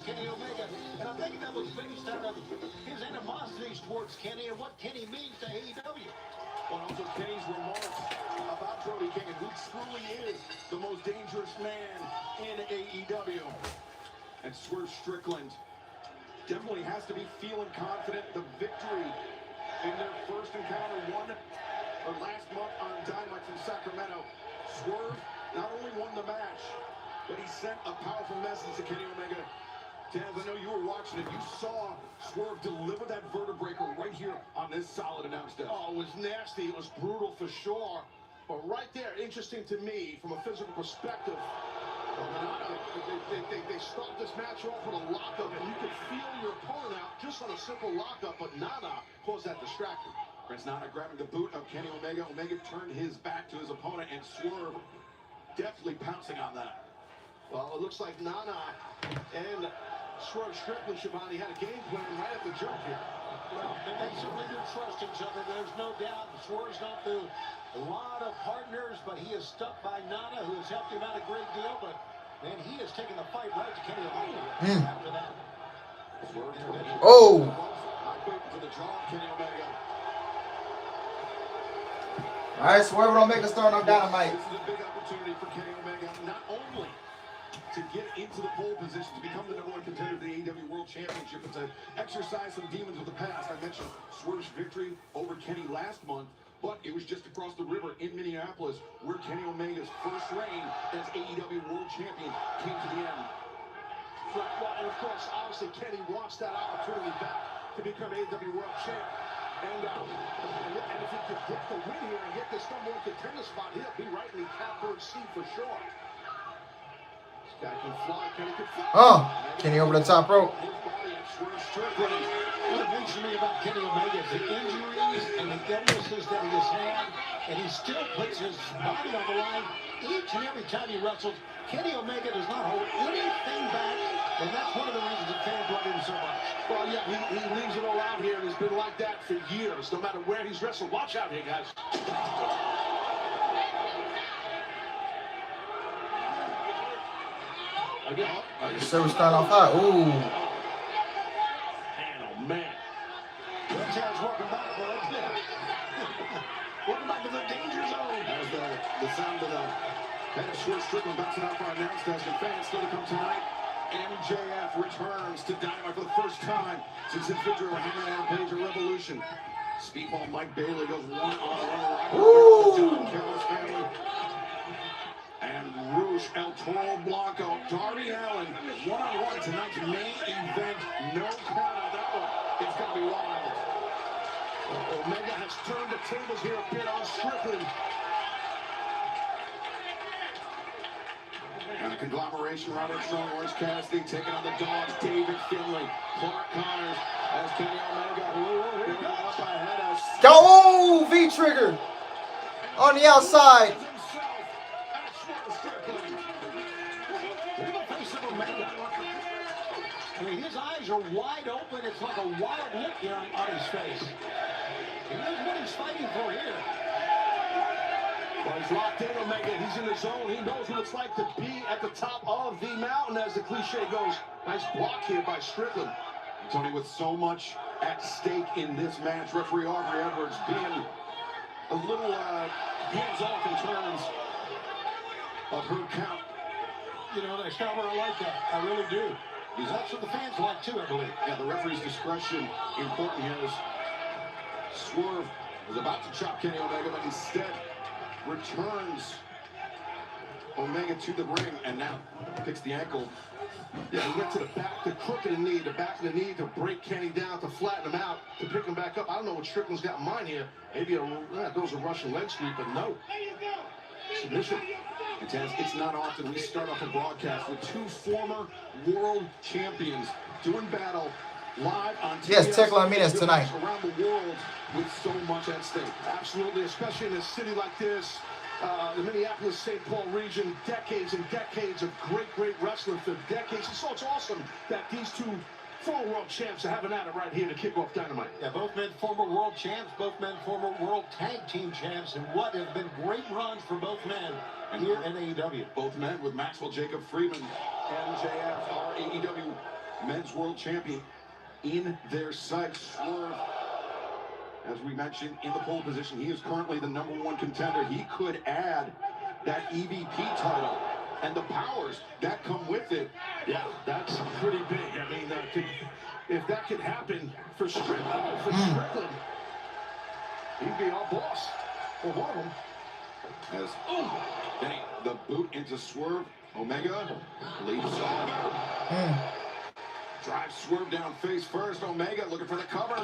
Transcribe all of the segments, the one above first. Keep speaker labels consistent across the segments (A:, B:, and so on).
A: Kenny Omega. And I think that was based out of his animosities towards Kenny and what Kenny means to AEW.
B: Well, also Kenny's remarks about Brody King and who truly is the most dangerous man in AEW. And Swerve Strickland definitely has to be feeling confident. The victory in their first encounter last month on Dynamite in Sacramento. Swerve not only won the match, but he sent a powerful message to Kenny Omega. Taz, I know you were watching it. You saw Swerve deliver that vertebraker right here on this solid announce desk.
C: Oh, it was nasty. It was brutal for sure. But right there, interesting to me from a physical perspective, they start this match off with a lockup, and you could feel your opponent out just on a simple lockup, but Nana caused that distraction.
B: Prince Nana grabbing the boot of Kenny Omega. Omega turned his back to his opponent, and Swerve deftly pouncing on that.
C: Well, it looks like Nana and Swerve Strickland, Shivani, had a game plan right at the jump here.
A: Well, they certainly do trust each other. There's no doubt. Swerve's gone through a lot of partners, but he is stuck by Nana, who has helped him out a great deal. But then he has taken the fight right to Kenny Omega after that.
D: Oh!
B: To the jaw, Kenny Omega.
D: All right, Swerve don't make a start on Dynamite.
B: This is a big opportunity for Kenny Omega, not only to get into the pole position, to become the #1 contender to the AEW World Championship, but to exercise some demons of the past. I mentioned Swerve's victory over Kenny last month, but it was just across the river in Minneapolis where Kenny Omega's first reign as AEW World Champion came to the end.
C: Well, and of course, obviously, Kenny wants that opportunity back to become AEW World Champ. And if he could get the win here and get this #1 contender spot, he'll be right in the catbird seat for sure. This guy can fly. Kenny can fly.
D: Oh, Kenny over the top rope.
A: What amazes me about Kenny Omega is the injuries and the illnesses that he has had, and he still puts his body on the line each and every time he wrestles. Kenny Omega does not hold anything back, and that's one of the reasons that fans love him so much.
C: Well, yeah, he leaves it all out here, and he's been like that for years, no matter where he's wrestled. Watch out here, guys. Again.
D: Swerve starting off hot. Ooh.
C: Man, oh, man.
A: Taz, welcome back, boys. Welcome back to the danger zone.
B: That was the sound of the Swerve Strickland bouncing out for our announce desk, and fans still to come tonight. MJF returns to Dynamite for the first time since his victory over Hangman Page at Revolution. Speedball Mike Bailey goes one-on-one with the Don Callis family. And Rouge El Toro Blanco, Darby Allin, one-on-one tonight's main event. No count on that one. It's going to be wild.
C: Omega has turned the tables here a bit on Strickland.
B: And a conglomeration, Robert Strong, Orange Cassidy taking on the Dogs, David Finlay, Clark Connors, as Kenny Omega building up ahead of...
D: Oh, V-trigger on the outside.
A: I mean, his eyes are wide open. It's like a wild look here on his face. He knows what he's fighting for here.
C: Well, he's locked in, Omega. He's in the zone. He knows what it's like to be at the top of the mountain, as the cliche goes. Nice block here by Strickland.
B: Tony, with so much at stake in this match, referee Aubrey Edwards being a little hands-off in terms of her count.
A: You know, I like that. I really do. That's what the fans like too, I believe.
B: Yeah, the referee's discretion important here as Swerve was about to chop Kenny Omega, but instead returns Omega to the ring and now picks the ankle.
C: Yeah, he went to the back, the crook of the knee, the back of the knee to break Kenny down, to flatten him out, to pick him back up. I don't know what Strickland's got in mind here. Maybe goes a Russian leg sweep, but no. Submission.
B: And Taz, it's not often we start off a broadcast with two former world champions doing battle live on TV.
D: Yes, Thekla and Mina tonight.
B: Around the world with so much at stake.
C: Absolutely, especially in a city like this, the Minneapolis-St. Paul region, decades and decades of great wrestling for decades. So it's awesome that these two former world champs are having at it right here to kick off Dynamite.
A: Yeah, both men former world champs, both men former world tag team champs, and what have been great runs for both men here in AEW.
B: Both men with Maxwell Jacob Freeman, MJF, our AEW men's world champion in their sights. Swerve, as we mentioned, in the pole position. He is currently the #1 contender. He could add that EVP title and the powers that come with it.
C: Yeah, that's pretty big. I mean, if that could happen for Strickland, he'd be our boss. For one of them.
B: As Benny, the boot into Swerve. Omega leaps on. Drives Swerve down face first. Omega looking for the cover.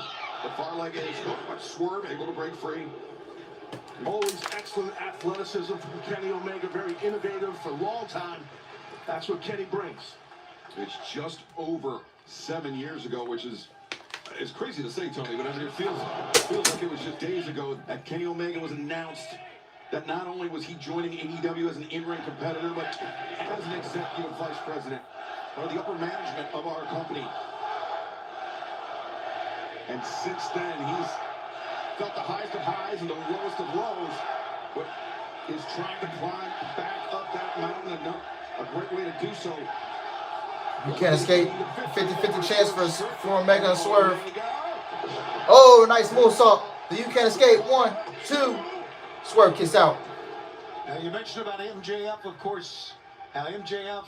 B: The far leg is hooked, but Swerve able to break free.
C: Always excellent athleticism from Kenny Omega. Very innovative for a long time. That's what Kenny brings.
B: It's just over 7 years ago, which is it's crazy to say, Tony, but I mean, it feels like it was just days ago that Kenny Omega was announced that not only was he joining AEW as an in-ring competitor, but as an executive vice president of the upper management of our company. And since then, he's felt the highest of highs and the lowest of lows, but is trying to climb back up that mountain, and a great way to do so.
D: You can't escape. 50-50 chance for Omega and Swerve. Oh, nice moonsault. The you can't escape. 1, 2. Swerve kicks out.
A: Now, you mentioned about MJF, of course. Now, MJF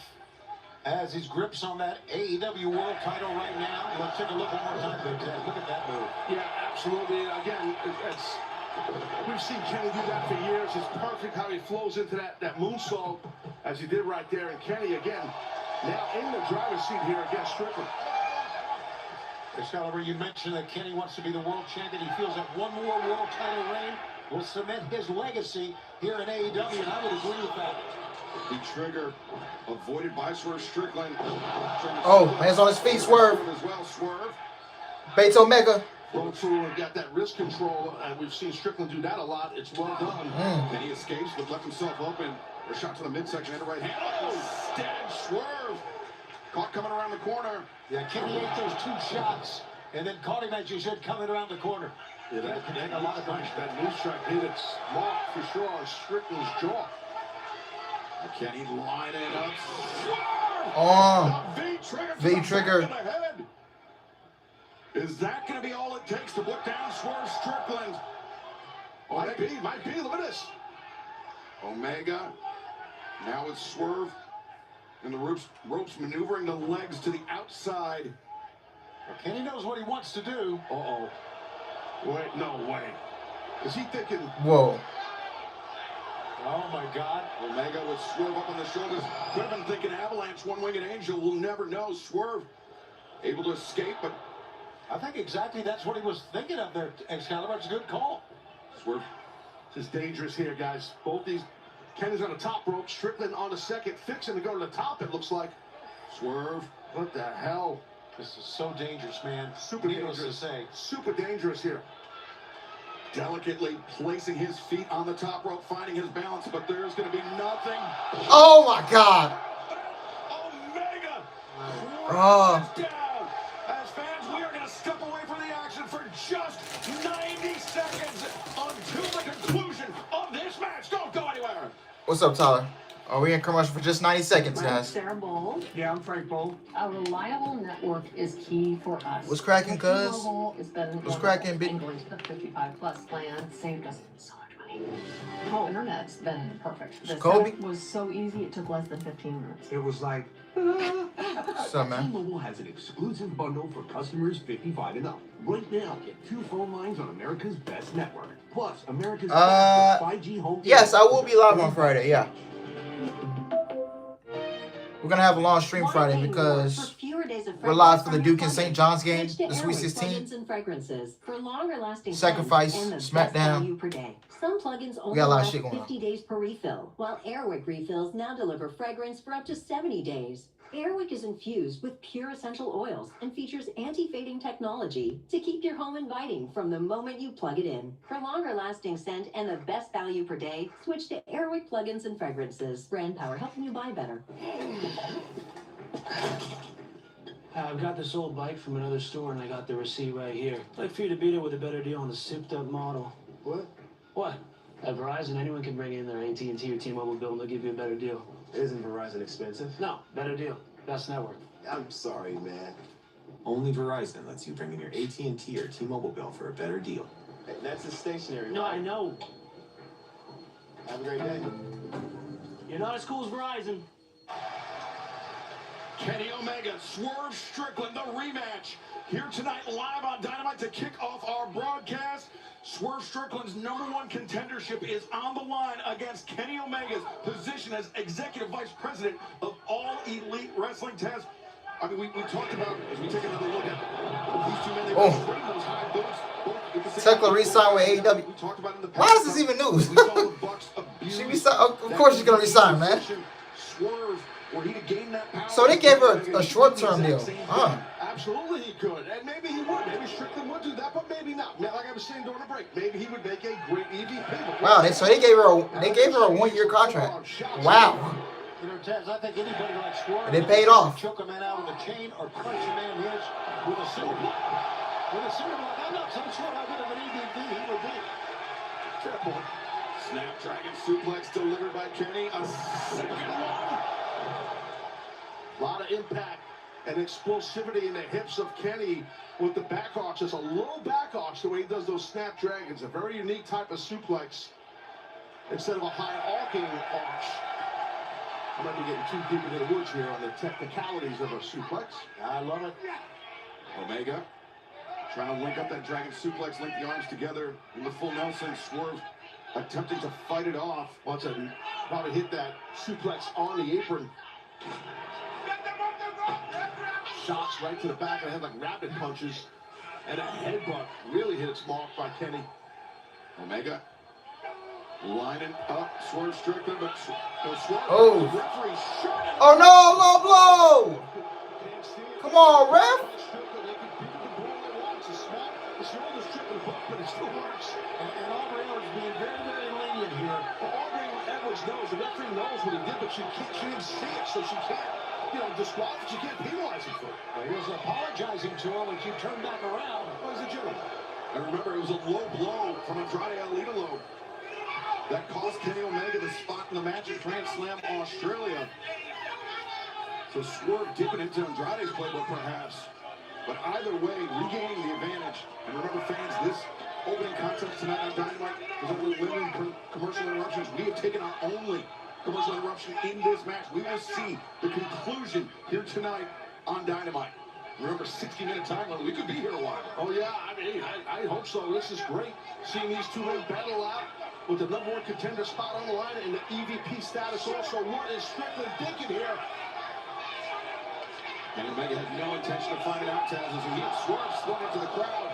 A: has his grips on that AEW World title right now. Let's take a look one more time. Look at that move.
C: Yeah, absolutely. Again, we've seen Kenny do that for years. It's perfect how he flows into that moonsault, as he did right there. And Kenny, again, now in the driver's seat here against Strickland.
A: Excalibur, you mentioned that Kenny wants to be the world champion. He feels that one more world title reign will cement his legacy here in AEW, and I would agree with that.
B: The trigger avoided by Swerve Strickland.
D: Oh, hands on his feet, Swerve.
B: As well, Swerve.
D: Bates Omega.
C: Roll through and got that wrist control, and we've seen Strickland do that a lot. It's well done.
B: Then he escapes, but left himself open. A shot to the midsection and a right hand. Oh, stab Swerve. Caught coming around the corner.
A: Yeah, Kenny ate those 2 shots and then caught him, as you said, coming around the corner.
C: Yeah, that can take a lot of damage. That knee strike hit its mark for sure on Strickland's jaw.
B: Kenny lining up.
D: Oh.
B: V
D: trigger.
B: Is that going to be all it takes to put down Swerve Strickland? Oh, might be. Look at this. Omega. Now it's Swerve. And the ropes maneuvering the legs to the outside.
A: Well, Kenny knows what he wants to do.
C: Uh-oh. Wait, no way. Is he thinking...
D: Whoa.
A: Oh, my God.
B: Omega with Swerve up on the shoulders. Could have been thinking Avalanche, one-winged angel. We'll never know. Swerve able to escape, but...
A: I think exactly that's what he was thinking of there, Excalibur. It's a good call.
B: Swerve.
C: This is dangerous here, guys. Both these... Kenny's on the top rope. Strickland on the second. Fixing to go to the top, it looks like.
B: Swerve.
C: What the hell?
A: This is so dangerous, man.
C: Super
A: Needless
C: dangerous.
A: to say.
C: Super dangerous here.
B: Delicately placing his feet on the top rope, finding his balance, but there's going to be nothing.
D: Oh, my God.
B: Omega.
D: Oh.
B: Down. As fans, we are going to step away from the action for just 90 seconds until the conclusion of this match. Don't go anywhere.
D: What's up, Tyler? Are we in commercial for just 90 seconds,
E: I'm
D: guys?
E: Sarah Bowl.
C: Yeah, I'm Frank Bowl.
E: A reliable network is key for us.
D: What's cracking, cuz?
E: What's
D: cracking, big?
E: And going to the 55-plus plan saved us so much money. Home internet's been perfect. The
D: Kobe?
E: setup was so easy, it took less than 15 minutes.
F: It was like,
D: What's up, man?
F: T-Mobile has an exclusive bundle for customers 55 and up. Right now, get 2 phone lines on America's best network. Plus, America's fastest 5G home.
D: Yes, I will be live on Friday, yeah. We're going to have a long stream Friday because we're live for the Duke and St. John's game, the Sweet 16. Sacrifice, SmackDown.
G: Some plugins only
D: got a lot of
G: last
D: shit going
G: 50 days per refill, while Airwick refills now deliver fragrance for up to 70 days. Airwick is infused with pure essential oils and features anti-fading technology to keep your home inviting from the moment you plug it in. For longer lasting scent and the best value per day, switch to Airwick plugins and fragrances. Brand power helping you buy better.
H: I've got this old bike from another store and I got the receipt right here. I'd like for you to beat it with a better deal on the souped up model.
C: What?
H: What? At Verizon, anyone can bring in their AT&T or T-Mobile bill and they'll give you a better deal.
F: Isn't Verizon expensive?
H: No, better deal. Best network.
F: I'm sorry, man. Only Verizon lets you bring in your AT&T or T-Mobile bill for a better deal. Hey, that's a stationary.
H: No, I know.
F: Have a great day.
H: You're not as cool as Verizon.
B: Kenny Omega, Swerve Strickland, the rematch. Here tonight, live on Dynamite to kick off our broadcast. Swerve Strickland's #1 contendership is on the line against Kenny Omega's position as Executive Vice President of All Elite Wrestling. Taz, I mean, we talked about, as we take another look at these two men, they were trading those high boots.
D: Thekla re-signed with AEW.
B: We talked about in the past.
D: Why is this even news?
B: We saw the Bucks abuse
D: She re-signed. Of course she's gonna resign, man.
B: Swerve, were he to gain that power.
D: So they gave her a short-term deal.
C: Absolutely, he could, and maybe he would. Maybe Strickland would do that, but maybe not. Like I was saying during the break, maybe he would make a great EVP.
D: Wow, so they gave her a 1-year contract. Wow.
A: You know, Taz, I think anybody like Swerve,
D: And it paid off.
A: choke a man out with a chain or crunch a man his with a silver block. With a silver block, I'm not so sure how good of an EVP he would be.
B: Fair point. Snapdragon suplex delivered by Kenny. A second one.
C: A lot of impact and explosivity in the hips of Kenny with the back arch. It's a low back arch the way he does those snapdragons. A very unique type of suplex instead of a high arcing arch. I might be getting too deep into the woods here on the technicalities of a suplex.
A: I love it.
B: Omega trying to link up that dragon suplex, link the arms together in the full Nelson. Swerve attempting to fight it off.
C: Wants to probably hit that suplex on the apron. Shots right to the back of the head like rapid punches. And a headbutt really hit its mark by Kenny.
B: Omega lining up Swerve Strickland, but Swerve.
D: Oh.
B: The referee shot it.
D: Oh no, low blow! Come on, ref!
A: And Aubrey Edwards being very, very lenient here.
C: Aubrey Edwards knows, the referee knows what he did, but she didn't see it, so she can't, disqualify, she can't penalize him for it.
A: He was apologizing to her when she turned back around.
C: What is it, Jimmy?
B: And remember, it was a low blow from Andrade Alidolo that cost Kenny Omega the spot in the match at Grand Slam Australia. So Swerve dipping into Andrade's playbook, perhaps. But either way, regaining the advantage. And remember, fans, this opening contest tonight on Dynamite is over limited commercial interruptions. We have taken our only commercial interruption in this match. We will see the conclusion here tonight on Dynamite. Remember, 60-minute time limit. We could be here a while.
C: Oh, yeah, I hope so. This is great. Seeing these two men battle out with the #1 contender spot on the line and the EVP status also. What is Strickland thinking here?
B: And Omega has no intention of finding out, Taz, as he hits Swerve slung into the crowd.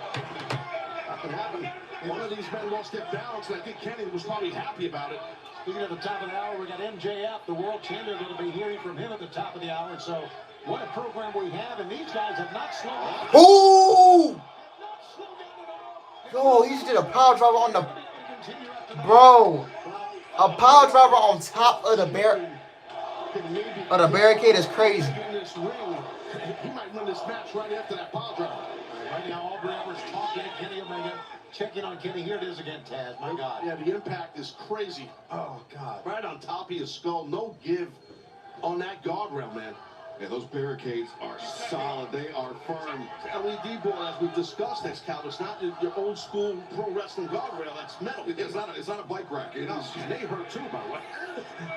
C: That can happen. One of these men lost their balance, and I think Kenny was probably happy about it.
A: Speaking of the top of the hour, we got MJF, the world champion. Going to be hearing from him at the top of the hour. And so, what a program we have, and these guys have not slowed down.
D: Ooh! Yo, he just did a power driver on the... Bro, a power driver on top of the barricade is crazy.
C: He might win this match right after that power driver.
A: Right now, Aubrey Edwards talking to Kenny Omega, checking on Kenny. Here it is again, Taz. My God.
C: Yeah, the impact is crazy. Oh, God. Right on top of your skull. No give on that guardrail, man.
B: Yeah, those barricades are solid. They are firm.
C: LED board, as we've discussed, this Cal. It's not your old school pro wrestling guardrail. That's metal.
B: It's not a bike rack. It is.
C: And they hurt too, by the way.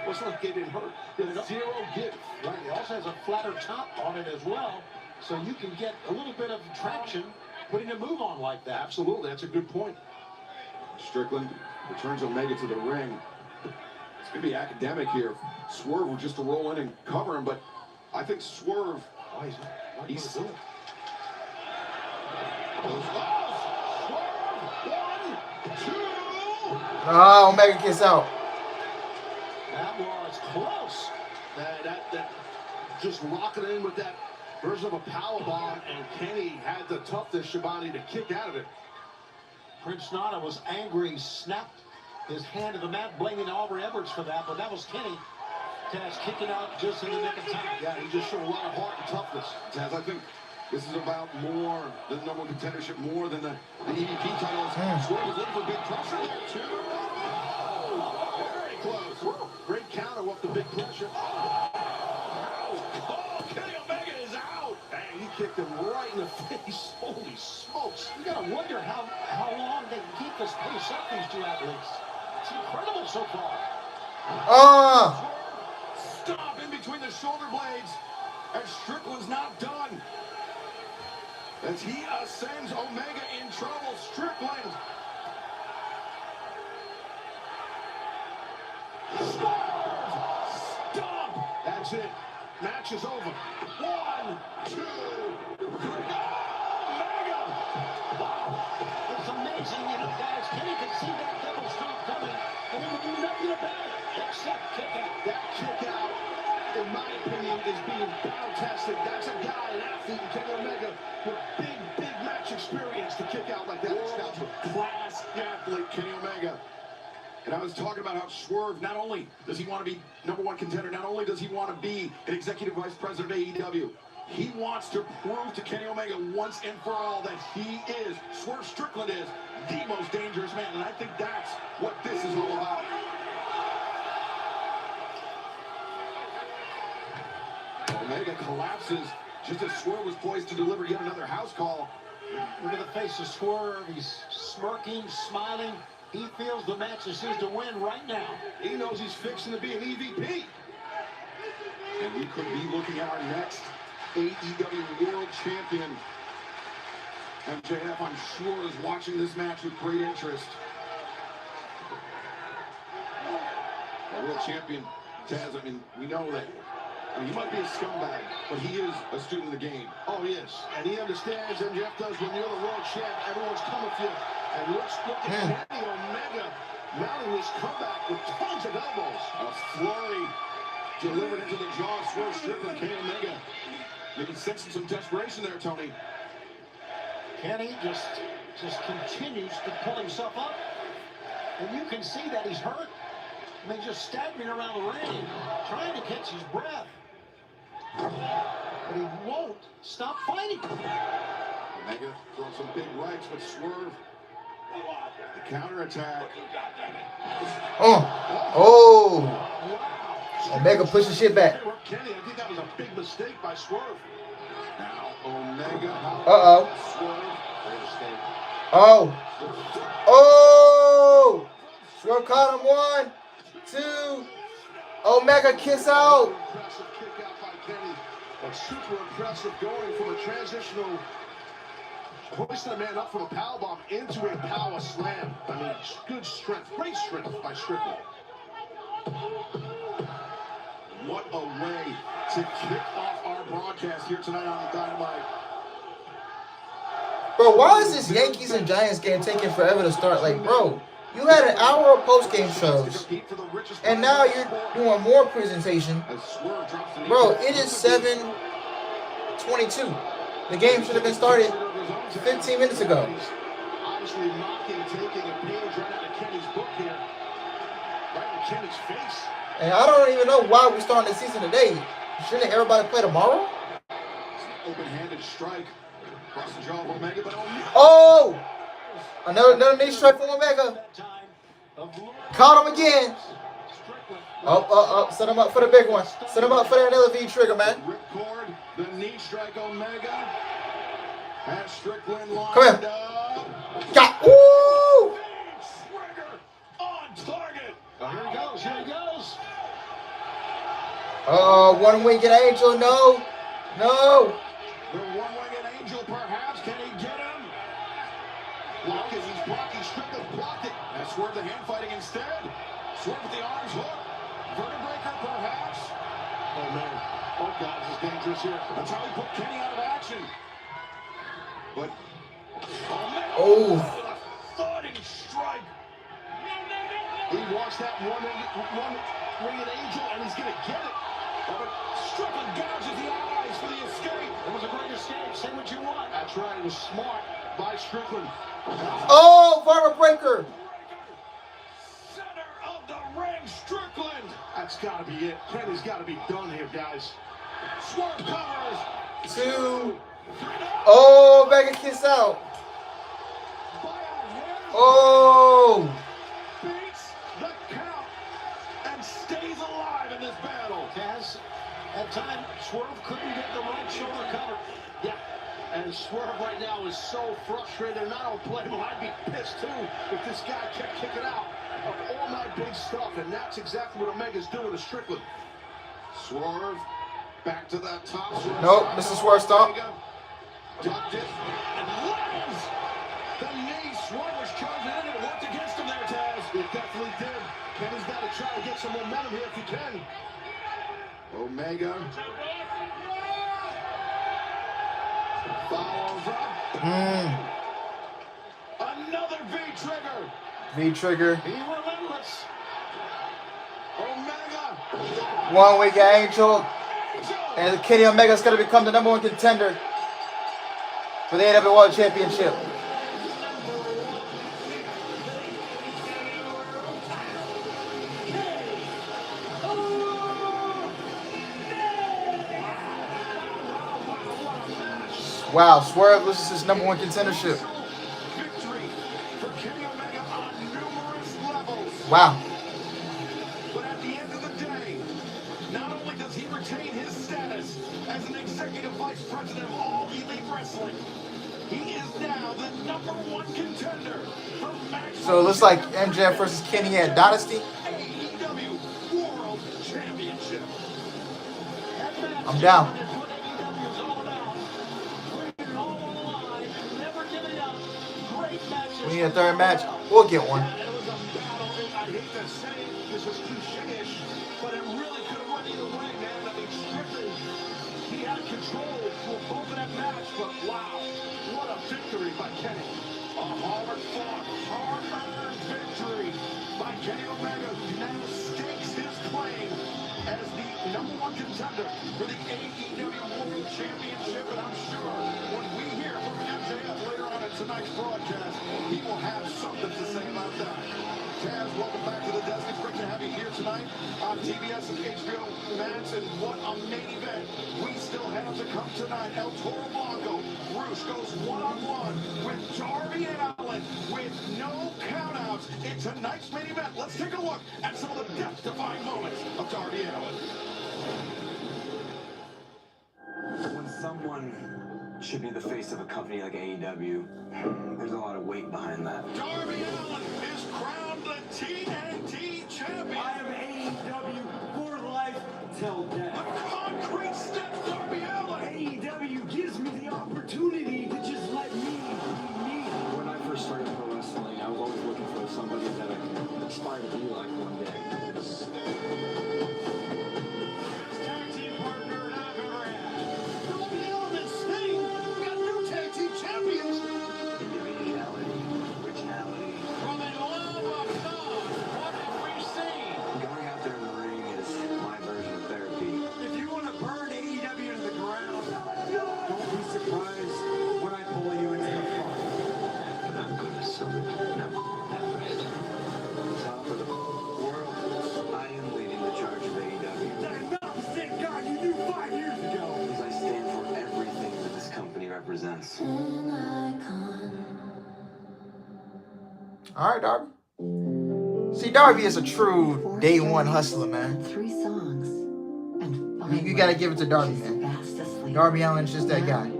C: What's like they didn't hurt? There's zero give.
A: Right. It also has a flatter top on it as well, so you can get a little bit of traction putting a move on like that.
C: Absolutely. That's a good point.
B: Strickland returns Omega to the ring. It's going to be academic here. Swerve will just to roll in and cover him, but I think Swerve.
C: Oh, he's
B: Swerve,
C: one, two.
D: Oh, Omega gets out.
A: That was close.
C: That just locking it in with that version of a powerbomb, and Kenny had the toughness, Shabani, to kick out of it.
A: Prince Nana was angry. He snapped his hand to the mat, blaming Aubrey Edwards for that, but that was Kenny. Taz kicking out just in the nick of time.
C: Yeah, he just showed a lot of heart and toughness.
B: Taz, I think this is about more than the #1 contendership, more than the EVP titles. Swerve was looking for big pressure there, too.
C: Very close. Great counter off the big pressure. Oh, Kenny kicked him right in the face. Holy smokes.
A: You gotta wonder how long they can keep this pace up, these two athletes. It's incredible so far.
B: Stop in between the shoulder blades. And Strickland's not done. As he ascends, Omega in trouble. Strickland. Stop.
C: That's it. Match is over.
B: 1, 2, 3. Omega.
A: It's amazing, you know, guys. Kenny could see that double stomp coming, and he would do nothing about it except kick out.
C: That kick out, in my opinion, is being battle tested. That's a guy, an athlete in Kenny Omega with big match experience to kick out like that.
B: Class athlete, Kenny Omega. And I was talking about how Swerve, not only does he want to be #1 contender, not only does he want to be an executive vice president of AEW, he wants to prove to Kenny Omega once and for all that he is, Swerve Strickland is, the most dangerous man. And I think that's what this is all about. Omega collapses just as Swerve was poised to deliver yet another house call.
A: Look at the face of Swerve. He's smirking, smiling. He feels the match is his to win right now.
C: He knows he's fixing to be an EVP.
B: And we could be looking at our next AEW World Champion. MJF, I'm sure, is watching this match with great interest. Our World Champion, Taz, I mean, we know that he might be a scumbag, but he is a student of the game.
C: Oh, he is. And he understands, MJF does, when you're the world champ, everyone's coming for you. And let's look at Kenny Omega mounting this comeback with tons of elbows.
B: A flurry delivered into the jaw of Swerve Strickland. Kenny Omega maybe sensing some desperation there, Tony.
A: Kenny just continues to pull himself up. And you can see that he's hurt. I mean, just staggering around the ring, trying to catch his breath. But he won't stop fighting.
B: Omega throwing some big rights, but Swerve, the counterattack.
D: Omega pushes shit back.
C: Kenny, I think that was a big mistake by Swerve.
B: Now Omega. Swerve.
D: Swerve caught him. 1, 2. Omega kiss out.
C: Impressive kick out by Kenny. But super impressive going from a transitional, hoisting a man up from a powerbomb into a power slam. I mean, good strength, great strength by Strickland.
B: What a way to kick off our broadcast here tonight on the Dynamite.
D: Bro, why is this Yankees and Giants game taking forever to start? Like, bro, you had an hour of post-game shows, and now you're doing more presentation. Bro, it is 7:22. The game should have been started 15 minutes ago.
C: Obviously mocking, taking a page right out of Kenny's book here. Right in Kenny's face.
D: And I don't even know why we're starting the season today. Shouldn't everybody play tomorrow?
B: Open-handed strike across the jaw of Omega, but
D: oh! Another knee strike from Omega. Caught him again. Set him up for the big one. Set him up for that LV trigger, man.
B: Ripcord, the knee strike Omega. And Strickland lined
D: Come here.
B: up.
D: Got. Woo!
B: Trigger on target.
A: Here he goes, here he goes.
D: One-winged angel. No. No.
B: The one-winged angel, perhaps. Can he get him? Block it. He's blocking. Strickland blocked it. And Swerve the hand fighting instead. Swerve with the arms hook. Vertebreaker, perhaps.
C: Oh, man. Oh, God, this is dangerous here.
B: That's how he put Kenny out of action. But
D: Oh.
B: thudding strike.
C: He wants that one-winged angel, and he's going to get it.
B: But Strickland gouges the eyes for the escape.
A: It was a great escape. Say what you want.
C: That's right. It was smart by Strickland.
D: Oh, vertebreaker.
B: Center of the ring, Strickland.
C: That's got to be it. Kenny's got to be done here, guys.
B: Swerve covers.
D: 2. Oh, back and kiss out. Oh.
B: Beats the count and stays alive in this battle.
A: Taz, at time, Swerve couldn't get the right shoulder cover.
C: Yeah, Swerve right now is so frustrated, and I don't blame him. I'd be pissed too if this guy kept kicking out of all my big stuff, and that's exactly what Omega's doing to Strickland. Swerve back to that top.
D: Nope, Mr. Swerve stop.
C: Ducked it and lands the knee. Swerve was charging in, and it worked against him there, Taz. It definitely did. Kenny's got to try to get some momentum here if he can. Omega follows up. Another V-trigger.
D: V-trigger.
C: He relentless. Omega.
D: 1 week Angel. And Kenny Omega's going to become the #1 contender for the AEW World Championship. Wow, Swerve loses his #1 contendership.
C: Victory for Kenny Omega on numerous levels.
D: Wow.
C: But at the end of the day, not only does he retain his status as an executive vice president of All Elite Wrestling, he is now the #1 contender for match.
D: So it looks like MJF versus Kenny at Dynasty.
C: AEW World Championship.
D: I'm down. We need a third match. We'll get one.
C: It was a battle. I hate to say it, this is cliche-ish, but it really could have went either way, man. I mean, Strickland, he had control for both of that match, but wow, what a victory by Kenny. A hard-fought, hard-earned victory by Kenny Omega now stakes his claim as the #1 contender for the AEW World Championship, and I'm sure when we hear from MJF later on in tonight's broadcast, he will have something to say about that. Taz, welcome back to the desk. It's great to have you here tonight on TBS and HBO Max, and what a main event we still have to come tonight. El Toro Blanco, Bruce goes one-on-one with Darby Allin with no countouts in tonight's main event. Let's take a look at some of the death-defying moments of Darby Allin.
I: When someone should be the face of a company like AEW, there's a lot of weight behind that.
C: Darby Allin is crowned the TNT champion.
F: I am AEW for life till
C: The
F: death.
C: concrete steps Darby Allin.
F: AEW gives me the opportunity to just let me be me.
I: When I first started pro wrestling, I was always looking for somebody that I could aspire to be like one day.
C: Best tag team partner I've ever had. Darby Allin and Sting. We got new tag team champions.
I: Individuality, originality.
C: From a love of God, what have we seen?
I: Going out there in the ring is my version of therapy.
F: If you want to burn AEW to the ground, don't be surprised when I pull you into the front.
I: I'm gonna summon. No, top of the world. I am leading the charge of AEW.
F: Enough, thank God you knew 5 years ago.
I: Because I stand for everything that this company represents.
D: All right, Darby. See, Darby is a true day one hustler, man.
G: 3 songs. And
D: You gotta give it to Darby, man.
G: fast asleep.
D: Darby Allin's just that guy.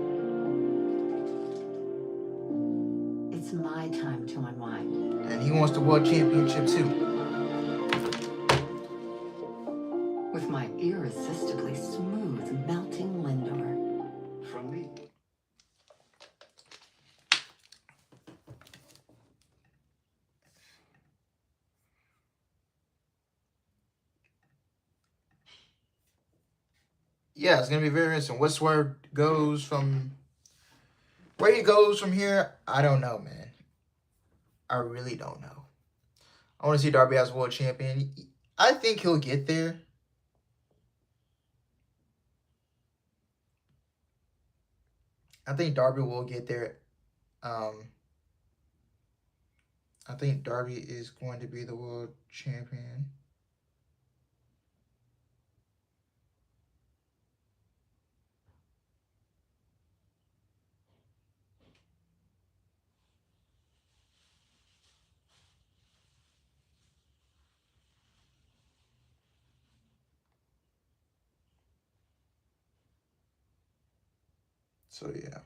G: It's my time to unwind.
D: And he wants the world championship too.
G: With my irresistibly smooth, melting Lindor.
F: From me.
D: Yeah, it's gonna be very interesting. What Swerve goes from where he goes from here, I don't know, man. I really don't know. I want to see Darby as world champion. I think he'll get there. I think Darby will get there. I think Darby is going to be the world champion. So yeah.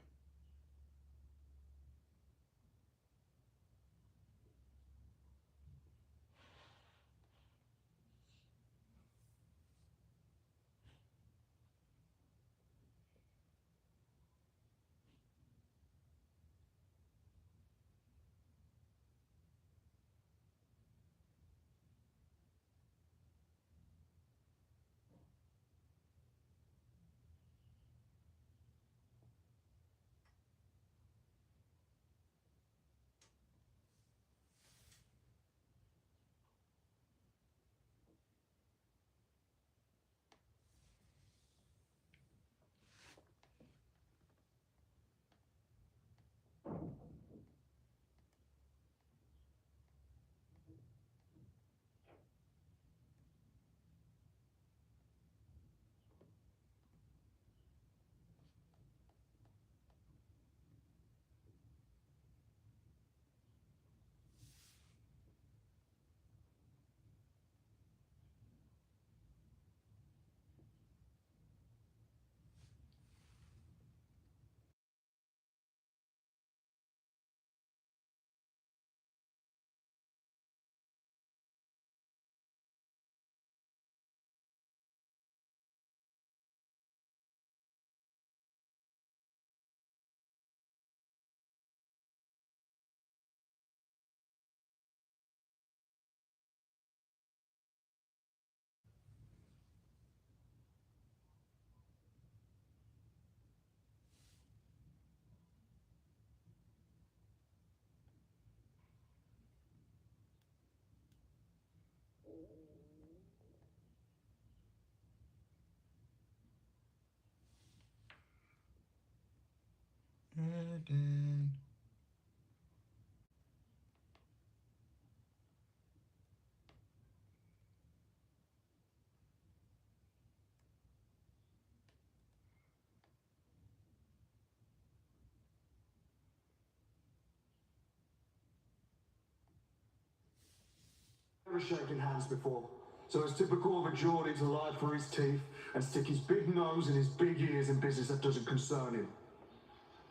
J: never shaken hands before. So it's typical of a Geordie to lie through his teeth and stick his big nose and his big ears in business that doesn't concern him.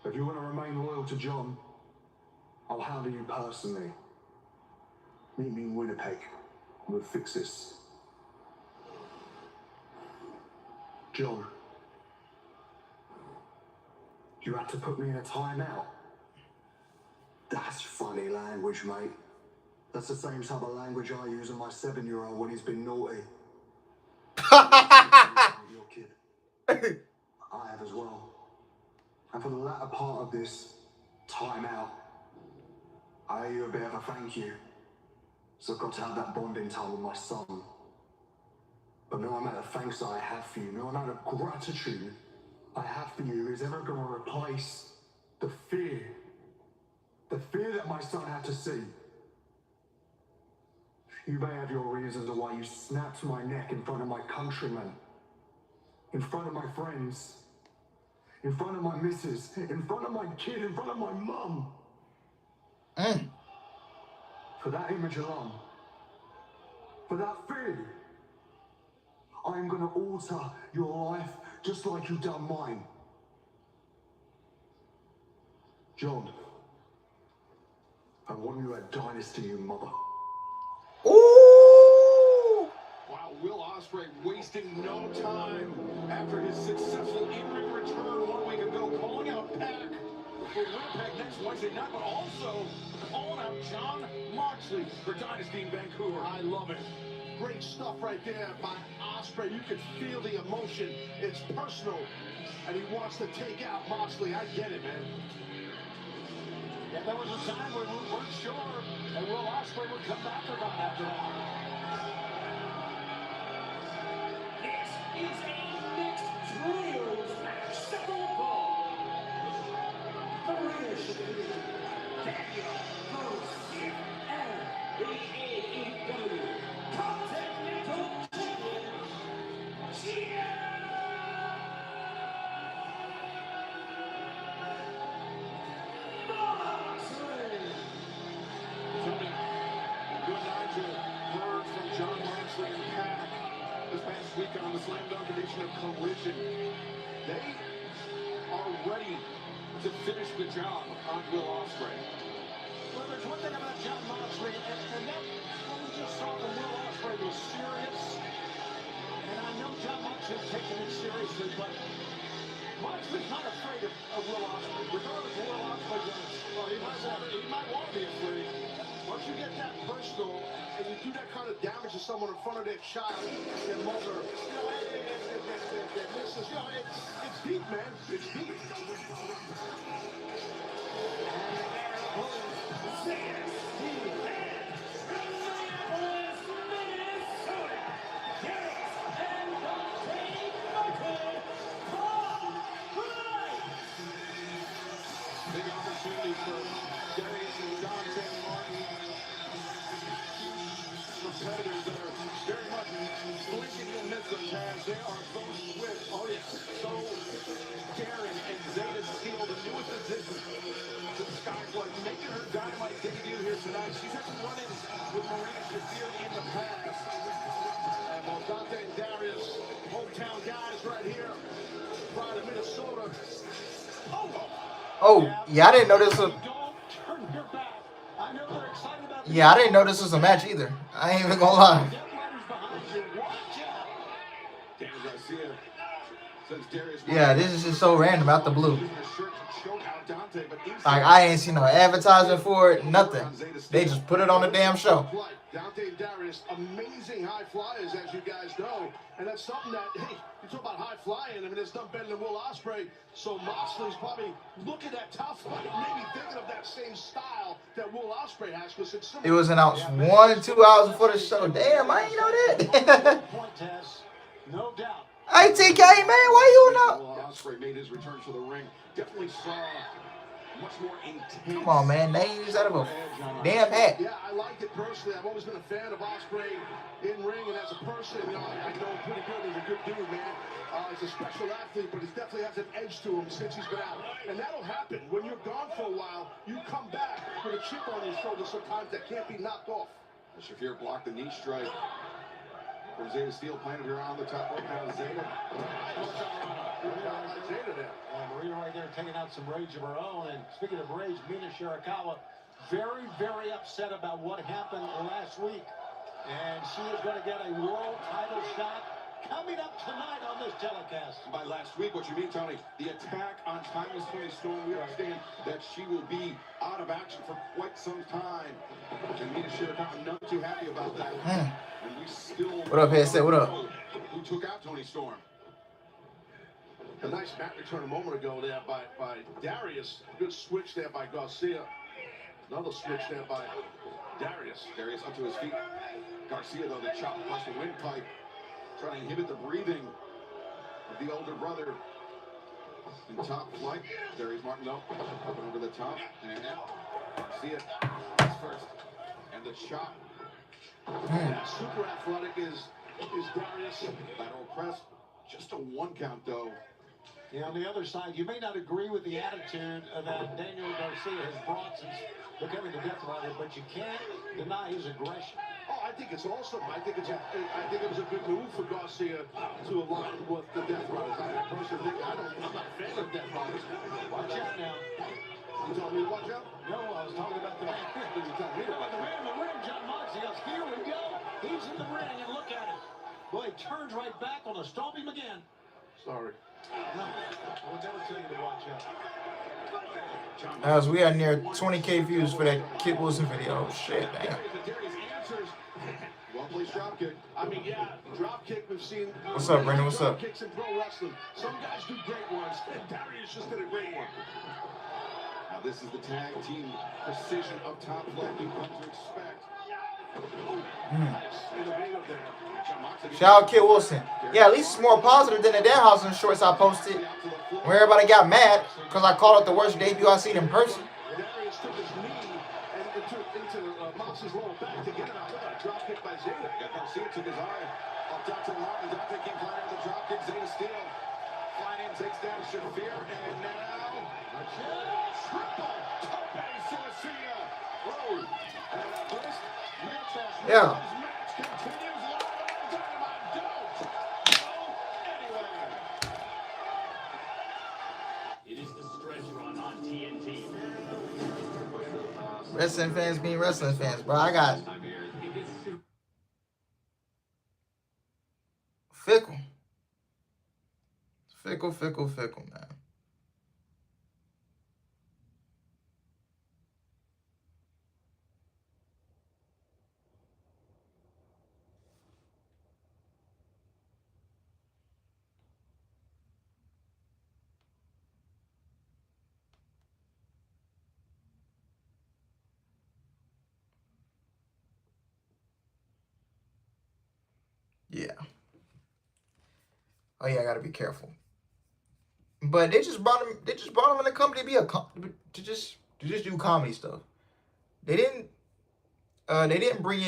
J: If you want to remain loyal to John, I'll handle you personally. Meet me in Winnipeg. We'll fix this. John, you had to put me in a timeout. That's funny language, mate. That's the same type of language I use on my 7-year-old when he's been naughty. Your kid. I have as well. And for the latter part of this timeout, I owe you a bit of a thank you. So I've got to have that bonding time with my son. But no amount of thanks that I have for you, no amount of gratitude I have for you is ever going to replace the fear that my son had to see. You may have your reasons of why you snapped my neck in front of my countrymen, in front of my friends, in front of my missus, in front of my kid, in front of my mum. For that image alone, for that fear, I am going to alter your life just like you've done mine. John, I want you at Dynasty, you mother.
D: Ooh!
B: Wow, Will Ospreay wasting no time after his successful in-ring return 1 week ago, calling out Pac for Winnipeg next Wednesday night, but also calling out John Moxley for Dynasty in Vancouver.
C: I love it. Great stuff right there by Ospreay. You can feel the emotion. It's personal, and he wants to take out Moxley. I get it, man.
A: Yeah, there was a time when we weren't sure that Will Ospreay would come back or not after that.
K: This is a mixed trios match. Second ball. The leadership leader, Daniel Garcia, and the AEW Continental Champion, Gia.
B: Heard from John Moxley and Pac this past week on the Slam Dunk edition of Collision. They are ready to finish the job on Will Ospreay.
A: Well, there's one thing about John Moxley, and that what we just saw from Will Ospreay was serious. And I know John Moxley's taking it seriously, but Moxley's not afraid of Will Ospreay. Regardless of Will Ospreay does.
C: Well, he might want to be afraid. Once you get that personal and you do that kind of damage to someone in front of their child, their mother, their missus, it's deep, man. It's deep.
B: Big opportunity for Darius and Dante Martin. Competitors that are very much blinking in the midst of tags. They are so swift, so daring, and Zeta Steel, the newest addition to the Skyflight, making her Dynamite debut here tonight. She's had some run-ins with Marina Shafir in the past.
C: And well, Dante and Darius, hometown guys right here, pride of Minnesota.
D: Oh, yeah, I didn't know this was... Yeah, I didn't know this was a match either. I ain't even gonna lie. Yeah, this is just so random out the blue. Like, I ain't seen no advertisement for it, nothing. They just put it on the damn show.
C: Dante and Darius, amazing high flyers, as you guys know. And that's something that, hey, you talk about high flying, I mean, it's done better than Will Ospreay. So Moxley's probably looking at tough, maybe thinking of that same style that Will Ospreay has.
D: It was announced 1 or 2 hours before the show. Damn, I ain't know that.
A: No doubt.
D: Hey, TK, man, why you know?
B: Will Ospreay made his return to the ring. Definitely saw much more intense.
D: Come on, man. They use that of a damn hat.
C: Yeah, I liked it personally. I've always been a fan of Ospreay in ring, and as a person, you know, I know him pretty good. He's a good dude, man. He's a special athlete, but he definitely has an edge to him since he's been out. And that'll happen. When you're gone for a while, you come back with a chip on your shoulder sometimes that can't be knocked off.
B: Shafir blocked the knee strike from Zeta Steel, planted her on the top rope. Now Zeta.
A: Maria right there taking out some rage of her own. And speaking of rage, Mina Shirakawa very, very upset about what happened last week. And she is going to get a world title shot coming up tonight on this telecast.
B: By last week, what you mean, Tony? The attack on Timeless Toni Storm. We understand that she will be out of action for quite some time. And Mina Shirakawa not too happy about that. And we still.
D: What up, headset? What up?
B: Who took out Toni Storm?
C: A nice mat return a moment ago there by Darius. Good switch there by Garcia. Another switch there by Darius.
B: Darius up to his feet. Garcia, though, the chop across the windpipe, trying to inhibit the breathing of the older brother. In top flight, Darius Martin, though, up and over the top. And Garcia is first. And the chop.
C: Yeah, super athletic is Darius.
B: Lateral press. Just a 1 count, though.
A: Yeah, on the other side, you may not agree with the attitude that Daniel Garcia has brought since becoming the Death Rider, but you can't deny his aggression.
C: Oh, I think it's awesome. I think it was a good move for Garcia to align with the Death Riders. I personally think I'm not a fan of Death Riders.
A: Watch out now.
C: You told me to watch out?
A: No, I was talking about the man.
C: You told me to watch
A: The
C: out.
A: man in the ring, John Moxley goes, here we go. He's in the ring, and look at him. Boy, he turns right back on to stomp him again.
C: Sorry.
A: No, I would never tell you to watch out.
D: As we are near 20K views for that Kid Wilson video. Oh, shit, man.
C: Darius answers. Well-placed drop kick. I mean, yeah, drop kick we've seen.
D: What's up, Brandon? What's up?
C: Kicks in pro wrestling. Some guys do great ones, and Darius just did a great one.
B: Now, this is the tag team precision of Top Flight you've come to expect.
C: Innovative there.
D: Shout out Kid Wilson. Yeah, at least it's more positive than the Danhausen shorts I posted, where everybody got mad because I called it the worst debut I seen in person.
C: Darius took his knee and into Mox's lower back to get it out. Look at a drop kick by Zeta.
B: Garcia took his eye off Dr. Martin. Dante keep climbing with the drop kick. Zeta Steel flying in, takes down Shafir, and now triple tope Celestia. Whoa. And this
D: Yeah.
B: match continues live on Dynamite. Don't go anywhere.
K: It is the stretch run on TNT.
D: Wrestling fans being wrestling fans, bro. I got fickle. Fickle, man. Yeah. Oh yeah, I gotta be careful. But they just brought him. They just brought him in the company to be to just do comedy stuff. They didn't bring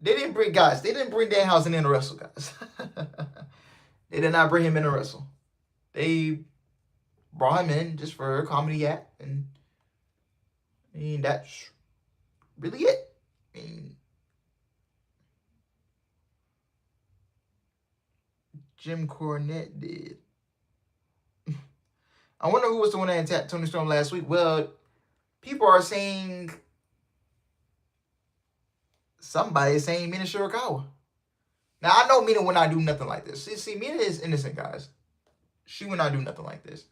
D: Danhausen in to wrestle, guys. They did not bring him in to wrestle. They brought him in just for a comedy act, and I mean that's really it. I mean, Jim Cornette did. I wonder who was the one that attacked Toni Storm last week. Well, people are saying somebody is saying Mina Shirakawa. Now, I know Mina would not do nothing like this. See, Mina is innocent, guys. She would not do nothing like this.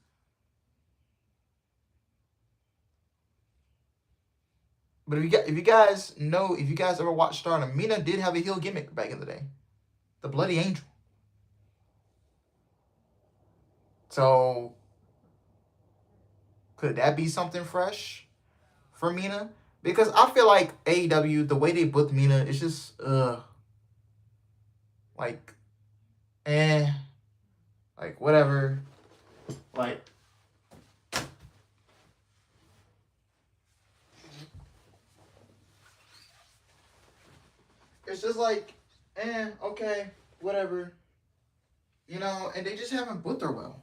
D: But if you guys ever watched Stardom, Mina did have a heel gimmick back in the day. The Bloody Angel. So, could that be something fresh for Mina? Because I feel like AEW, the way they booked Mina, is just, like, whatever. Like, it's just like, okay, whatever. You know, and they just haven't booked her well.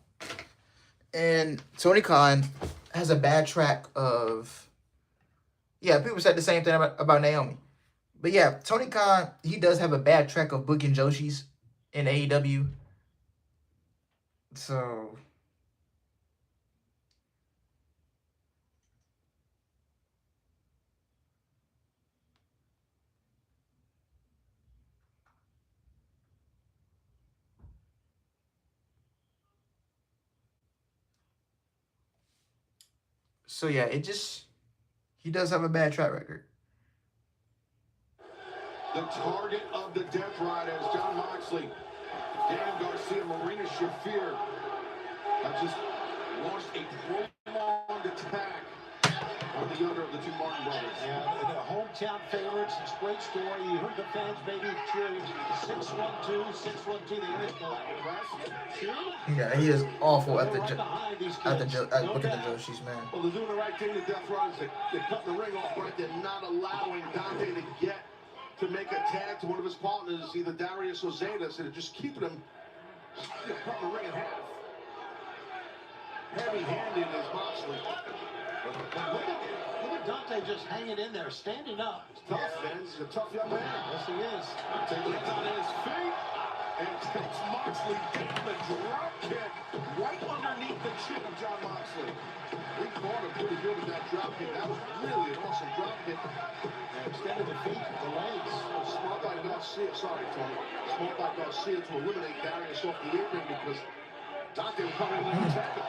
D: And Tony Khan has a bad track of, yeah, people said the same thing about Naomi. But yeah, Tony Khan, he does have a bad track of booking Joshis in AEW. So yeah, he does have a bad track record.
B: The target of the death ride is Jon Moxley. Daniel Garcia, Marina Shafir have just launched a prolonged attack on the younger of the two Martin brothers.
A: And the hometown favorites, it's a great story. You heard the fans maybe cheering 612, 612. They heard the
D: Yeah, he is awful at looking at the Joshis, man.
C: Well, they're doing the right thing. The Death Riders, they're cutting the ring off right. They're not allowing Dante to get to make a tag to one of his partners, either Darius or Zetas, and just keeping him cutting the ring in half. Heavy-handed is Moxley.
A: Look at Dante just hanging in there, standing up.
C: It's tough, man. He's a tough young man.
A: Yes, he is.
C: Dante gets on his feet and takes Moxley down the drop kick right underneath the chin of Jon Moxley. He caught him pretty good with that drop kick. That was really an awesome drop kick.
A: Extended the feet, the legs.
C: Smart by Garcia. Sorry, Tony. Smart by Garcia to eliminate Darius off the apron because Dante was coming in and attacking.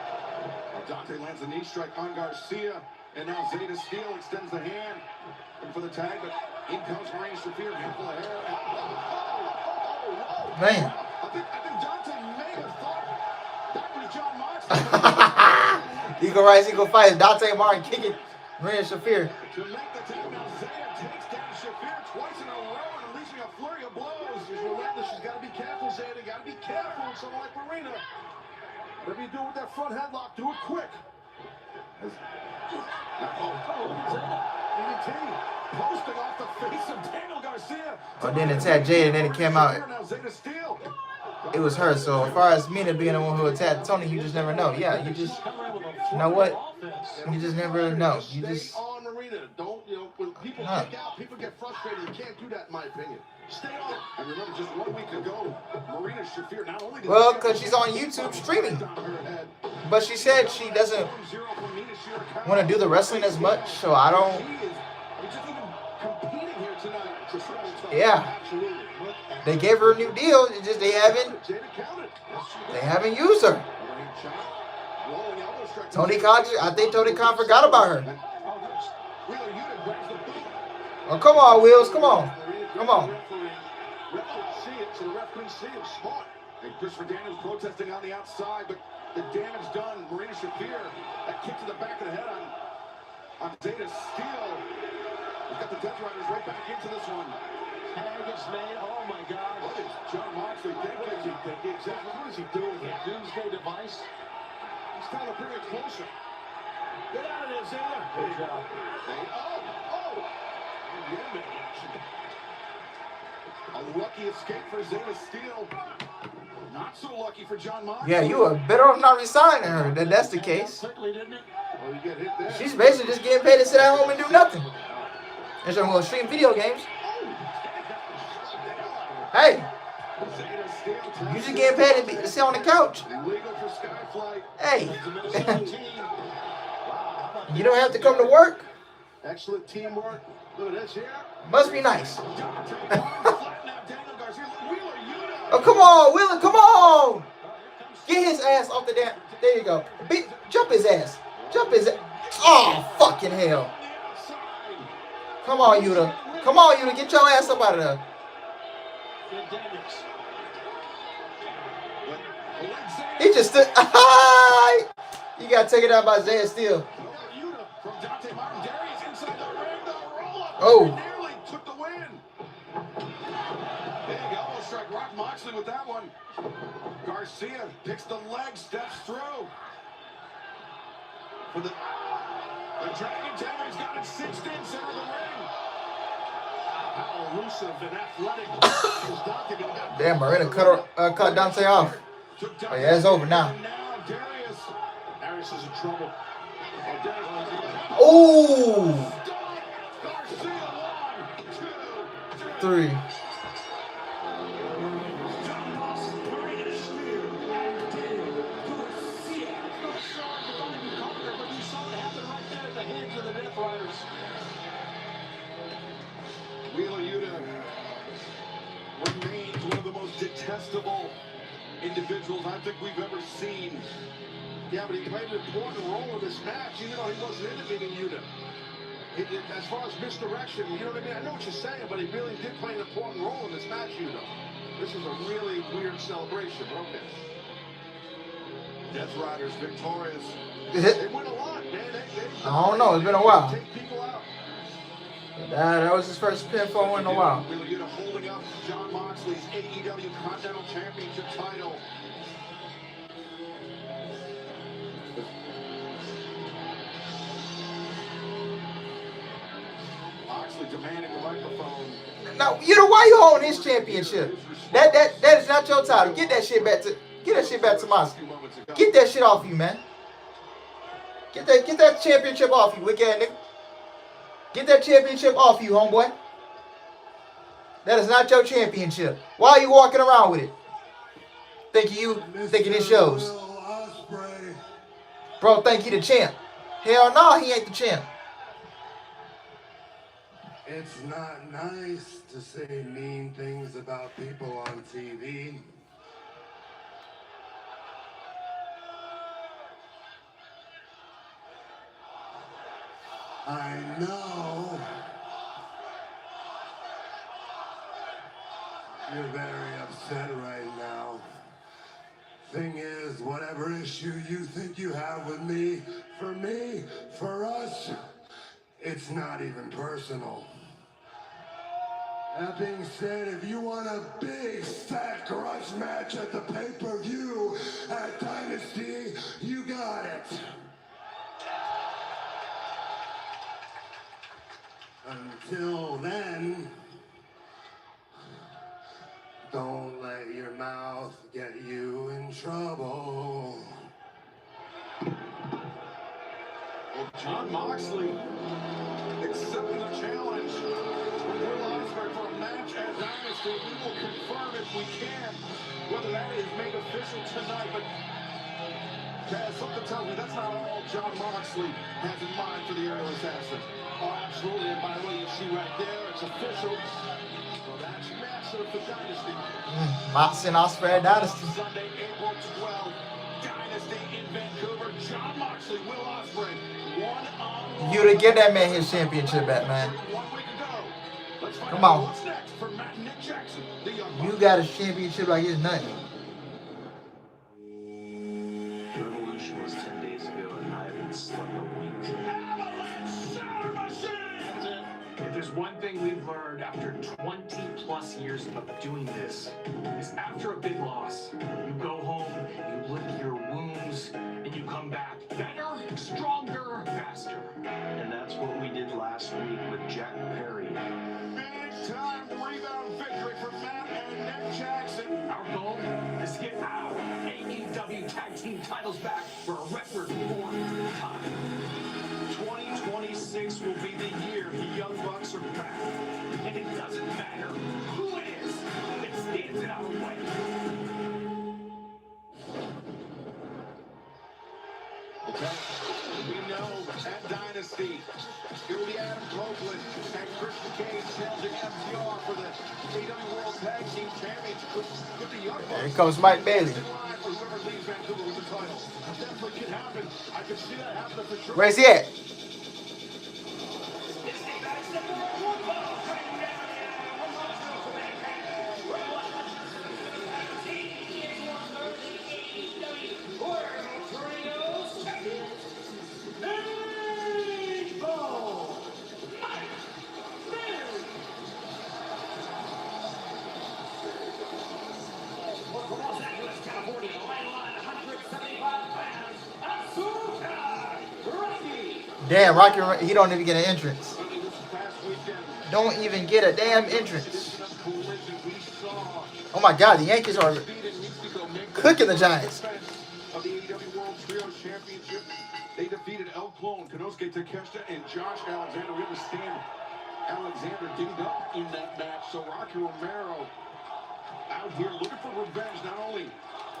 C: Dante lands a knee strike on Garcia, and now Zeta Steel extends the hand for the tag, but in comes Marina Shafir, handful of hair.
D: Man.
C: I think Dante may have thought that was Jon Moxley.
D: Eagle Rise, Eagle Fight. Dante Martin kicking Marina Shafir.
C: To make the tag, now Zeta takes down Shafir twice in a row and unleashing a flurry of blows. She's relentless. She's got to be careful, Zeta. Got to be careful with someone like Marina. Whatever you do with that front headlock, do it quick. Posting off the face of Daniel Garcia.
D: Oh, then attacked Jade, and then it came out. It was her. So as far as Mina being the one who attacked Tony, you just never know. Yeah, you know what? You just never know. You just.
C: On Marina. Don't, when people kick out, people get frustrated. You can't do that, in my opinion. Stay on. And remember, just 1 week ago, Marina Shafir not only did
D: because she's on YouTube streaming. But she said she doesn't want to do the wrestling as much, so I don't. Yeah, they gave her a new deal. It's just they haven't used her. Tony Khan, I think Tony Khan forgot about her. Oh, come on, Wheels, come on, come on.
C: And Christopher Daniels protesting on the outside, but the damage done. Marina Shafir, that kick to the back of the head on Zeta Steel. We've got the Death Riders right back into this one.
A: Tag is made. Oh my God!
C: What is Jon Moxley thinking? Exactly. What is he doing here?
A: Doomsday device.
C: He's trying to bring it closer. Get out of there, Zeta.
A: Good job.
C: A lucky escape for Zeta Steel. Not so lucky for Jon Moxley.
D: Yeah, you are better off not resigning her. That's the case.
C: Quickly, didn't it? Well, you get hit there.
D: She's basically just getting paid to sit at home and do nothing. And she's going to stream video games. Hey, you just getting paid to sit on the couch. Hey, you don't have to come to work.
C: Excellent teamwork. Look at this here.
D: Must be nice. Oh, come on, Wheeler, come on. Get his ass off the damn. There you go. Jump his ass. Jump his ass. Oh, fucking hell. Come on, Yuta. Come on, Yuta. Get your ass up out of there. He just stood. You got to take it out by Zaya Steel. Oh.
C: Took the win. Big elbow strike. Rock Moxley with that one. Garcia picks the leg, steps through. For the Dragon Tamer's got it cinched in center of the ring. How elusive and athletic is Dante.
D: Damn, Marina cut Dante off. Oh yeah, it's over now.
C: Darius is in trouble.
D: Oh. 3.
B: Wheeler Yuta remains one of the most detestable individuals I think we've ever seen.
C: Yeah, but he played an important role in this match, even though he wasn't in the meeting Yuta. As far as misdirection, you know what I mean? I know what you're saying, but he really did play an important role in this match, Yuta. This is a really weird celebration, but okay.
B: Death Riders victorious.
C: They win a lot, man.
D: I don't know. It's been a while.
C: Take people out.
D: That was his first pinfall in a while.
B: Wheeler Yuta holding up Jon Moxley's AEW Continental Championship title. Moxley demanding the microphone.
D: Now, you know why you own his championship? That is not your title. Get that shit back to Moxley. Get that shit off you, man. Get that championship off you, wicked ass nigga. Get that championship off you, homeboy. That is not your championship. Why are you walking around with it? Thinking it shows. Bro, think he the champ. Hell no, he ain't the champ.
J: It's not nice to say mean things about people on TV. I know you're very upset right now. Thing is, whatever issue you think you have with me, for us, it's not even personal. That being said, if you want a big, fat grudge match at the pay-per-view at Dynasty, you got it. Until then, don't let your mouth get you in trouble.
B: Well, Jon Moxley accepting the challenge from Will Ospreay for a match at Dynasty. We will confirm if we can whether that is made official tonight. But Chaz, something tells me that's not all Jon Moxley has in mind for the aerial assassin. Oh, absolutely. And by the way, you see right there, it's official. So that's massive for Dynasty.
D: Moxley and Ospreay Dynasty.
B: Sunday, April 12th, Dynasty in Vancouver. Jon Moxley, Will Ospreay, one-on-one.
D: You to get that man his championship back, man.
B: 1 week ago. Let's find
D: Come
B: out
D: on.
B: what's next for Matt and Nick Jackson, the Young
D: You
B: Bucks.
D: got a championship like it's nothing.
I: Revolution was 10 days ago, and I haven't slept a wink.
K: If there's one thing we've learned after 20 plus years of doing this, is after a big loss, you go home, you lick your wounds, and you come back better, stronger, faster.
I: And that's what we did last week with Jack Perry.
B: Big time rebound victory for Matt and Nick Jackson.
K: Our goal is to get our AEW Tag Team titles back for a record 4th time. 2026 will be the year the Young Bucks are back. And it doesn't matter who it is that stands in our way.
B: Okay. We know at Dynasty, it will be Adam Copeland and Christian Cage challenging FTR for the AEW World Tag Team Championship with the Young Bucks.
D: Here comes Mike Bailey.
B: For whoever leaves Vancouver with the title. Definitely can happen. I can see that happening for sure.
D: Where's he at? Damn, Rocky, he don't even get an entrance. Don't even get a damn entrance. Oh my God, the Yankees are cooking the Giants.
B: Of the AEW World Trio Championship, they defeated El Clone, Konosuke Takeshita, and Josh Alexander. We understand Alexander dinged up in that match, so Rocky Romero out here looking for revenge, not only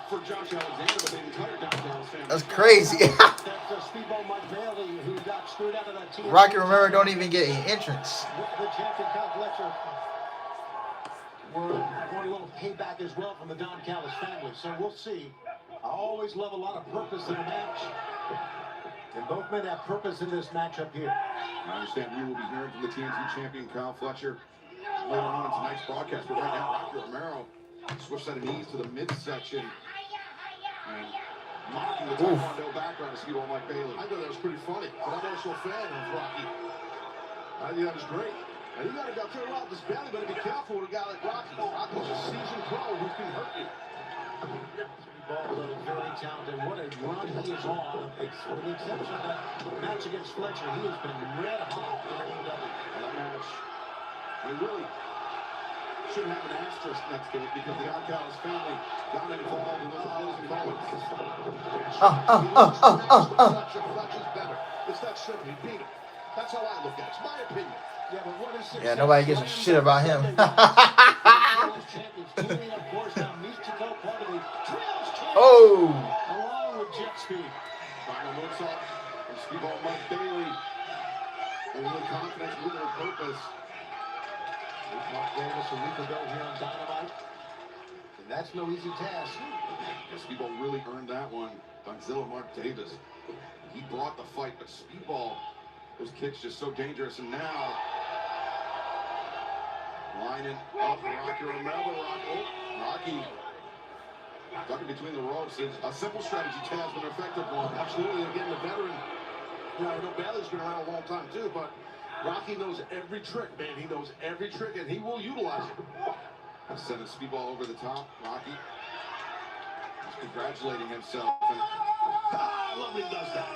B: for Josh Alexander, but the entire Dallas family.
D: That's crazy.
A: That's Speedball Mike Bailey, who got screwed out of that team.
D: Rocky Romero don't even get an entrance.
A: The champion Kyle Fletcher were wanting a little payback as well from the Don Callis family. So we'll see. I always love a lot of purpose in a match. And both men have purpose in this matchup here.
B: I understand we will be hearing from the TNT champion Kyle Fletcher later on in tonight's broadcast. But right now, Rocky Romero switched set of knees to the midsection. And mocking the Taekwondo background of Speedball Mike Bailey.
C: I thought that was pretty funny. But I'm also a fan of Rocky. I think that was great. And you got to tell you what, this Bailey better be careful with a guy like Rocky. Rocky's a seasoned pro who can hurt you.
A: Ball very talented. What a run he is on. With the exception of that match against Fletcher, he has been red hot in AEW.
B: That match, we really should have an asterisk next to it because the Alcal's family got involved in those closing moments.
C: Fletcher's better. It's that simple. He beat him. That's how I look at it. It's my opinion.
A: Yeah, but what is
D: Yeah, nobody gives a shit about him. Oh!
A: Along with jet speed.
B: Final moonsault from Speedball Mike Bailey. And with confidence, with their purpose.
A: With Mark Davis a week ago here on Dynamite. And that's no easy task.
B: Yeah, Speedball really earned that one. Godzilla Mark Davis. He brought the fight, but Speedball, those kicks just so dangerous. And now, lining up Rocky Romero. Rocky ducking between the ropes. It's a simple strategy, Taz, but an effective one.
C: Absolutely. Again, the veteran. You know, I know Bailey's been around a long time, too, but Rocky knows every trick, man. He knows every trick, and he will utilize it.
B: Sending Speedball over the top. Rocky is congratulating himself. And
C: I love when he does that.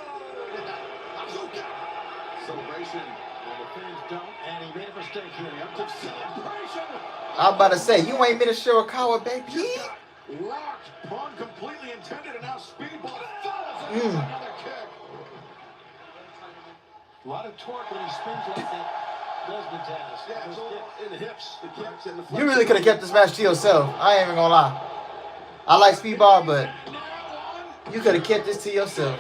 B: celebration.
A: Well, the fans don't, and he made a mistake here. Up to celebration.
D: I'm about to say, you ain't made a Shirakawa, baby.
B: Rocked, pun completely intended, and now Speedball follows up with another kick.
A: A lot of torque when he spins like that, doesn't it, Taz?
C: Yeah, it's all in the hips, the kicks, and the
D: You really could have kept this match to yourself. I ain't even gonna lie. I like Speedball, but you could have kept this to yourself.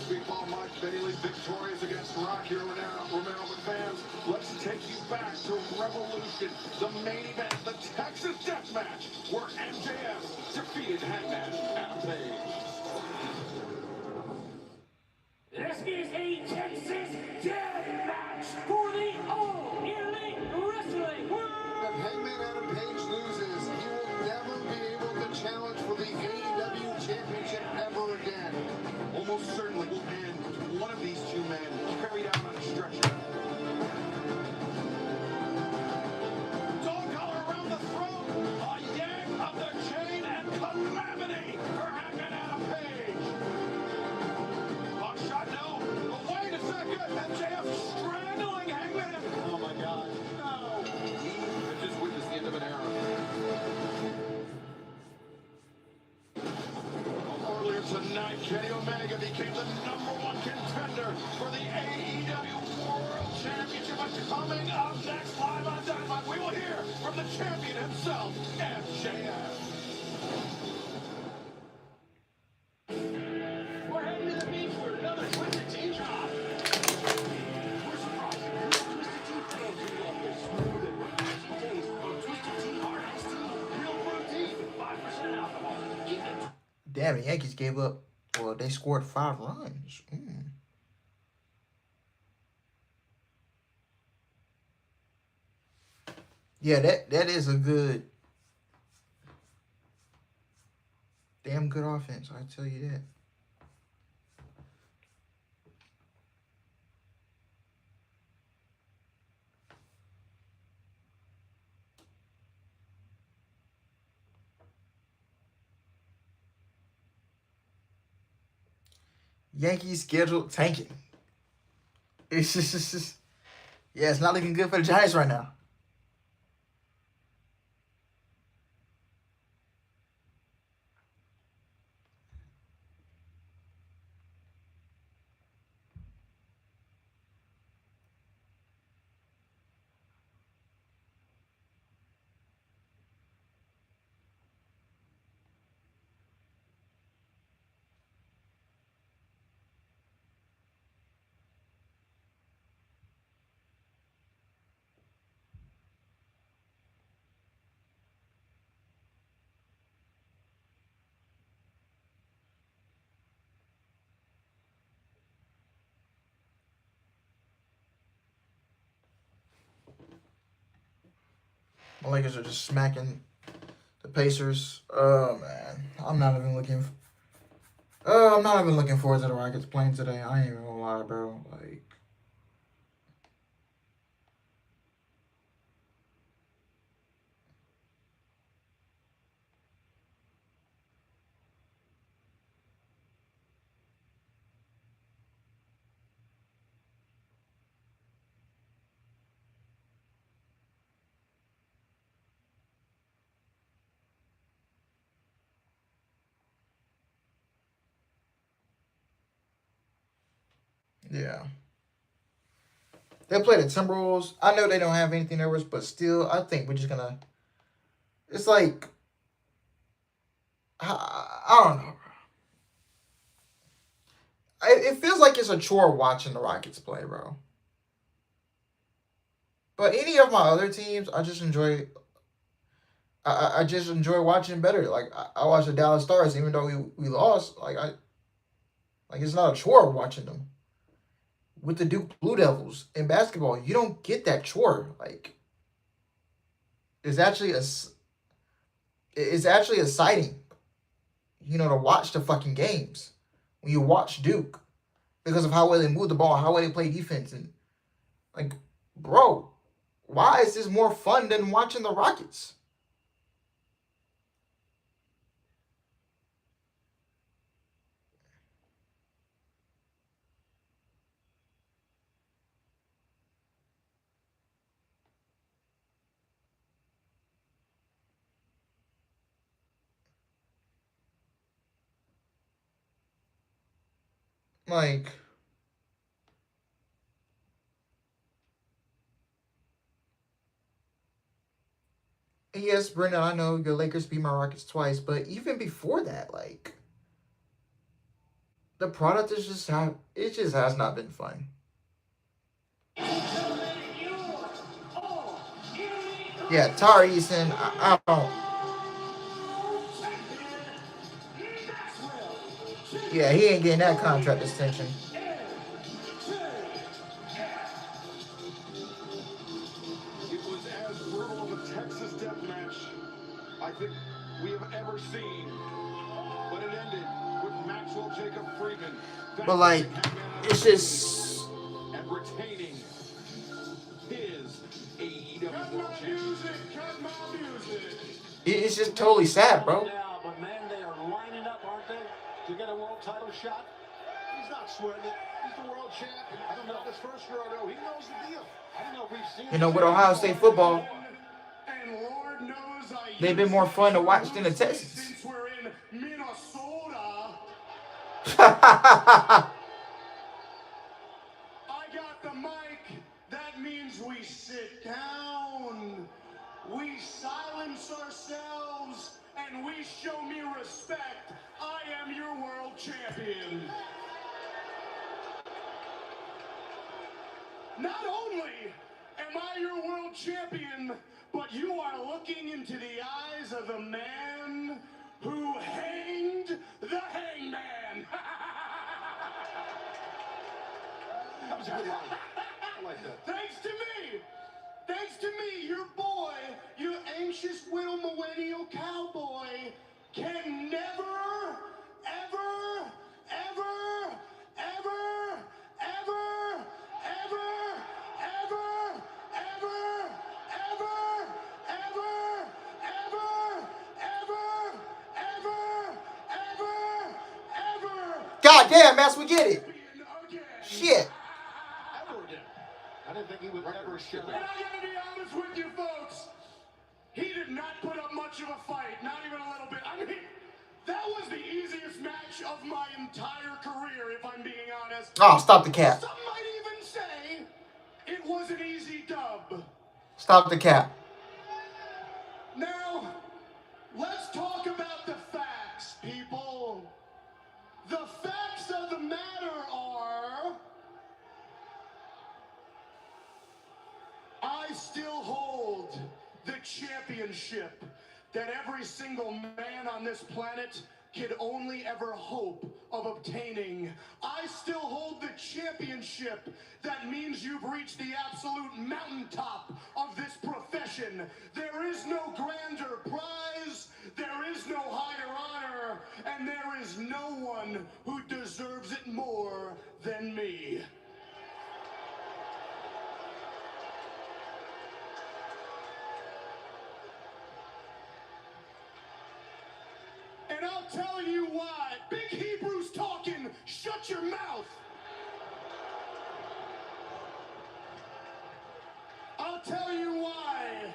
B: Speedball Mike Bailey victorious against Rocky Romero. But fans, let's take you back to Revolution, the main event, the Texas Death Match, where MJF defeated Hangman Adam Page.
L: This is a Texas Death Match for the All Elite Wrestling World.
C: If Hangman Adam Page loses, he will never be able to challenge for the AEW Championship ever again.
B: Almost certainly will end one of these two men carried out on a stretcher. Dog collar around the throat, a yank of the chain, and calamity for Hangman Adam Page. Long shot, no. But wait a second, MJF strangling Hangman.
A: Oh my God.
B: No. He just witnessed the end of an era. Earlier tonight, Kenny Omega became the #1 contender for the AEW World Championship. But coming up next live on Dynamite, we will hear from the champion himself, MJF.
L: We're heading to the beach for another Twisted Tea drop. We're surprising you Twisted Tea fans who love the smooth and refreshing taste of Twisted Tea Hard Iced Tea. Real fruit tea with 5% alcohol. Keep it.
D: Damn, the Yankees gave up. Well, they scored 5 runs. Yeah, that is a damn good offense. I tell you that. Yankees schedule tanking. It's just yeah, it's not looking good for the Giants right now. The Lakers are just smacking the Pacers. Oh man, I'm not even looking. I'm not even looking forward to the Rockets playing today. I ain't even gonna lie, bro. Like, yeah. They play the Timberwolves. I know they don't have anything there, but still, I think we're just gonna. It's like, I don't know. It feels like it's a chore watching the Rockets play, bro. But any of my other teams, I just enjoy. I just enjoy watching better. Like I watch the Dallas Stars, even though we lost. Like it's not a chore watching them. With the Duke Blue Devils in basketball, you don't get that chore. Like it's actually exciting, to watch the fucking games when you watch Duke because of how well they move the ball, how well they play defense, and like, bro, why is this more fun than watching the Rockets? Like, yes, Brendan, I know your Lakers beat my Rockets twice, but even before that, like, the product is just has not been fun. Yeah, Tari Eason, I don't. Yeah, he ain't getting that contract extension.
B: It was as brutal of a Texas death match I think we have ever seen. But it ended with Maxwell Jacob Freeman.
D: But like, it's just
B: and retaining his AEW World Championship.
D: It's just totally sad, bro.
A: Now, but man, they are lining up, aren't they, to get a world title shot? He's not sweating it. He's the world champion. I don't know if this first rodeo. He knows the deal. I don't know if we've seen.
D: With Ohio State football, they've been more fun to watch than the Texans.
C: Since we're in Minnesota, I got the mic. That means we sit down. We silence ourselves and we show me respect. I am your world champion. Not only am I your world champion, but you are looking into the eyes of the man who hanged the hangman.
A: That was a good line. I like that.
C: Thanks to me, your boy, your anxious little millennial cowboy, can never, ever, ever, ever, ever, ever, ever, ever, ever, ever, ever, ever, ever, ever.
D: God damn, Mass, we get it. Shit.
A: I didn't think he would ever ship it.
C: And I gotta be honest with you folks, he did not put up much of a fight, not even a little bit. I mean, that was the easiest match of my entire career, if I'm being honest.
D: Oh, stop the cap.
C: Some might even say it was an easy dub.
D: Stop the cap.
C: Now, let's talk about the facts, people. The facts of the matter are, I still hold the championship that every single man on this planet could only ever hope of obtaining. I still hold the championship. That means you've reached the absolute mountaintop of this profession. There is no grander prize, there is no higher honor, and there is no one who deserves it more than me. And I'll tell you why. Big Hebrew's talking. Shut your mouth. I'll tell you why.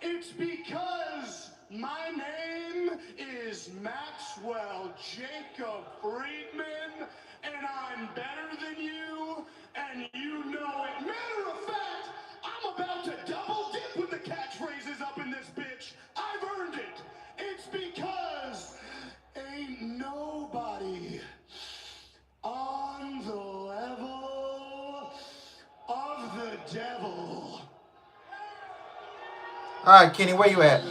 C: It's because my name is Maxwell Jacob Friedman, and I'm better than you, and you know it. Matter of fact, I'm about to double dip with the catchphrases up in this bitch. I've earned it. It's because ain't nobody on the level of the devil.
D: All right, Kenny, where you at?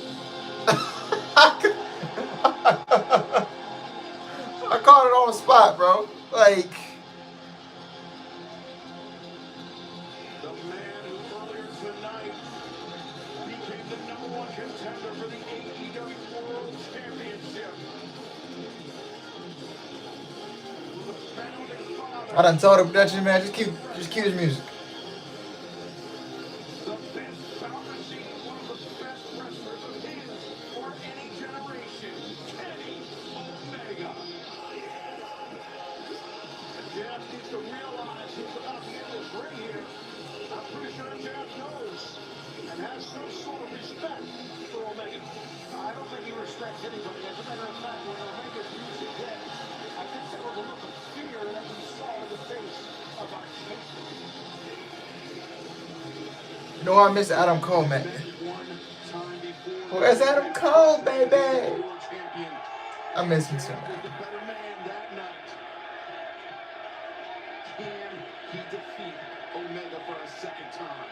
D: I caught it on the spot, bro. Like,
C: The man who earlier tonight became the #1 contender for the AEW World Championship. The founding father.
D: I done told the production man, just cue his music.
C: The best bout machine, one of the best wrestlers of his or any generation, Kenny Omega. And Jeff needs to realize he's about to get this ring here. I'm pretty sure Jeff knows and has some sort of respect for Omega.
A: I don't think he respects anybody. As a matter of fact, when Omega's music hit, I think there was a look of fear that we saw in the face of our champion.
D: You know I miss Adam Cole, man. Where's Adam Cole, baby? I miss him so much.
C: Can he defeat Omega for a second time?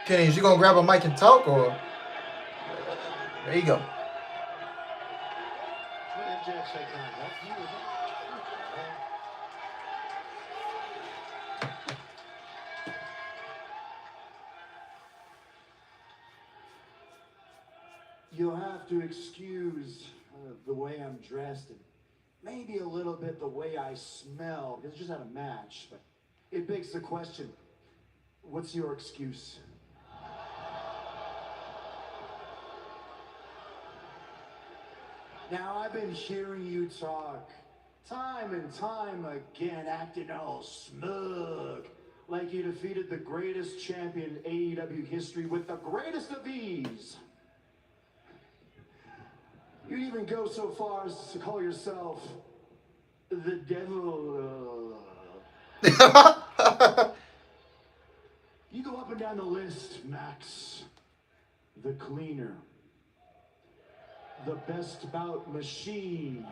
D: Kenny, is you gonna grab a mic and talk, or there you go.
A: What did MJF say? Can I help you with it?
C: You'll have to excuse the way I'm dressed and maybe a little bit the way I smell, because it's just at a match. But it begs the question, what's your excuse? Now, I've been hearing you talk time and time again, acting all smug, like you defeated the greatest champion in AEW history with the greatest of ease. You'd even go so far as to call yourself the devil. You go up and down the list, Max. The cleaner. The best bout machine.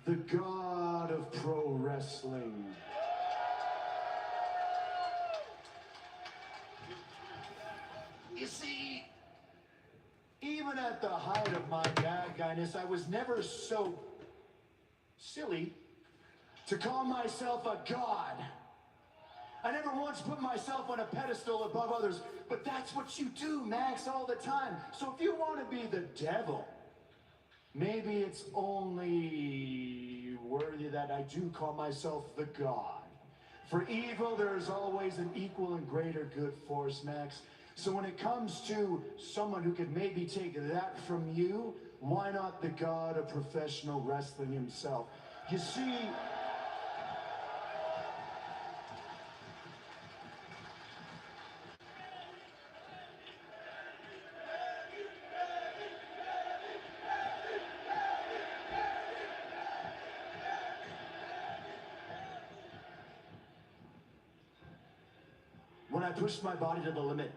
C: The god of pro wrestling. You see, even at the height of my bad guyness, I was never so silly to call myself a god. I never once put myself on a pedestal above others, but that's what you do, Max, all the time. So if you want to be the devil, maybe it's only worthy that I do call myself the god. For evil, there is always an equal and greater good force, Max. So when it comes to someone who could maybe take that from you, why not the god of professional wrestling himself? You see, when I pushed my body to the limit,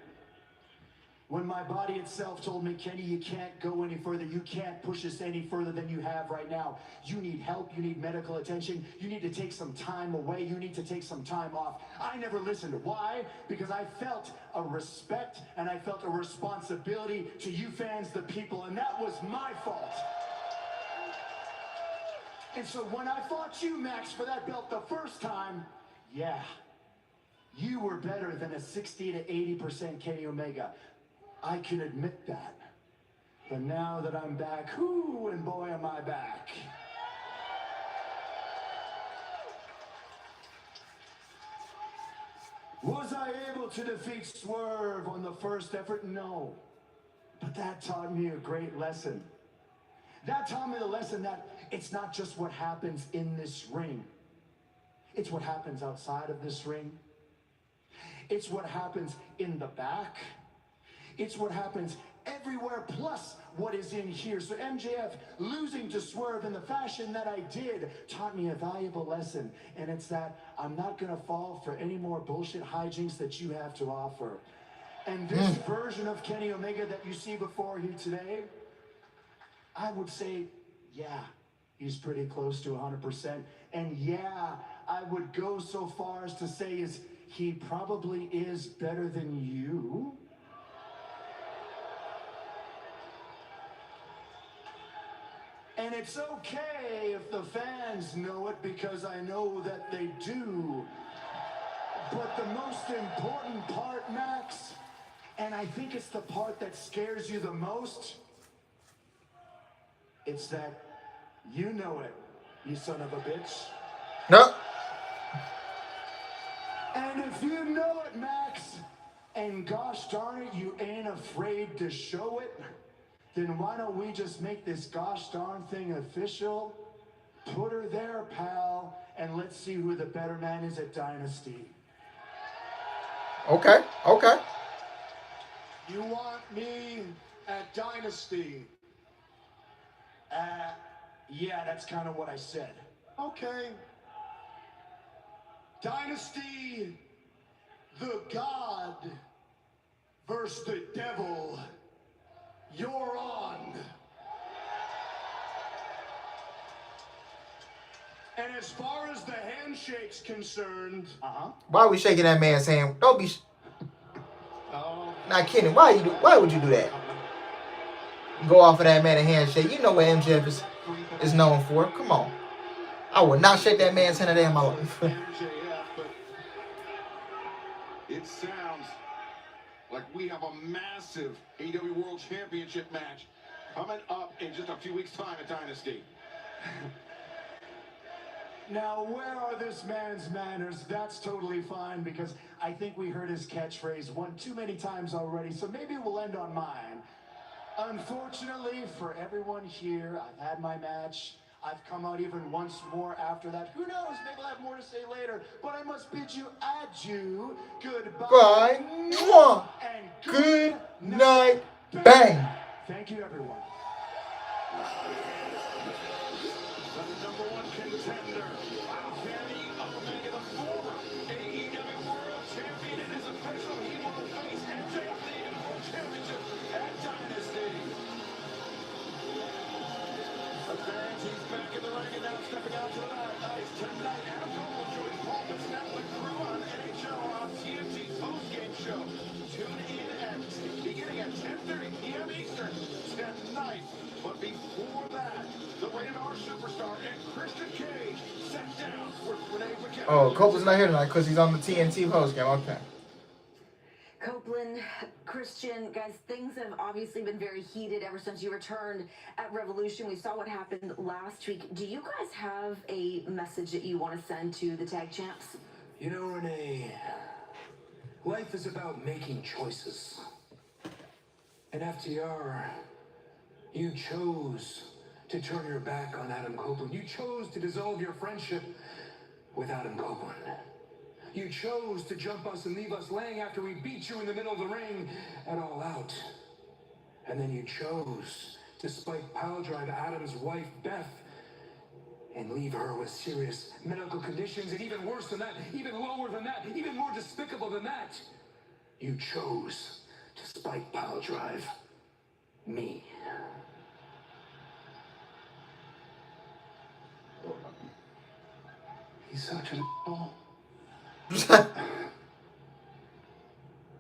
M: When my body itself told me, Kenny, you can't go any further. You can't push us any further than you have right now. You need help. You need medical attention. You need to take some time away. You need to take some time off. I never listened. Why? Because I felt a respect and I felt a responsibility to you fans, the people, and that was my fault. And so when I fought you, Max, for that belt the first time, yeah, you were better than a 60 to 80% Kenny Omega. I can admit that. But now that I'm back, whoo, and boy am I back. Was I able to defeat Swerve on the first effort? No. But that taught me a great lesson. That taught me the lesson that it's not just what happens in this ring. It's what happens outside of this ring. It's what happens in the back. It's what happens everywhere, plus what is in here. So MJF losing to Swerve in the fashion that I did taught me a valuable lesson. And it's that I'm not going to fall for any more bullshit hijinks that you have to offer. And this version of Kenny Omega that you see before you today, I would say, yeah, he's pretty close to 100%. And yeah, I would go so far as to say is he probably is better than you. And it's okay if the fans know it because I know that they do. But the most important part, Max, and I think it's the part that scares you the most, it's that you know it, you son of a bitch.
D: No.
M: And if you know it, Max, and gosh darn it, you ain't afraid to show it, then why don't we just make this gosh darn thing official? Put her there, pal, and let's see who the better man is at Dynasty.
D: Okay, okay.
C: You want me at Dynasty?
M: Yeah, that's kind of what I said.
C: Okay. Dynasty, the God versus the devil. You're on. And as far as the handshake's concerned,
D: Why are we shaking that man's hand? Don't be. Now, Kenny, why would you do that? Go off of that man a handshake. You know what MJF is known for. Come on. I would not shake that man's hand a day in my life.
B: It sounds like we have a massive AEW World Championship match coming up in just a few weeks' time at Dynasty.
M: Now, where are this man's manners? That's totally fine because I think we heard his catchphrase one too many times already, so maybe we'll end on mine. Unfortunately for everyone here, I've had my match. I've come out even once more after that. Who knows? Maybe I'll have more to say later. But I must bid you adieu. Goodbye.
D: Bye. Mwah.
M: And
D: good night. Bang.
M: Thank you, everyone.
B: The number one contender, Kenny Omega, the former AEW World Champion, and his official he will face MJF the World Championship at Dynasty. The fans, he's back in the ring and now stepping out to the ice. Tonight, Adam Cole will join Paul Bissett with crew on NHL on TNT's post-game show. Tune in at beginning at 10:30 p.m. Eastern tonight. But before that, the Reign of Our Superstar and Christian Cage sat down with Renee McKenna.
D: Oh, Copeland's not here tonight because he's on the TNT postgame. Okay.
N: Copeland, Christian, guys, things have obviously been very heated ever since you returned at Revolution. We saw what happened last week. Do you guys have a message that you want to send to the tag champs?
F: You know, Renee, life is about making choices. And FTR, you chose to turn your back on Adam Copeland. You chose to dissolve your friendship with Adam Copeland. You chose to jump us and leave us laying after we beat you in the middle of the ring at All Out. And then you chose to spike piledrive Adam's wife, Beth, and leave her with serious medical conditions, and even worse than that, even lower than that, even more despicable than that. You chose to spike pile drive me.
C: He's such an asshole.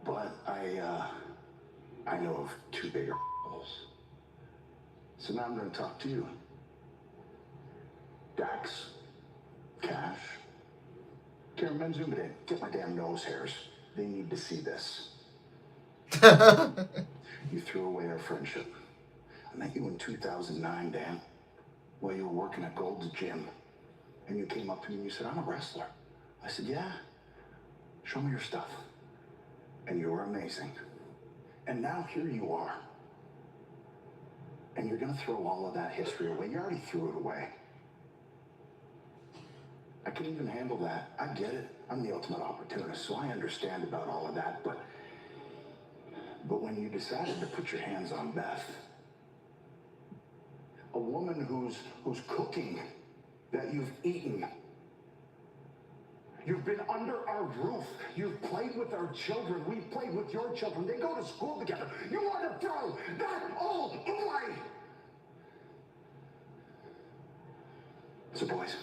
C: But I know of two bigger assholes. So now I'm going to talk to you. Dax, Cash, cameraman, zoom it in. Get my damn nose hairs. They need to see this. You threw away our friendship. I met you in 2009, Dan, while you were working at Gold's Gym. And you came up to me and you said, I'm a wrestler. I said, yeah? Show me your stuff. And you were amazing. And now here you are. And you're going to throw all of that history away. You already threw it away. I can even handle that. I get it. I'm the ultimate opportunist, so I understand about all of that. But when you decided to put your hands on Beth, a woman who's cooking that you've eaten, you've been under our roof, you've played with our children, we've played with your children, they go to school together, you want to throw that all away! So boys,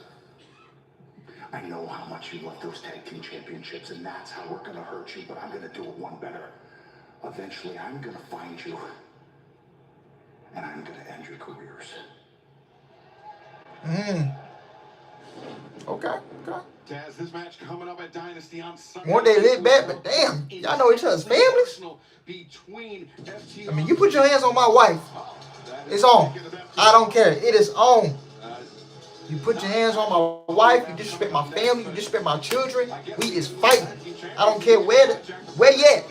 C: I know how much you love those tag team championships, and that's how we're going to hurt you, but I'm going to do it one better. Eventually, I'm going to find you, and I'm going to end your careers.
D: Okay.
B: Taz, this match coming up at Dynasty on Sunday.
D: More they lit back, but damn, y'all know each other's families. I mean, you put your hands on my wife, it's on. I don't care. It is on. You put your hands on my wife, you disrespect my family, you disrespect my children. We is fighting. I don't care where you at.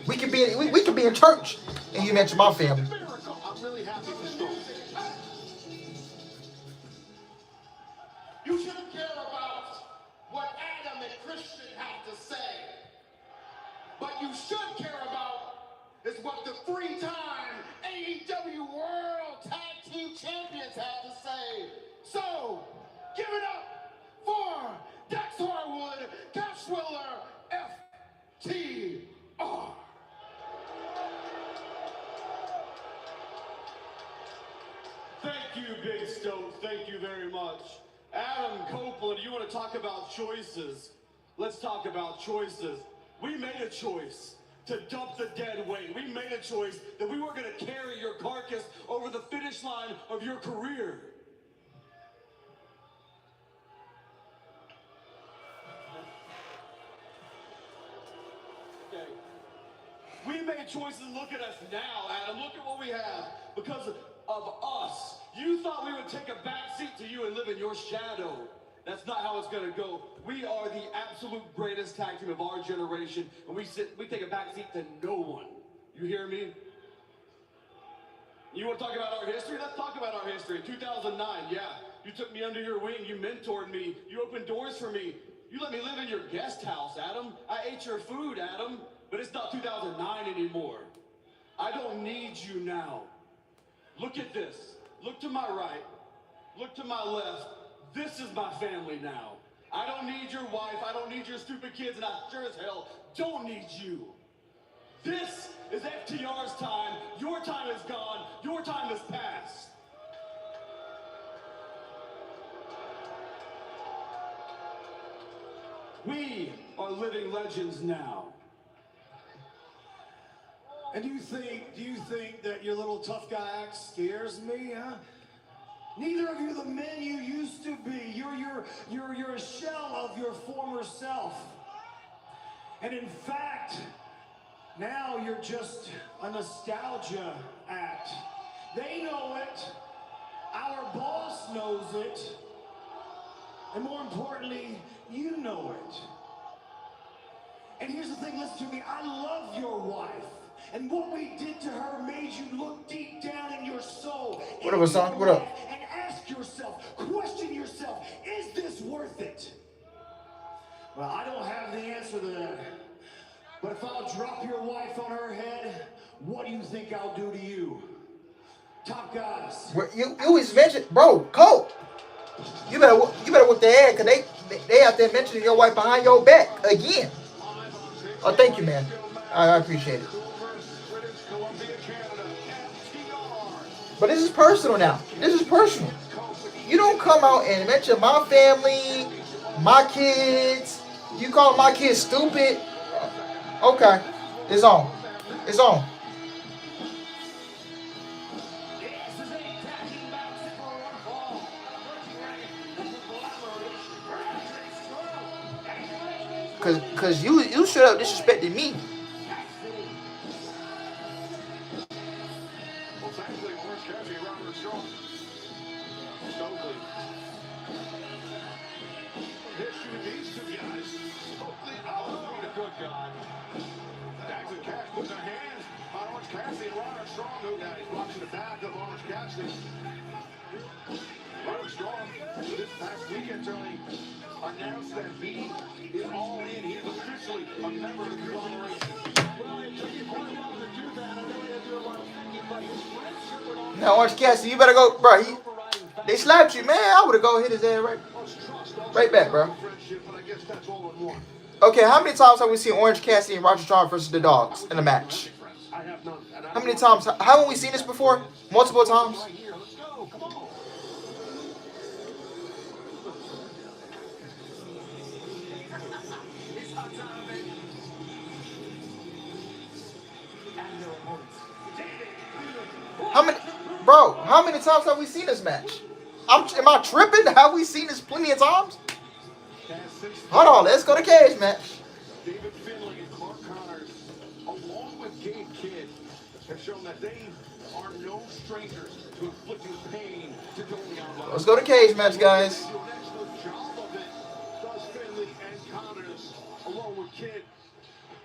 D: We could be in church and you mention my family.
C: I'm really happy for Stokely.
L: You shouldn't care about what Adam and Christian have to say. But you should care about is what the three-time AEW World Tag Team Champions have to say. So, give it up for Dax Harwood, Cash Wheeler, FTR.
O: Thank you, Big Stoke. Thank you very much. Adam Copeland, you want to talk about choices? Let's talk about choices. We made a choice to dump the dead weight. We made a choice that we weren't going to carry your carcass over the finish line of your career. Okay. We made choices. Look at us now, Adam. Look at what we have. Because of us. You thought we would take a back seat to you and live in your shadow. That's not how it's going to go. We are the absolute greatest tag team of our generation, and we take a back seat to no one. You hear me? You want to talk about our history? Let's talk about our history. 2009, yeah. You took me under your wing. You mentored me. You opened doors for me. You let me live in your guest house, Adam. I ate your food, Adam. But it's not 2009 anymore. I don't need you now. Look at this. Look to my right. Look to my left. This is my family now. I don't need your wife. I don't need your stupid kids. And I sure as hell don't need you. This is FTR's time. Your time is gone. Your time is past. We are living legends now.
M: And do you think that your little tough guy act scares me, huh? Neither of you are the men you used to be. You're a shell of your former self. And in fact, now you're just a nostalgia act. They know it. Our boss knows it. And more importantly, you know it. And here's the thing, listen to me. I love your wife. And what we did to her made you look deep down in your soul.
D: What up, son? What up?
M: And ask yourself, question yourself, is this worth it? Well, I don't have the answer to that. But if I'll drop your wife on her head, what do you think I'll do to you? Top guys.
D: You always mention, bro, Cole. You better whip their head, because they out there mentioning your wife behind your back again. Oh, thank you, man. I appreciate it. But this is personal now. This is personal. You don't come out and mention my family, my kids. You call my kids stupid. Okay. It's on. It's on. Cause you should have disrespected me.
C: Well, thankfully, Orange Cassidy and Robert Shaw. Stokely. They're shooting these two guys. Stokely. Oh, what a good God. Dax and Cash putting their hands on Orange Cassidy and Robert Strong. Who guys watching the back of Orange Cassidy. Robert Strong, this past weekend, Tony, announced that he is all in. He is officially a member of the conglomeration. Well, it took you quite a while to do that. I know he had to do a lot of thinking, but his friendship with all...
D: Now, Orange Cassidy, you better go, bro. They slapped you, man. I would have go hit his ass right back, bro. Okay, how many times have we seen Orange Cassidy and Roger Strong versus the Dogs in a match? How many times? Haven't we seen this before? Multiple times? How many times have we seen this match? Am I tripping? Have we seen this plenty of times? Hold on, let's go to cage match.
C: David Finlay and Clark Connors, along with Gabe Kidd, have shown that they are no strangers to inflicting pain to Tony Alvarez.
D: Let's go to cage match, guys.
C: Do an excellent job of it, does Finlay and Connors, along with Kidd.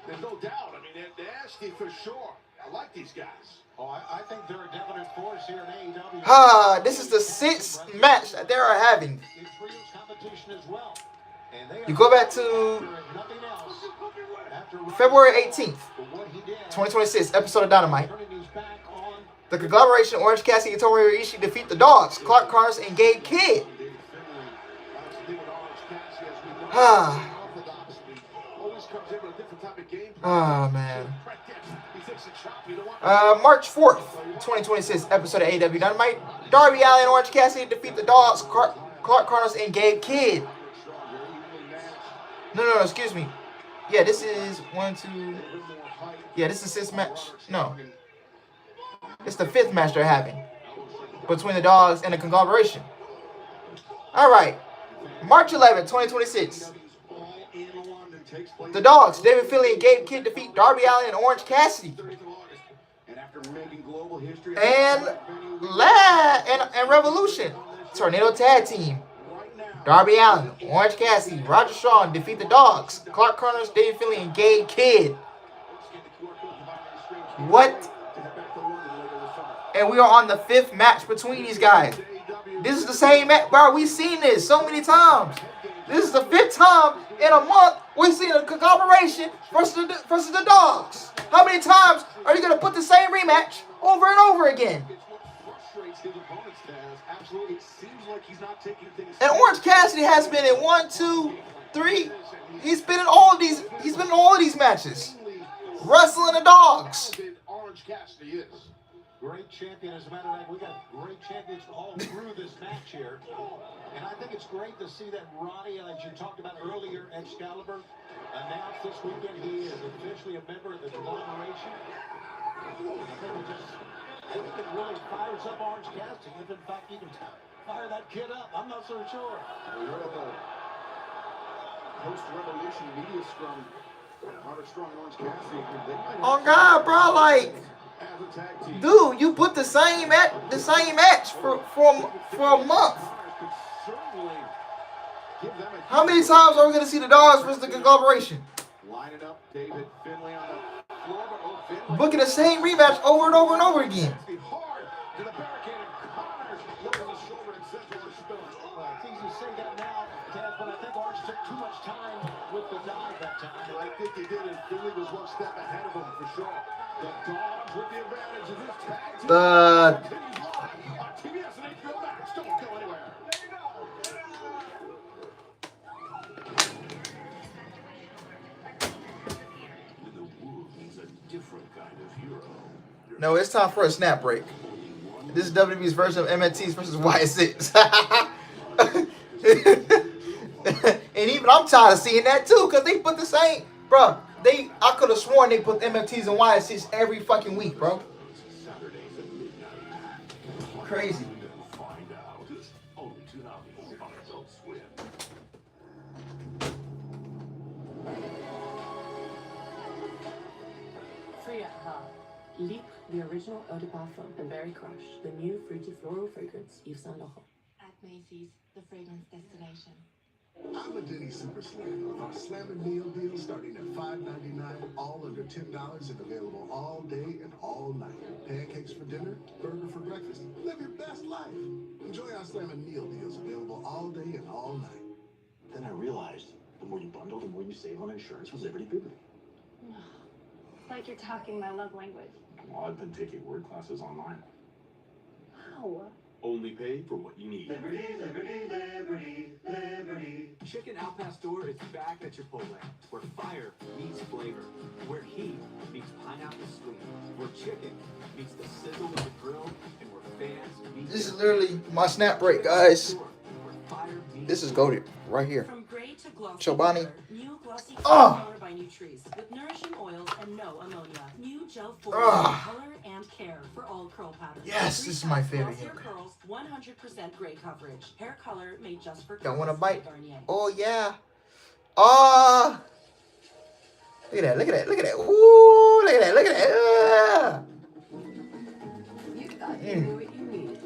C: There's no doubt. I mean, they're nasty for sure. I like these guys.
A: Oh, I think they're a definite force here in AEW.
D: This is the 6th match that they are having.
A: It's real competition as well. And they
D: You go back to February 18th, 2026, episode of Dynamite. The conglomeration, Orange Cassidy and Tomohiro Ishii defeat the Dogs, Clark Connors and Gabe Kidd. Oh, man. March 4th, 2026, episode of AEW Dynamite. Darby Allin and Orange Cassidy defeat the Dogs, Clark Connors and Gabe Kidd. No, excuse me. Yeah, this is 1, 2. Yeah, this is 6th match. No. It's the 5th match they're having between the Dogs and the conglomeration. All right. March 11th, 2026. The Dogs, David Finlay and Gabe Kidd defeat Darby Allin and Orange Cassidy. And Revolution, Tornado Tag Team. Darby Allin, Orange Cassidy, Roger Strong defeat the Dogs, Clark Connors, David Finlay, and Gabe Kidd. What? And we are on the 5th match between these guys. This is the same match, bro. We've seen this so many times. This is the 5th time in a month we've seen a conglomeration versus the Dogs. How many times are you going to put the same rematch over and over again? And Orange Cassidy has been in 1, 2, 3. He's been in all of these. He's been in all of these matches, wrestling the Dogs.
A: Orange Cassidy is great champion. As a matter of fact, we got great champions all through this match here, and I think it's great to see that Roddy, as you talked about earlier, Excalibur, announced this weekend he is officially a member of the conglomeration. I think it really fires up Orange Cassidy. If in fact you can fire that kid up, I'm not so sure.
C: We heard of the post-revolution media scrum. Robert Strong and Orange Cassidy.
D: Oh God, bro! Like, dude, you put the same match for a month. How many times are we gonna see the Dogs versus the conglomeration? Booking the same rematch over and over and over again.
A: It's easy to say that now, Taz, but I think Orange took too much time with the dive that time.
C: I think he did, and Philly was one step ahead of him for sure. The Dogs with the advantage of this tag team. TBS and HBO Max. Don't go anywhere. The wolves
D: No, it's time for a snap break. This is WWE's version of MNT's versus YS6. And even I'm tired of seeing that too, because they put the same, bro. I could have sworn they put MFTs and YS6 every fucking week, bro. Crazy.
P: Libre, the original eau de parfum, and Berry Crush, the new fruity floral fragrance Yves Saint Laurent.
Q: At Macy's, the fragrance destination.
R: I'm a Denny's Super Slam with our Slammin' Meal Deal starting at $5.99, all under $10 and available all day and all night. Pancakes for dinner, burger for breakfast. Live your best life. Enjoy our Slammin' Meal Deals available all day and all night.
C: Then I realized the more you bundle, the more you save on insurance with Liberty Bibby.
Q: It's like you're talking my love language.
C: Well, I've been taking word classes online.
Q: How?
C: Only pay for what you need.
L: Liberty, liberty, liberty, liberty.
S: Chicken Al Pastor is back at Chipotle, where fire meets flavor, where heat meets pineapple sweet, where chicken meets the sizzle of the grill, and where fans meet.
D: This is literally my snap break, guys. This is goated right here.
P: From gray to glossy
D: Chobani.
P: New glossy
D: Ah.
P: color by Nutrice with nourishing oils and no ammonia. New gel for
D: Ah.
P: color and care for all curl patterns.
D: Yes, this is my favorite
P: Glossier
D: here.
P: curls, 100% gray coverage. Hair color made just for
D: Y'all want a
P: curls
D: bite?
P: by Garnier.
D: Oh yeah. Ah. Look at that. Look at that. Look at that. Ooh. Look at that. Look at that.
E: You thought you knew what you needed.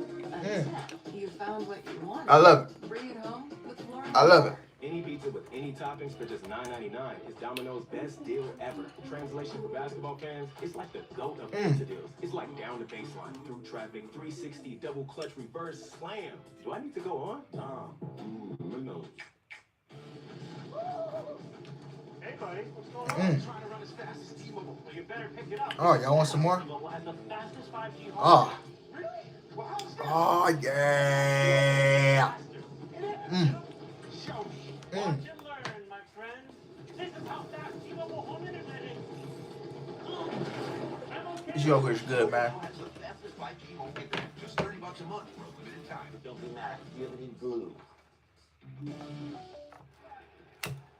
E: You found what you wanted.
D: I love it.
E: Bring it home with Florida.
D: I love it.
T: Any pizza with any toppings for just $9.99 is Domino's best deal ever. Translation for basketball fans, it's like the GOAT of pizza deals. It's like down the baseline, through traffic, 360, double clutch, reverse, slam. Do I need to go on? No.
L: Hey, buddy, what's going on? I'm trying to run as fast as T-Mobile. Well, you better pick it up.
D: Oh, y'all want some more?
L: T-Mobile has the fastest 5G home.
D: Oh.
L: Really? Well, how's that?
D: Oh yeah.
L: Show me. Watch and learn, my friend. This is how fast T-Mobile home internet is.
D: This yogurt is good, man.
L: That's the fastest 5G home internet. Just $30 a month for a limited time. Don't be mad. Feel it in blue.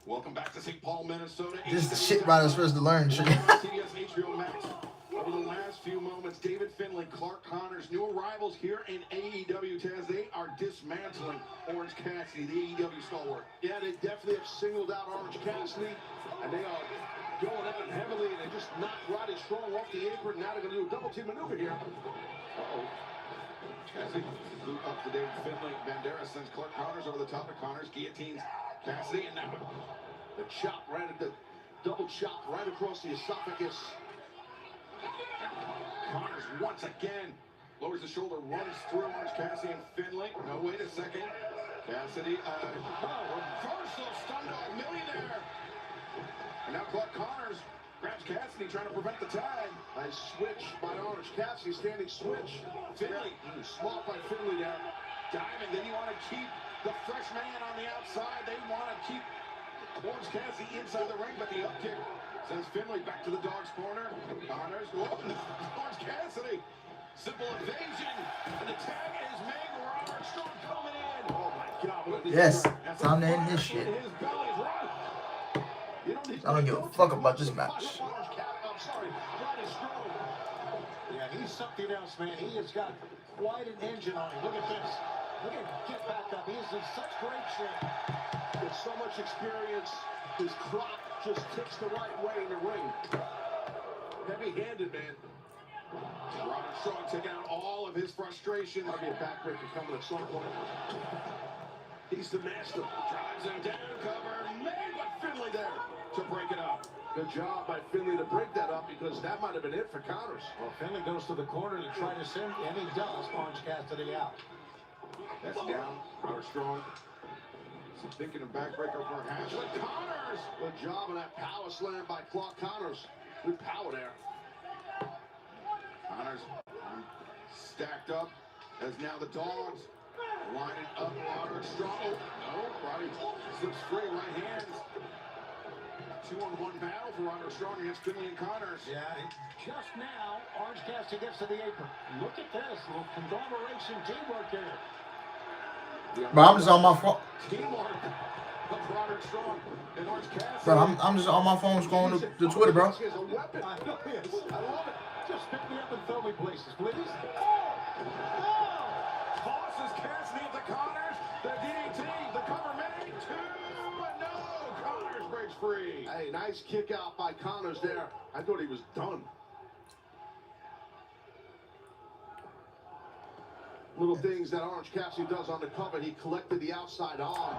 B: Welcome back to St. Paul, Minnesota.
D: This is the shit Riders first to learn. Shit.
B: CBS HBO Max. Over the last few moments, David Finlay, Clark Connors, new arrivals here in AEW as they are dismantling Orange Cassidy, the AEW stalwart.
C: Yeah, they definitely have singled out Orange Cassidy, and they are going at him heavily, and they just knocked Roddy Strong off the apron. Now they're going to do a double team maneuver here.
B: Cassidy blew up to David Finlay. Banderas sends Clark Connors over the top of Connors, guillotines Cassidy, and now
C: the chop right at the double chop right across the esophagus.
B: Connors once again lowers the shoulder, runs through Orange Cassidy and Finlay. No, wait a second. Cassidy, reversal, stun dog millionaire. And now Clark Connors grabs Cassidy, trying to prevent the tag.
C: Nice switch by Orange Cassidy, standing switch.
B: Finlay,
C: smart by Finlay there.
B: diving. Then you want to keep the fresh man on the outside. They want to keep Orange Cassidy inside the ring, but the up kick sends Finlay back to the dog's corner. Connors, Orange Cassidy. Simple evasion, and the tag is made. Robert Strong coming in. Oh my God!
D: Yes, time to end this shit. I don't give a fuck about this match.
A: Yeah, he's something else, man. He has got quite an engine on him. Look at this. Look at him get back up. He is in such great shape.
C: With so much experience, his clock just ticks the right way in the ring. Heavy-handed, man.
B: Robert Strong taking out all of his frustration.
C: That'll be a backbreaker coming at some point. He's the master.
B: Drives him down, cover made, but Finlay there to break it up.
C: Good job by Finlay to break that up, because that might have been it for Connors.
A: Well, Finlay goes to the corner to try to send, and he does, Orange Cassidy out.
B: That's down. Robert Strong. Thinking of backbreaker for Ashley Connors.
C: Good job on that power slam by Clark Connors. Good power there.
B: Connors stacked up as now the dogs lining up. Robert Strong. Oh, no. Roddy slips free, right hands.
C: 2-on-1 battle for Roderick Strong against Finley and Connors.
A: Yeah, just now, Orange Cassidy gets to the apron. Look at this, little conglomeration teamwork here.
D: Bro, I'm just on my phone.
C: Teamwork of Roderick Strong and Orange Cassidy.
D: Bro, I'm just on my phone scrolling the Twitter, bro.
C: He has a weapon. I know he is. I love it.
A: Just pick me up and throw me places, please.
C: Tosses Cassidy into Connors. The DDT, the cover made. 2, and no. Connors breaks free. Hey, nice kick out by Connors there. I thought he was done. Little things that Orange Cassidy does on the cover. He collected the outside arm.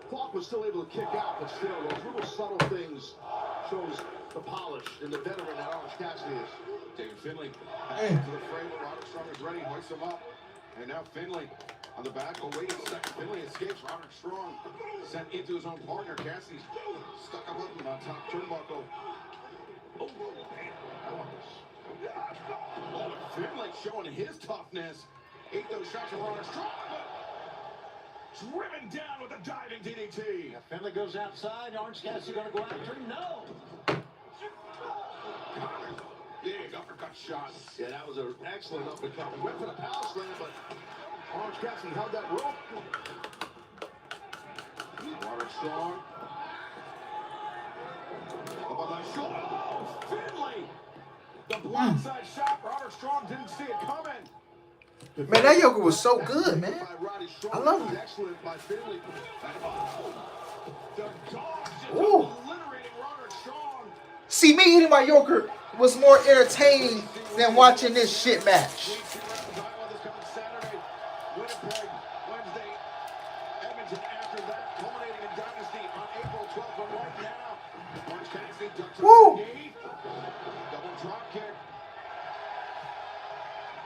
C: Clark was still able to kick out, but still, those little subtle things shows the polish and the veteran that Orange Cassidy is. David Finley back into the frame. Roderick Strong is ready, hoists him up. And now Finley on the back. Oh, wait a second. Finley escapes. Roderick Strong sent into his own partner. Cassidy's stuck up on top turnbuckle. Oh, man. I want this. Oh, Finley showing his toughness. Ate those shots of Roderick Strong. Driven down with a diving DDT.
A: Yeah, Finley goes outside. Orange Cassidy going to go after him. No.
C: Big uppercut shot. Yeah, that was an excellent uppercut. He went for the power slam, but Orange Cassidy held that rope. Roderick Strong. Up on that shoulder. Oh, Finley! The blindside shot. Roderick Strong didn't see it coming.
D: Man, that yoga was so good, man. I love it.
C: Excellent by Finley. The dog just
D: Ooh.
C: obliterating Roderick Strong.
D: See, me eating my yogurt was more entertaining than watching this shit match.
C: Saturday, Winnipeg, Wednesday, Edmonton after that, culminating in Dynasty on April 12th. But right now, Orange Cassidy ducks
D: Woo.
C: the knee. Double drop kick.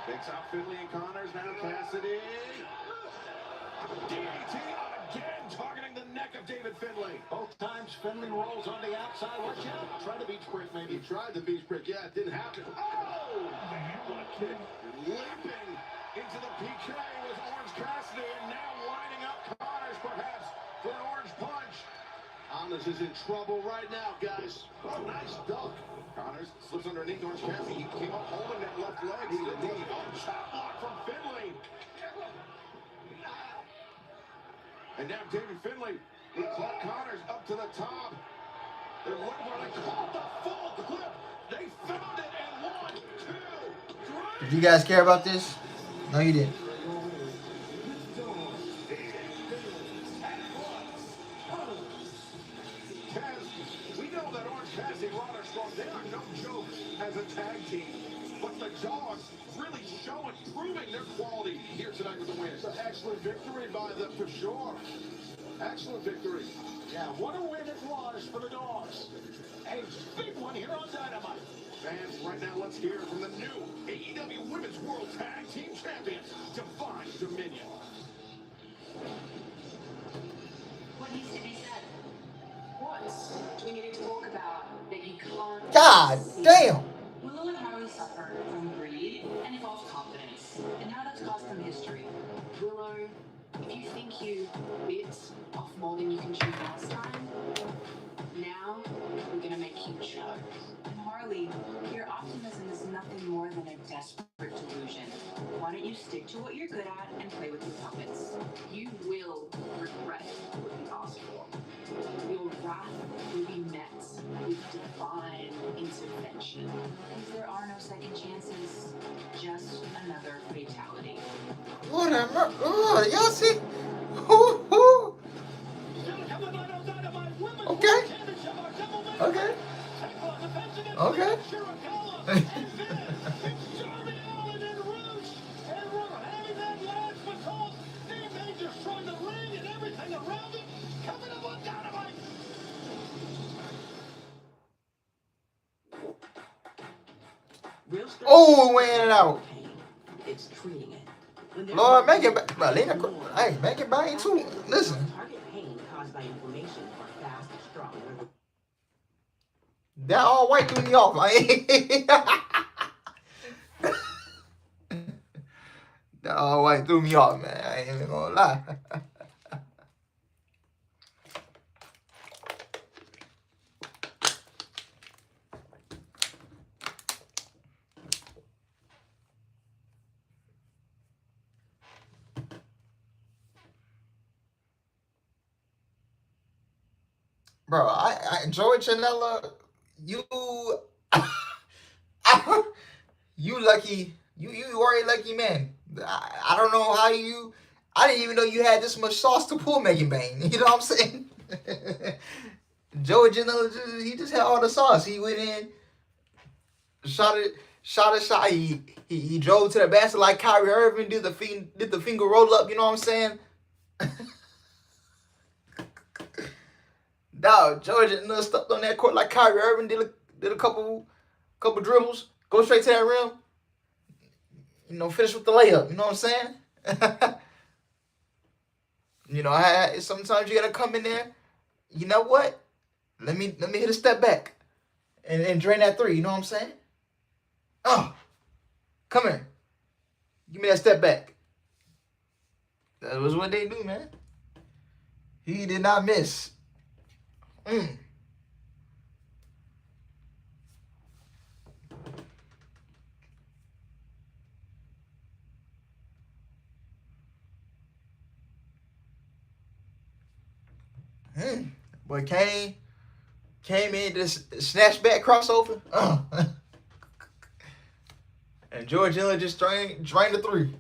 C: Takes out Finley and Connors. Now Cassidy. DDT again, targeting the neck of David Finley.
A: Both times Finley rolls on the outside. Watch out. Try the beach break, maybe.
C: He tried the beach break. Yeah, it didn't happen. Oh! What a kick. Leaping into the PK was Orange Cassidy, and now lining up Connors perhaps for an orange punch. Connors is in trouble right now, guys. Oh, nice duck. Connors slips underneath Orange Cassidy. He came up holding that left leg. He's a knee. Oh, chop block from Finley. And now David Finley with Clark Connors up to the top. They're looking for it. They caught the full clip. They found it and 1, 2, 3.
D: Did you guys care about this? No, you didn't.
C: We know that Orange Cassidy and Roderick Strong, they are no joke as a tag team. But the Dogs really showing, proving their quality here tonight with the win. It's an excellent victory by them for sure. Excellent victory.
A: Yeah, what a win it was for the Dogs. A big one here on Dynamite.
C: Fans, right now let's hear from the new AEW Women's World Tag Team Champions, Divine Dominion.
P: What needs to be said? What? We need to talk about that you can't.
D: God damn.
P: Willow and Harley suffered from greed and false confidence, and now that's cost them history. Willow, if you think you bit off more than you can chew last time, now we're gonna make you choke. And Harley, your optimism is nothing more than a desperate delusion. Why don't you stick to what you're good at and play with your puppets? You will regret what you asked for. Your wrath will be met with divine intervention. Because there are no second chances, just another fatality.
D: Whatever. Oh, y'all see? Ooh. Okay. Okay. Okay. Oh, weighing it out.
P: It's treating it.
D: Lord, make it back. Hey, make it back too. Listen.
P: Target pain caused by inflammation or fast, strong.
D: That all white threw me off. That all white threw me off, man. I ain't even gonna lie. Bro, I enjoy Janela. You, you lucky. You already lucky man. I don't know how you. I didn't even know you had this much sauce to pull Megan Bain. You know what I'm saying? Joey Janela, he just had all the sauce. He went in, shot it, shot a shot. He drove to the basket like Kyrie Irving did the finger roll up. You know what I'm saying? Dog, Georgia stepped on that court like Kyrie Irving did a couple dribbles, go straight to that rim. You know, finish with the layup. You know what I'm saying? You know, sometimes you gotta come in there. You know what? Let me hit a step back and drain that three. You know what I'm saying? Oh, come here. Give me that step back. That was what they do, man. He did not miss. Boy came in this snatch back crossover. And George Hill just drained the three.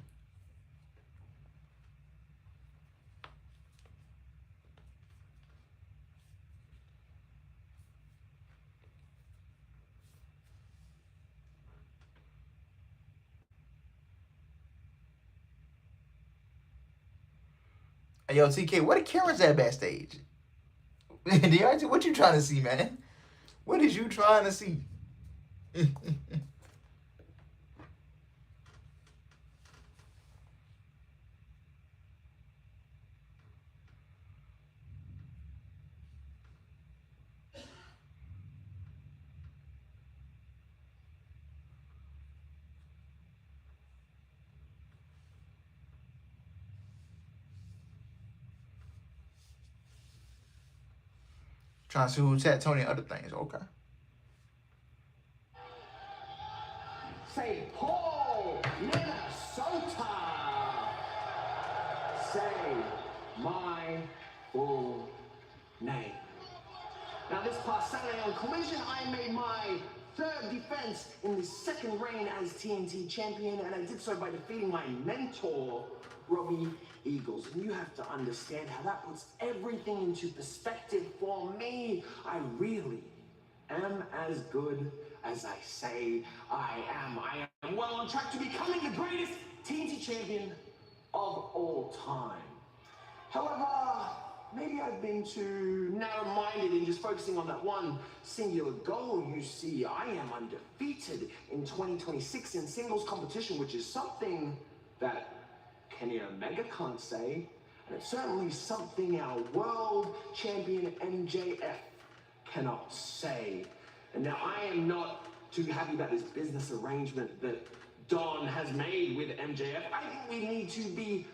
D: Hey, yo, TK, where the cameras at backstage? What you trying to see, man? What is you trying to see? Trying to see who's at Tony and other things. Okay.
M: Say Paul, Minnesota. Say my full name. Now this past Saturday on Collision, I made my third defense in the second reign as TNT champion, and I did so by defeating my mentor, Robbie Eagles. And you have to understand how that puts everything into perspective for me. I really am as good as I say I am. I am well on track to becoming the greatest TNT champion of all time. However, maybe I've been too narrow-minded in just focusing on that one singular goal. You see, I am undefeated in 2026 in singles competition, which is something that Kenny Omega can't say, and it's certainly something our world champion MJF cannot say. And now I am not too happy about this business arrangement that Don has made with MJF. I think we need to be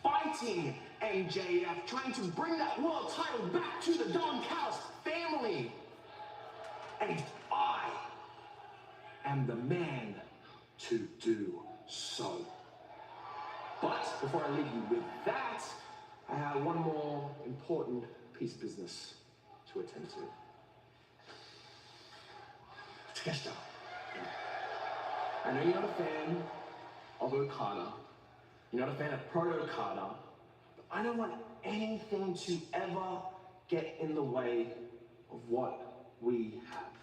M: fighting MJF, trying to bring that world title back to the Don Callis family. And I am the man to do so. But before I leave you with that, I have one more important piece of business to attend to. Takeshita. I know you're not a fan of Okada. You're not a fan of Proto-Okada. But I don't want anything to ever get in the way of what we have.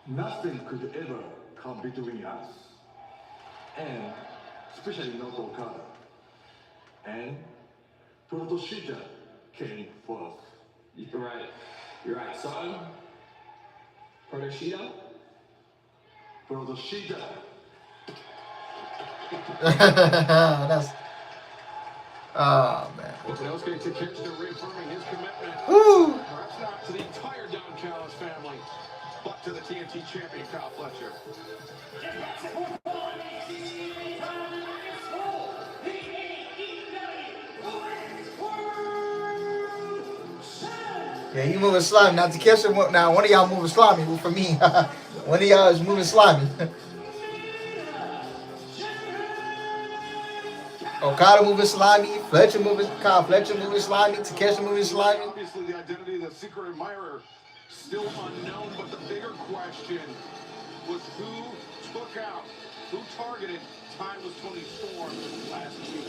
J: Nothing could ever come between us, and especially not Okada. And Protoshita came first.
K: You're right. So, Protoshita?
J: Protoshita.
D: That's. Oh, man.
C: Well, it's going to catch the reaffirming his commitment.
D: Woo!
C: Perhaps not to the entire Don Callis family, but to the TNT champion, Kyle Fletcher.
D: Yeah, you moving slimy. Now to catch him. Now one of y'all moving slimy for me. One of y'all is moving slimy. Okada moving slimy. Kyle Fletcher moving slimy. Takeshi moving slimy.
C: Obviously, the identity
B: the secret admirer, still unknown. But the bigger question was who took out, who targeted timeless Toni Storm last week.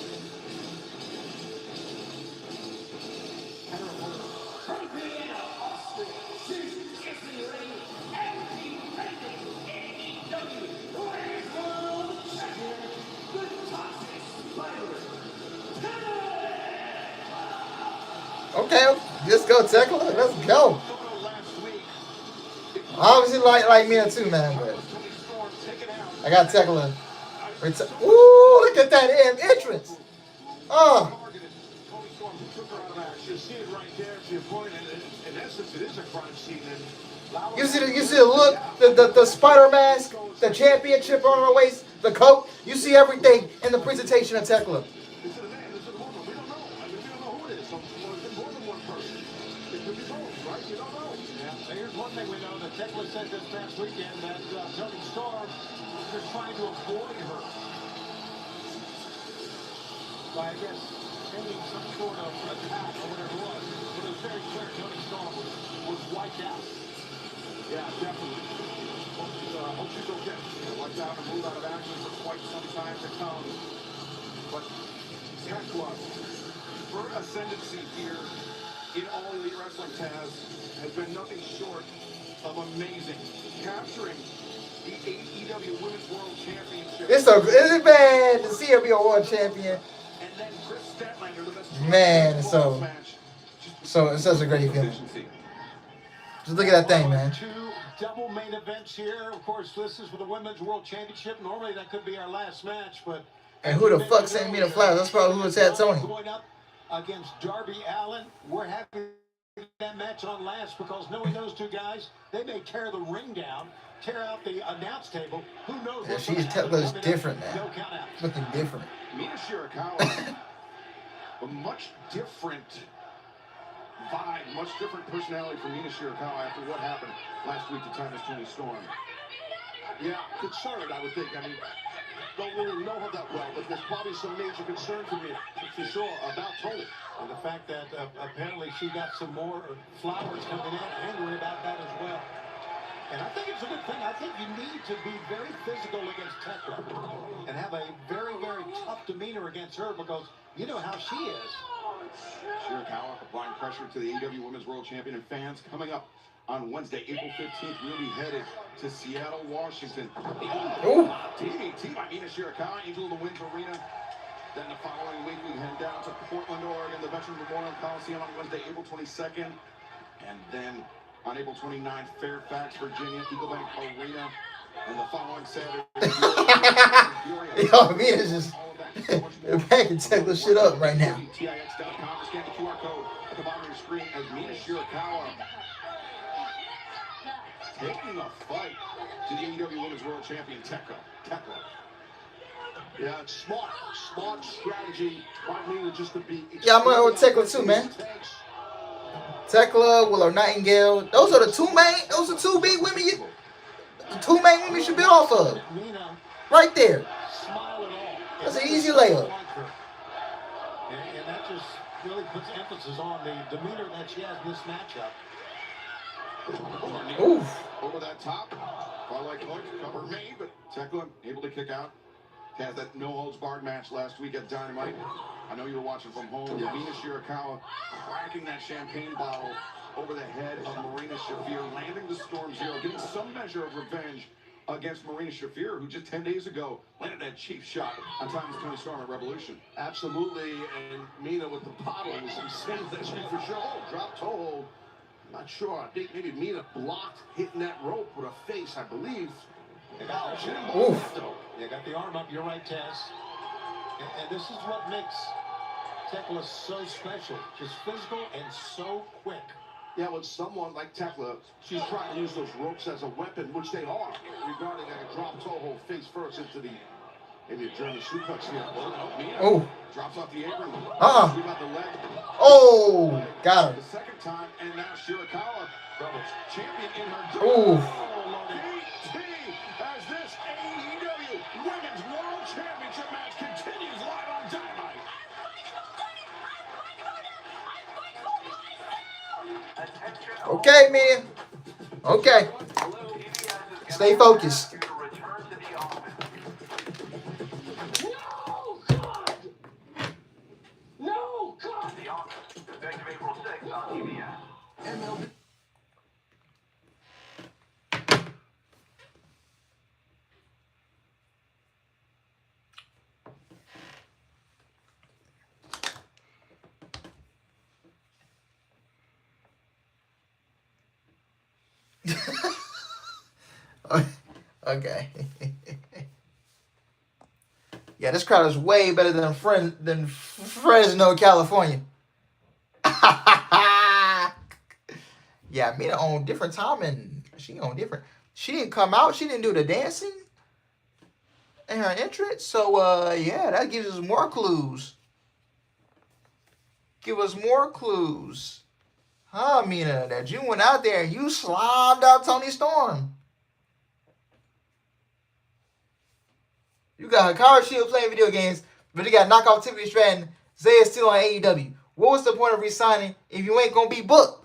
L: From Vienna, Austria, she's kissing ready and defending AEW Women's World Champion, the Toxic Spider.
D: Okay, let's go, Thekla. Let's go. Obviously, like Mina too, man. But I got Thekla. Ooh, look at that entrance. Oh.
C: You see it right there to your point. In essence, it is a crime scene.
D: You see the look, the spider mask, the championship on her waist, the coat. You see everything in the presentation of Thekla.
A: Here's one thing we know that Thekla said this past weekend that Toni Storm is trying to avoid her. By, I guess, ending some sort of attack or whatever it was. But it was very clear Toni Storm was wiped out.
B: Yeah, definitely. Hope she's okay. Wiped out and moved out of action for quite some time to come. But Thekla, her ascendancy here in All Elite Wrestling, Taz, has been nothing short of amazing. Capturing the AEW Women's World Championship.
D: It's bad to see her be a world champion.
B: And then Chris Statlander, the best
D: Man, so it's such a great feeling. Just look at that thing, man.
A: Two double main events here. Of course, this is for the Women's World Championship. Normally, that could be our last match, but...
D: And who the fuck sent me the flowers? That's probably who was at Tony.
A: Going up against Darby Allin. We're having that match on last because knowing those two guys, they may tear the ring down, tear out the announce table. Who knows?
D: Yeah, Tekla's different, man. Looking different.
B: Mina Shirakawa, a much different vibe, much different personality for Mina Shirakawa after what happened last week to timeless Toni Storm.
C: Yeah, concerned, I would think. I mean, don't really know her that well, but there's probably some major concern for me, for sure, about Toni.
A: And the fact that apparently she got some more flowers coming in, angry about that as well. And I think it's a good thing. I think you need to be very physical against Thekla and have a very, very tough demeanor against her because you know how she is.
B: Shirakawa applying pressure to the AEW Women's World Champion and fans. Coming up on Wednesday, April 15th, we'll be headed to Seattle, Washington. DDT by Mina Shirakawa, Angel of the Winds Arena. Then the following week, we head down to Portland, Oregon, the Veterans Memorial Coliseum on Wednesday, April 22nd. And then on April 29th, Fairfax, Virginia, Eagle Bank Arena. And the following Saturday,
D: yo, Mina's just packing Thekla shit up right now.
B: TIX.com, scan the QR code at the bottom of your screen as Mina Shirakawa taking a fight to the AEW Women's World Champion, Thekla.
C: Yeah, it's smart strategy by Mina just to be...
D: Yeah, I'm going with Thekla too, man. Thekla, Willow Nightingale. Those are the two big women. The two main women you should be off of. Right there. That's an easy layup.
A: And that just really puts emphasis on the demeanor that she has in this matchup.
D: Oof.
B: Over that top. Farlight hook, cover made, but Thekla able to kick out. Had that no-holds-barred match last week at Dynamite. I know you were watching from home. Mina Shirakawa cracking that champagne bottle over the head of Marina Shafir, landing the Storm Zero, getting some measure of revenge against Marina Shafir, who just 10 days ago landed that cheap shot on timeless Toni Storm at Revolution.
C: Absolutely, and Mina with the bottle was insane for sure. Oh, drop toe hold. Not sure. I think maybe Mina blocked hitting that rope with her face, I believe.
A: Oof. You got the arm up. You're right, Tess. And this is what makes Thekla so special. Just physical and so quick.
C: Yeah, when someone like Thekla, she's trying to use those ropes as a weapon, which they are, regarding a drop toe hold face first into the maybe a German suplex here.
D: Oh.
C: Drops off the apron.
D: Got the leg. Oh, got her.
B: The second time, and now Shirakawa, champion in her.
D: Ooh.
B: As this AEW Women's World Championship match continues live on Dynamite.
D: Okay, man. Okay. Stay focused.
L: No, God! No, God! The Office, effective April 6th on TBS. MLB.
D: Okay. Yeah, this crowd is way better than Fresno, California. Yeah, Mina on different time and she on different. She didn't come out. She didn't do the dancing in her entrance. So yeah, that gives us more clues. Give us more clues. Huh, Mina, that you went out there and you slobbed out Tony Storm. You got Hikaru Shield playing video games, but you got knockout Tiffany Stratton. Zaya's still on AEW. What was the point of re-signing if you ain't gonna be booked?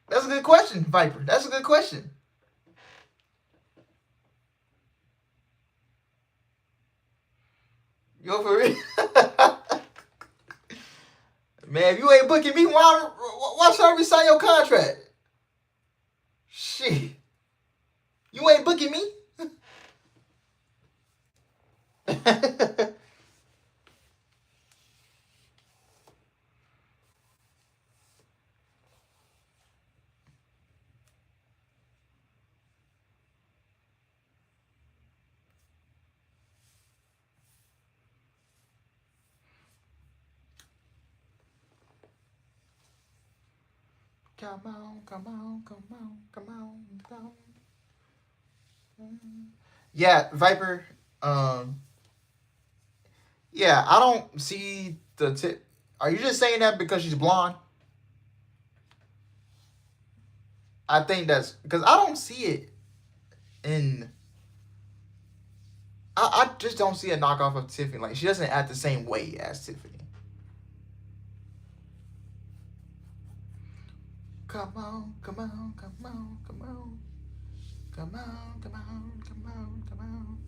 D: That's a good question, Viper. That's a good question. Yo, for real? Man, if you ain't booking me, why should I resign your contract? Shit. You ain't booking me? Come on, come on, come on, come on, come on. Yeah, Viper. Yeah, I don't see the tip. Are you just saying that because she's blonde? I think that's because I don't see it in. I just don't see a knockoff of Tiffany. Like she doesn't act the same way as Tiffany. Come on, come on, come on, come on, come on, come on, come on, come on.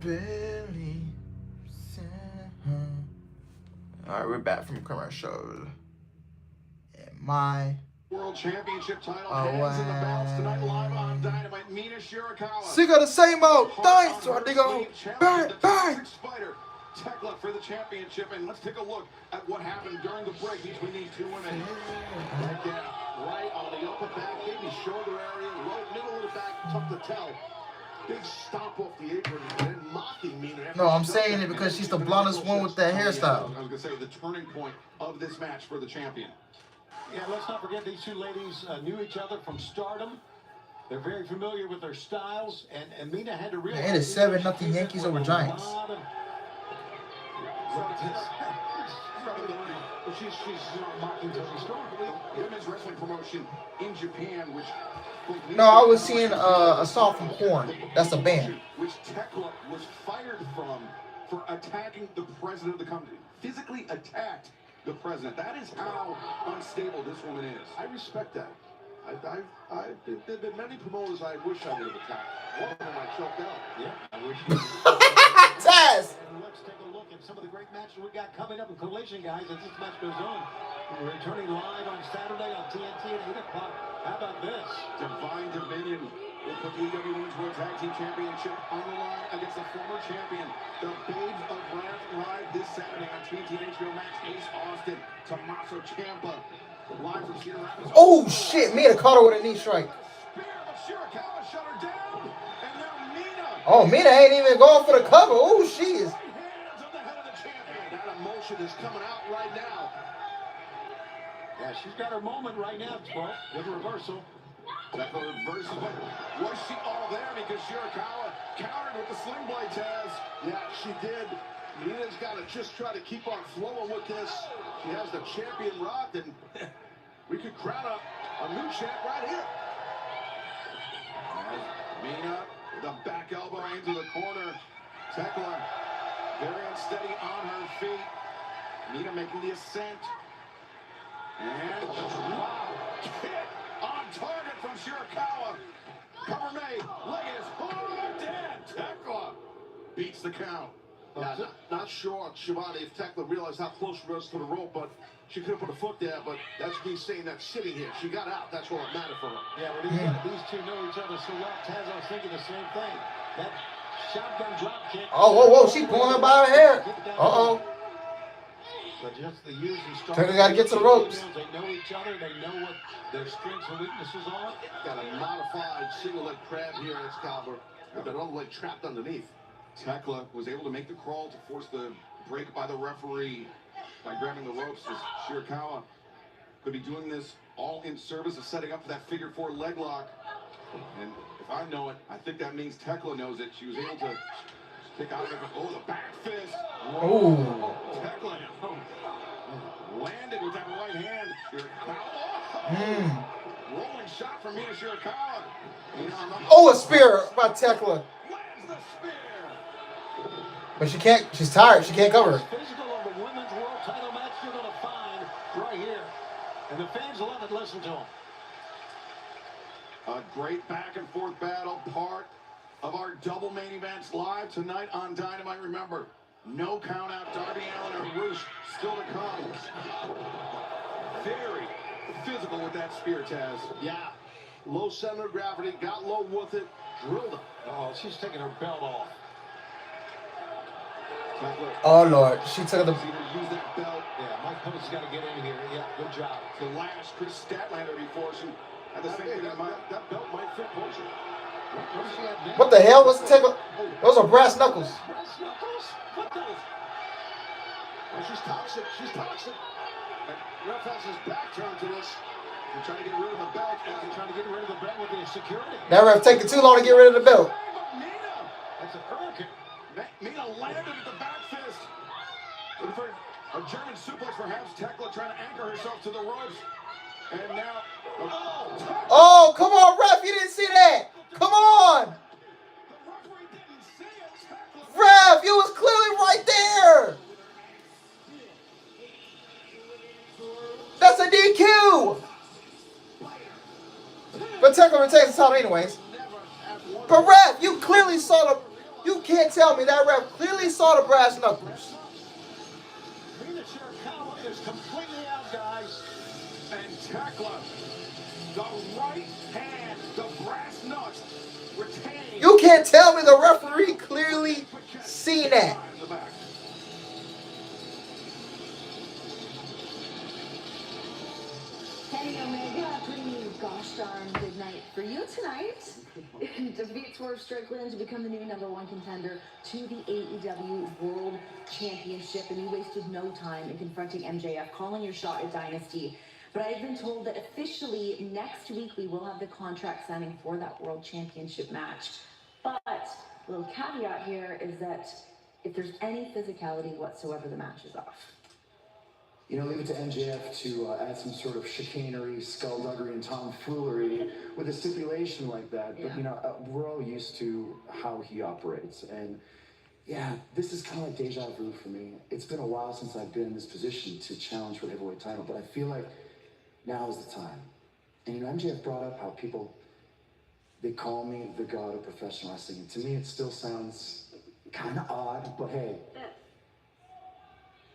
D: Billy. All right, we're back from commercial. And my
B: World Championship title hands in the balance tonight live on Dynamite. Mina Shirakawa.
D: She got the same old thing, so I go bang, bang.
B: Fighter Thekla for the championship, and let's take a look at what happened during the break between these two women. Right there, right on the upper back, maybe shoulder area, right middle of the back, tough to tell. Big stomp off the apron and then mocking Mina.
D: No, I'm saying it because she's the blondest one with that hairstyle.
B: I was gonna say the turning point of this match for the champion.
A: Yeah, let's not forget these two ladies knew each other from Stardom. They're very familiar with their styles, and Mina had to realize.
D: It is 7-0 Yankees over Giants.
B: She's mocking Tony Storm. Women's wrestling promotion in Japan, which.
D: No, I was seeing a song from Korn. That's a band.
B: Which Thekla was fired from for attacking the president of the company. Physically attacked the president. That is how unstable this woman is.
C: I respect that. There've been many promoters I wish I would have attacked. One of them I choked out.
A: Yeah, I wish.
D: Taz!
A: Let's take a look at some of the great matches we got coming up in Collision, guys, as this match goes on. We're returning live on Saturday on TNT at 8 o'clock. How about this?
B: Divine Dominion will put the AEW Women's World Tag Team Championship on the line against the former champion, the Babes of Wrath, live this Saturday on TNT and HBO Max. Ace Austin, Tommaso Ciampa, live from Cedar Rapids.
D: Oh shit! Mina caught her with a knee strike.
B: Shirakawa shut her down, and now Mina.
D: Oh, Mina ain't even going for the cover. Oh, she is.
B: Hands on the head of the champion. That emotion is coming out right now.
A: Yeah, she's got her moment right now, well, with a reversal.
B: That reversal, but was she all there? Because Shirakawa countered with the sling blade, Taz.
C: Yeah, she did. Mina's got to just try to keep on flowing with this. She has the champion rocked, and we could crown a new champ right here. As Mina, the back elbow into the corner. Thekla, very unsteady on her feet. Mina making the ascent. And wow, kick on target from Shirakawa. Cover made, leg is hooked, and Thekla beats the count. Yeah, not sure, Shivani, if Thekla realized how close she was to the rope, but she could have put a foot there, but that's me saying that sitting here. She got out. That's what mattered for her.
A: Yeah, well, these two know each other so well. Taz, I was thinking the same thing. That shotgun drop kick.
D: Oh, whoa, she pulling her by her hair. Uh-oh.
A: But just the years and stars.
D: Thekla got to get to the ropes.
A: They know each other. They know what their strengths and weaknesses are.
C: Got a modified single leg crab here at Excalibur with that other leg trapped underneath. Thekla was able to make the crawl to force the break by the referee by grabbing the ropes, as Shirakawa could be doing this all in service of setting up for that figure four leg lock. And if I know it, I think that means Thekla knows it. She was able to kick out of it. Oh, the back fist.
D: Oh.
C: Thekla landed with that right hand. Shirakawa. Rolling shot from Mina Shirakawa.
D: Oh, a spear by Thekla.
C: Lands the spear.
D: But she can't, she's tired. She can't cover.
A: Physical of the women's world title match you're going to find right here. And the fans love it. Listen to them.
C: A great back and forth battle, part of our double main events live tonight on Dynamite. Remember, no count out. Darby Allin and Roosh still to come. Very physical with that spear, Taz.
A: Yeah. Low center of gravity, got low with it, drilled it. Oh, she's taking her belt off.
D: Oh, Lord. She took the...
C: Use that belt.
A: Yeah, Mike Post got to get in here. Yeah, good job.
C: The last Chris Statlander before she had the same thing. That belt might fit Post.
A: What does she have now?
D: What the hell was Thekla? Those are brass knuckles.
A: Brass knuckles? What those?
C: Oh, she's toxic. She's toxic. And ref has his back turned to this. They're trying to get rid of the belt.
A: They're trying to get rid of the belt with the security.
D: That ref taking too long to get rid of the belt.
C: Mina!
A: That's a hurricane.
C: Mina landed at the back fist. Looking for a German suplex, perhaps. Thekla trying to anchor herself to the ropes. And now...
D: Oh, come on, ref. You didn't see that. Come on. Ref, you was clearly right there. That's a DQ. But Thekla retains the title anyways. But ref, you clearly saw the... You can't tell me that ref clearly saw the brass knuckles.
A: Mina Shirakawa is completely out, guys.
C: And Thekla, the right hand, the brass nuts, retained.
D: You can't tell me the referee clearly seen that.
N: Kenny Omega, pretty gosh darn good night for you tonight. Defeat Swerve Strickland to become the new #1 contender to the AEW World Championship, and you wasted no time in confronting MJF, calling your shot at Dynasty. But I've been told that officially next week we will have the contract signing for that World Championship match. But a little caveat here is that if there's any physicality whatsoever, the match is off.
M: You know, leave it to MJF to add some sort of chicanery, skullduggery, and tomfoolery with a stipulation like that. But, you know, we're all used to how he operates. And, yeah, this is kind of like deja vu for me. It's been a while since I've been in this position to challenge for the heavyweight title, but I feel like now is the time. And, you know, MJF brought up how people, they call me the god of professional wrestling. And to me, it still sounds kind of odd, but hey,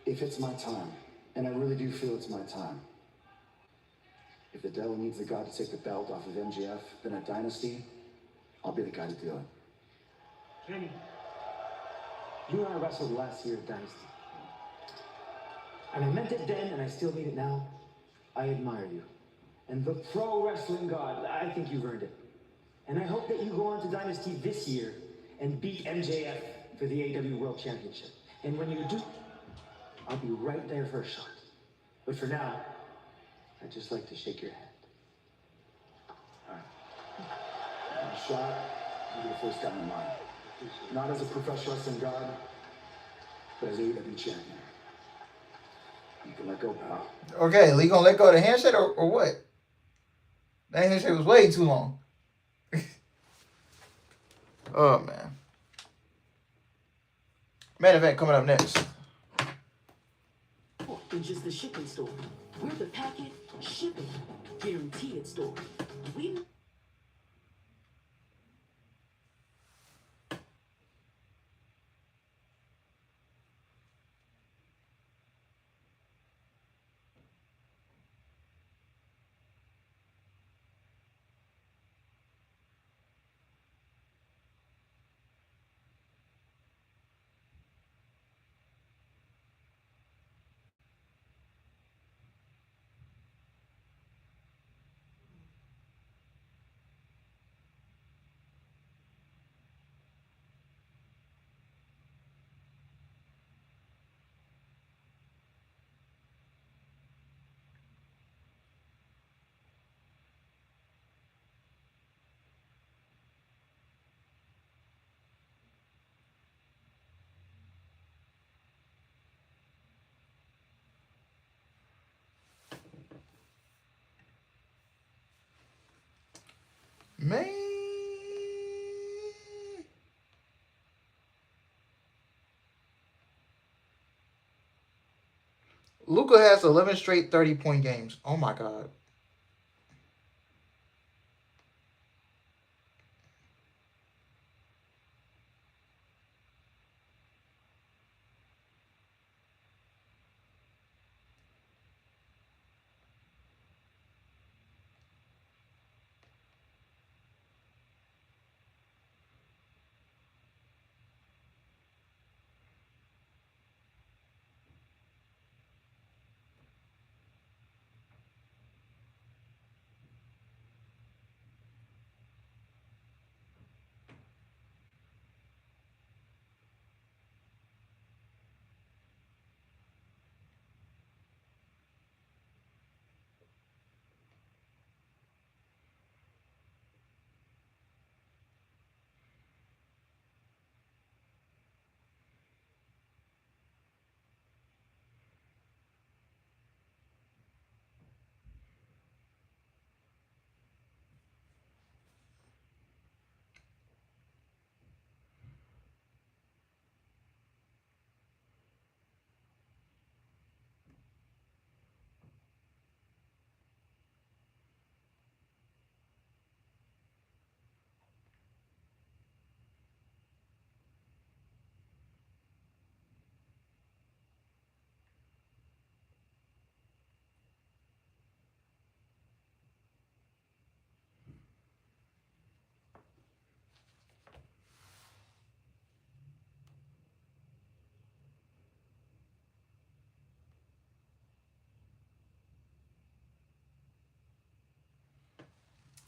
M: if it's my time, and I really do feel it's my time. If the devil needs the god to take the belt off of MJF, then at Dynasty, I'll be the guy to do it.
H: Kenny, you and I wrestled last year at Dynasty. And I meant it then, and I still mean it now. I admire you. And the pro wrestling god, I think you've earned it. And I hope that you go on to Dynasty this year and beat MJF for the AEW World Championship. And when you do, I'll be right there for a shot. But for now, I'd just like to shake your hand.
M: All right. A shot, you're the first guy in mind. Not as a professional wrestling god,
H: But as AEW champion, you can let go, pal.
D: Okay, Lee gonna let go of the handshake or what? That handshake was way too long. Oh man. Main event coming up next.
U: More than just the shipping store. We're the packet shipping guaranteed store. We
D: Man. Luka has 11 straight 30-point games. Oh my God.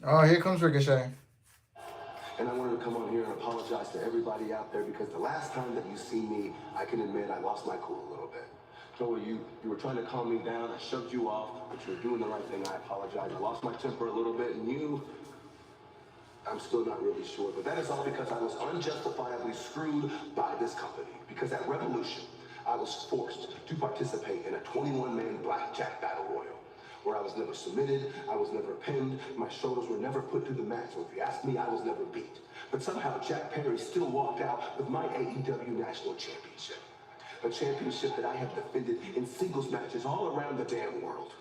D: Oh, here comes Ricochet.
I: And I wanted to come on here and apologize to everybody out there because the last time that you see me, I can admit I lost my cool a little bit. Joey, you were trying to calm me down. I shoved you off, but you were doing the right thing. I apologize. I lost my temper a little bit, and I'm still not really sure. But that is all because I was unjustifiably screwed by this company. Because at Revolution, I was forced to participate in a 21-man blackjack battle royal, where I was never submitted, I was never pinned, my shoulders were never put to the mat, so if you ask me, I was never beat. But somehow Jack Perry still walked out with my AEW National Championship. A championship that I have defended in singles matches all around the damn world.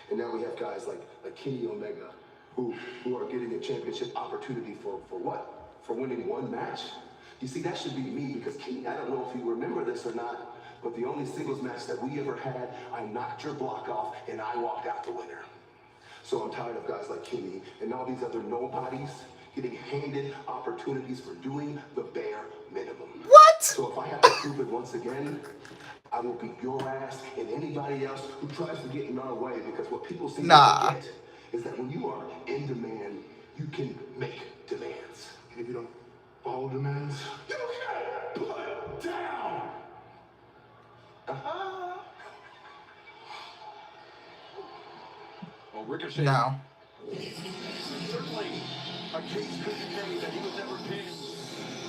I: And now we have guys like Kenny Omega, who are getting a championship opportunity for what? For winning one match? You see, that should be me, because Kenny, I don't know if you remember this or not, but the only singles match that we ever had, I knocked your block off and I walked out the winner. So I'm tired of guys like Kenny and all these other nobodies getting handed opportunities for doing the bare minimum.
D: What?
I: So if I have to prove it once again, I will beat your ass and anybody else who tries to get in our way, because what people seem to forget is that when you are in demand, you can make demands.
R: And if you don't follow demands,
I: you get put down.
B: Well, Ricochet.
D: No.
B: Certainly a case could be made that he was never pinned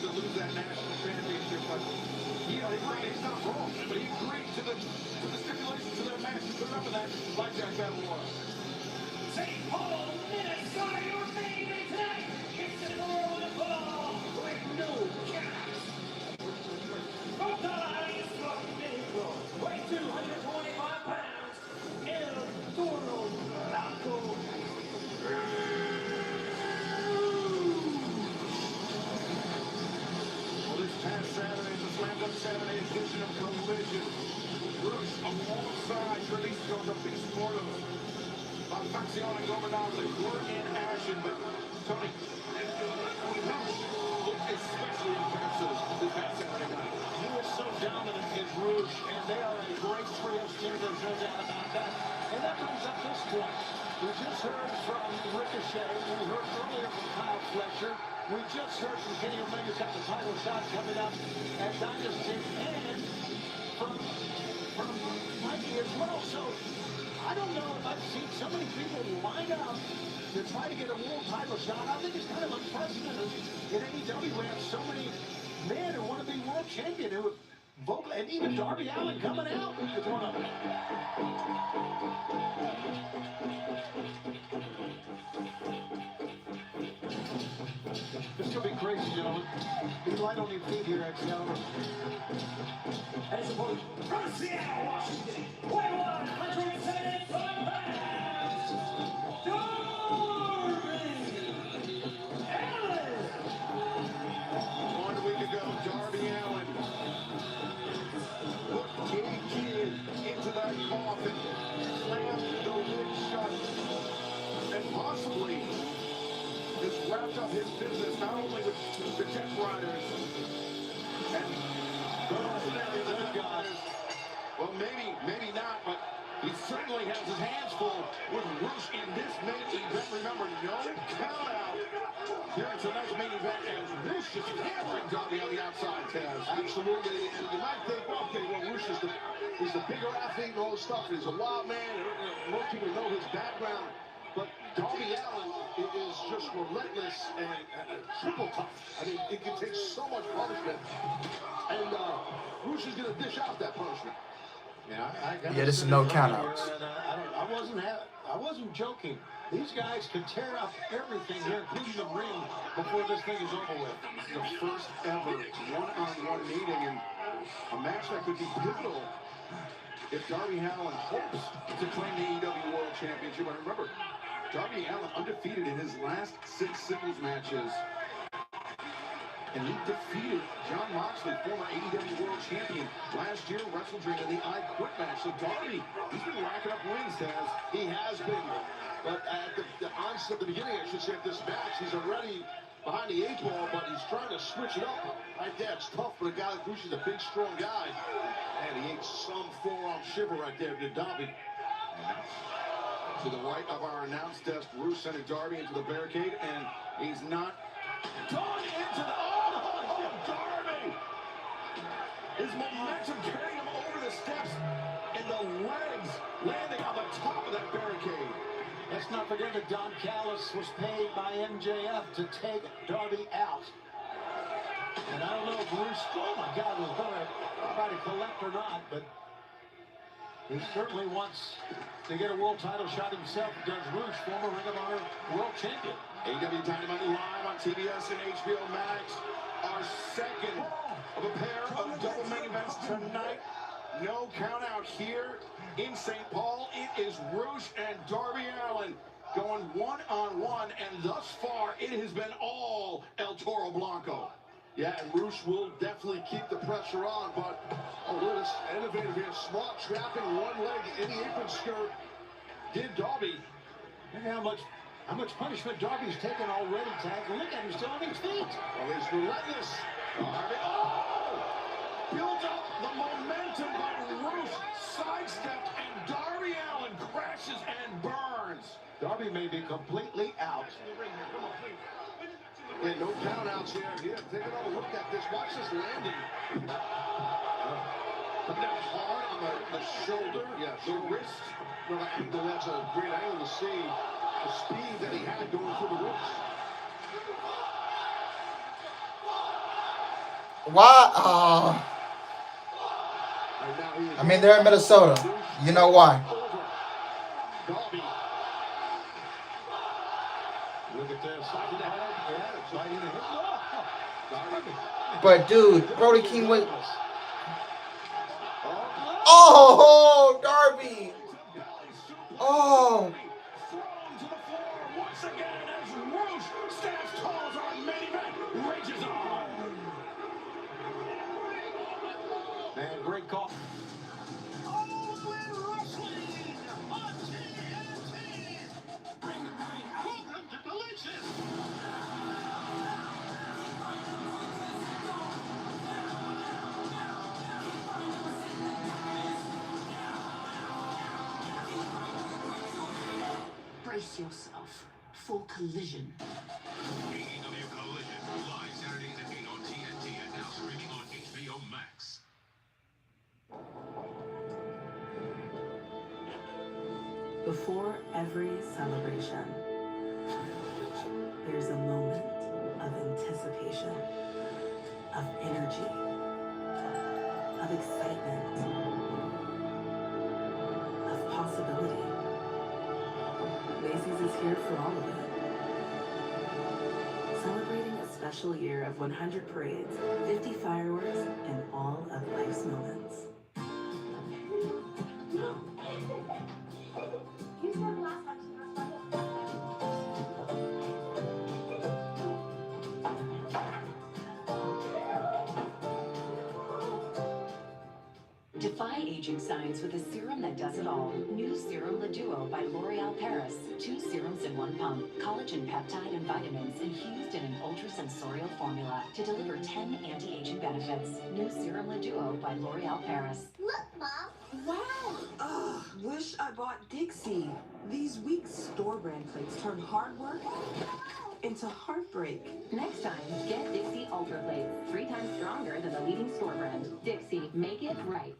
B: to lose that national championship, but he saying he's not wrong, but he agreed to the stipulations of their match. Remember that Blackjack Battle Royal.
L: St. Paul, Minnesota, your main event tonight. It's an roll with no caps. From the highest from Mexico, weighing 225 pounds, El Toro Blanco.
B: Well, this past Saturday, the Slam Dunk Saturday edition of Collision. Bruce alongside Jalisco, the Beast Mortal. Facción and Gobernador were in action, but Tony looked especially impressive this past Saturday night.
A: He was so dominant in Rouge, and they are a great trio team, there's no doubt about that. And that brings up this point. We just heard from Ricochet, we heard earlier from Kyle Fletcher, we just heard from Kenny Omega's got the title shot coming up at Dynasty, and from Mikey as well. So I don't know if I've seen so many people line up to try to get a world title shot. I think it's kind of unprecedented in AEW. We have so many men who want to be world champion who vote, and even Darby Allin coming out is one of them. This could be crazy, gentlemen. Be light on your feet here, Excalibur.
L: As opposed from Seattle, Washington, 175 pounds, Darby Allin.
B: 1 week ago, Darby Allin put Kid into that coffin, slammed the lid shut, and possibly just wrapped up his business, not only with the Death Riders and the Death Riders. Well, maybe not, but he certainly has his hands full with Rush in this main event. Remember, no count out here in tonight's main event as Rush just hammering Darby on the outside, Taz.
C: Absolutely, and you might think, well, okay, well, Rush is the bigger athlete and all this stuff. He's a wild man, and most people know his background. But Darby Allin is just relentless and triple tough. I mean, it can take so much punishment. And Rush is going to dish out that punishment.
A: Yeah,
D: this is no countouts.
A: I wasn't joking. These guys could tear up everything here, including the ring, before this thing is over with.
B: The first ever one-on-one meeting, and a match that could be pivotal if Darby Allin hopes to claim the AEW World Championship. And remember, Darby Allin undefeated in his last 6 singles matches. And he defeated John Moxley, former AEW World Champion, last year, wrestled during the I Quit match. So Darby, he's been racking up wins, Taz.
C: He has been. But at the onset, the beginning, I should say, of this match, he's already behind the 8 ball, but he's trying to switch it up. Right there, it's tough for a guy like Bruce. He's a big, strong guy. And he ate some forearm shiver right there to Darby.
B: To the right of our announce desk, Bruce sending Darby into the barricade, and he's not gone into the... Oh, Darby! His momentum carrying him over the steps, and the legs landing on the top of that barricade.
A: Let's not forget that Don Callis was paid by MJF to take Darby out. And I don't know if Bruce, oh my God, was going to try to collect or not, but he certainly wants to get a world title shot himself. Does Rouge, former Ring of Honor world champion.
B: AEW Dynamite live on TBS and HBO Max. Our second of a pair of double main events tonight. No count out here in St. Paul. It is Rouge and Darby Allin going one-on-one, and thus far it has been all El Toro Blanco.
C: Yeah, and Rouge will definitely keep the pressure on, but look at this innovative here. Smart trapping one leg in the apron skirt. Did Darby.
A: Look how much punishment Darby's taken already, Tag. Look at him still on his feet.
C: Well, he's relentless.
B: Darby, built up the momentum, but Rouge sidestepped, and Darby Allin crashes and burns.
A: Darby may be completely out.
C: Yeah, no count outs here. Here, take another look at this. Watch this landing. Coming down hard on the shoulder. Yeah, the wrist. Another angle. That's a great angle to see the speed that he had going through the ropes.
D: Why? I mean, they're in Minnesota. You know why?
A: Look at this.
D: But dude, Brody King was. Oh, Darby. Oh.
L: Once again, as Roosh stands tall as our main event rages on.
A: Man, great call.
U: Brace yourself for collision.
L: AEW Collision, live Saturdays at 8 on TNT and now streaming on HBO Max.
G: Before every celebration, there's a moment of anticipation, of energy, of excitement, of possibility. Macy's is here for all of it. Celebrating a special year of 100 parades, 50 fireworks, and all of life's moments.
V: Defy aging science with a serum that does it all. New Serum Le Duo by L'Oreal Paris. 2 serums in 1 pump. Collagen, peptide, and vitamins infused in an ultra-sensorial formula to deliver 10 anti-aging benefits. New Serum Le Duo by L'Oreal Paris.
W: Look, Mom. Wow.
U: Ugh, wish I bought Dixie. These weak store brand plates turn hard work into heartbreak.
E: Next time, get Dixie Ultra Plates. 3 times stronger than the leading store brand. Dixie, make it right.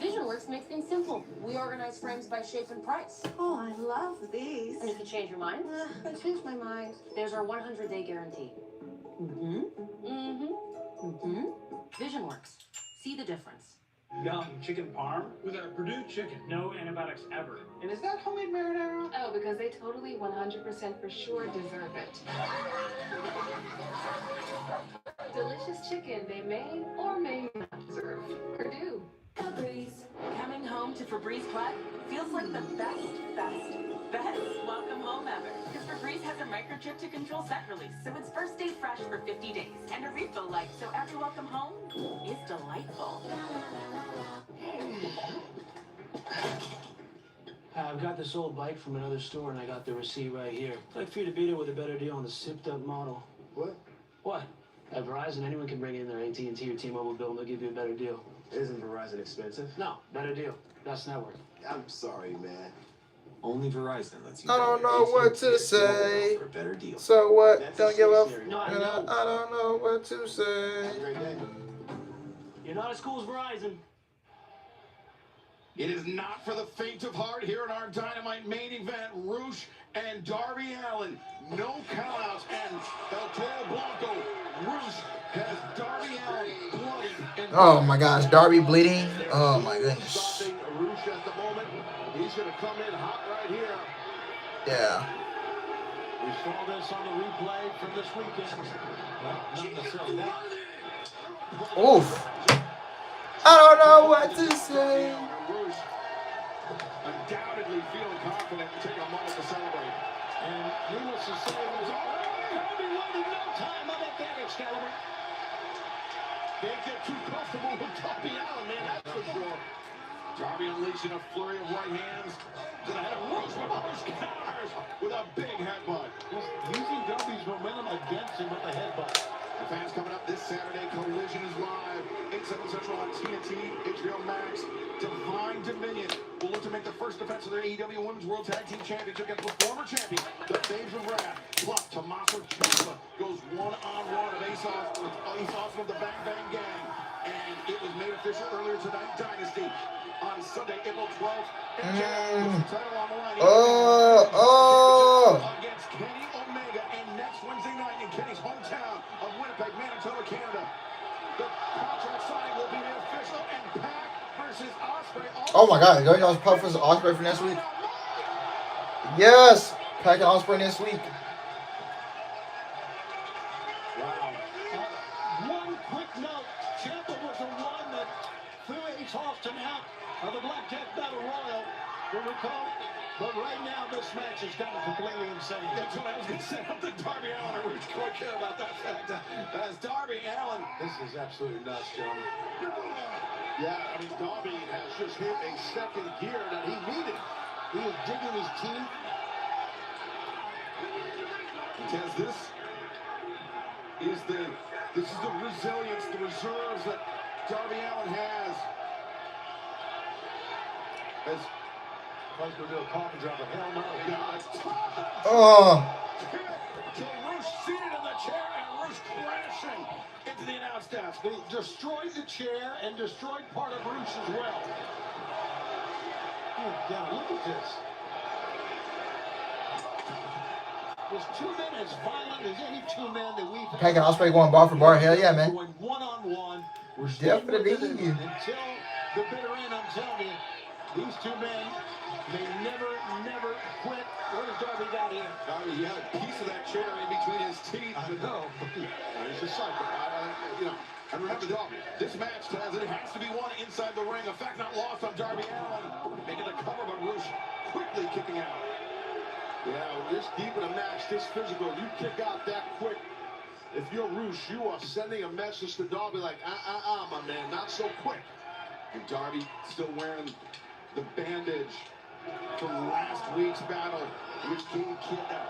X: VisionWorks makes things simple. We organize frames by shape and price.
W: Oh, I love these.
X: And if you change your mind,
W: I changed my mind.
X: there's our 100-day guarantee. VisionWorks. See the difference.
K: Yum, chicken parm with a Purdue chicken. No antibiotics ever. And is that homemade marinara?
X: Oh, because they totally 100% for sure deserve it. Delicious chicken they may or may not deserve. Purdue.
U: Febreze. Coming home to Febreze Club feels like the best welcome home ever. Because Febreze has a microchip to control scent release, so it's first day fresh for 50 days. And a refill light, so every welcome home is delightful.
H: I've got this old bike from another store and I got the receipt right here. I'd like for you to beat it with a better deal on the sipped up model.
J: What?
H: What? At Verizon, anyone can bring in their AT&T or T-Mobile bill and they'll give you a better deal.
S: Isn't Verizon expensive?
H: No, better deal. Best network.
J: I'm sorry, man.
S: Only Verizon lets you.
D: I don't know what to say.
S: For a better deal.
D: So what?
S: That's
D: Don't give up.
H: No, I
D: I don't know what to say.
H: You're not as cool as Verizon.
B: It is not for the faint of heart here in our Dynamite main event. Roosh and Darby Allin. No countouts and El Toro Blanco. Roosh has Darby Allin bloody.
D: Oh my gosh, Darby bleeding. Oh my goodness.
C: Stopping Roosh at the moment. He's going to come in hot right here.
D: Yeah.
A: We saw this on the replay from this weekend. Well, not necessarily that.
D: Oof. I don't know what to say.
B: Roosh undoubtedly feeling confident and take a moment to celebrate.
A: And needless to say, it was all be waiting no time. How about that, Excalibur?
C: Can't get too comfortable with Darby Allin, man, that's for sure.
B: Darby unleashing a flurry of right hands to the head of Roosh. Roosh counters with a big headbutt.
A: Just using Darby's momentum against him with the headbutt.
B: The fans coming up this Saturday. Collision is live. 8/7 Central on TNT, HBO Max. Divine Dominion will look to make the first defense of their AEW Women's World Tag Team Championship against the former champion, the Babes of Wrath. Plus, Tommaso Ciampa goes one-on-one of Ace Austin of the Bang Bang Gang. And it was made official earlier tonight, Dynasty. On Sunday, April 12th, title on the line. Against Kenny Omega, and next Wednesday night in Kenny's hometown of Winnipeg, Manitoba, Canada. The contract signing will be made official, and Pac versus Ospreay.
D: Oh my God, don't you know Puff versus Ospreay for next week? Yes, Pac and Ospreay next week.
A: Wow. One quick note. Ciampa was the one that threw Ace Austin out of the Blackjack Battle Royal. You recall? But right now, this match has gotten completely insane.
B: That's what I was going to say. I don't think Darby Allin or Rich quite care about that fact. That's Darby Allin.
A: This is absolutely nuts, John.
C: Yeah, I mean, Darby has just hit a second gear that he needed.
A: He was digging his teeth.
B: Because this is the resilience, the reserves that Darby Allin has. As
A: Let's go do a coffee drop, but hell no.
D: Oh.
B: So Rush seated in the chair and Rush crashing into the announce desk.
A: They destroyed the chair and destroyed part of Rush as well. Oh, God, look at this. There's 2 men as violent as any 2 men that we've had.
D: Pac and Ospreay going bar for bar. Hell yeah, man.
A: Going one-on-one. We're
D: Definitely.
A: until the bitter end, I'm telling you. These 2 men may never quit. What has Darby got here?
B: Darby, he had a piece of that chair in between his teeth.
A: I know.
B: He's a psycho. And remember, this match says it has to be won inside the ring. A fact not lost on Darby Allin. Making the cover, but Rush quickly kicking out.
C: Yeah, this deep in a match, this physical, you kick out that quick. If you're Rush, you are sending a message to Darby like, my man, not so quick.
B: And Darby still wearing the bandage from last week's battle, which gave Kid that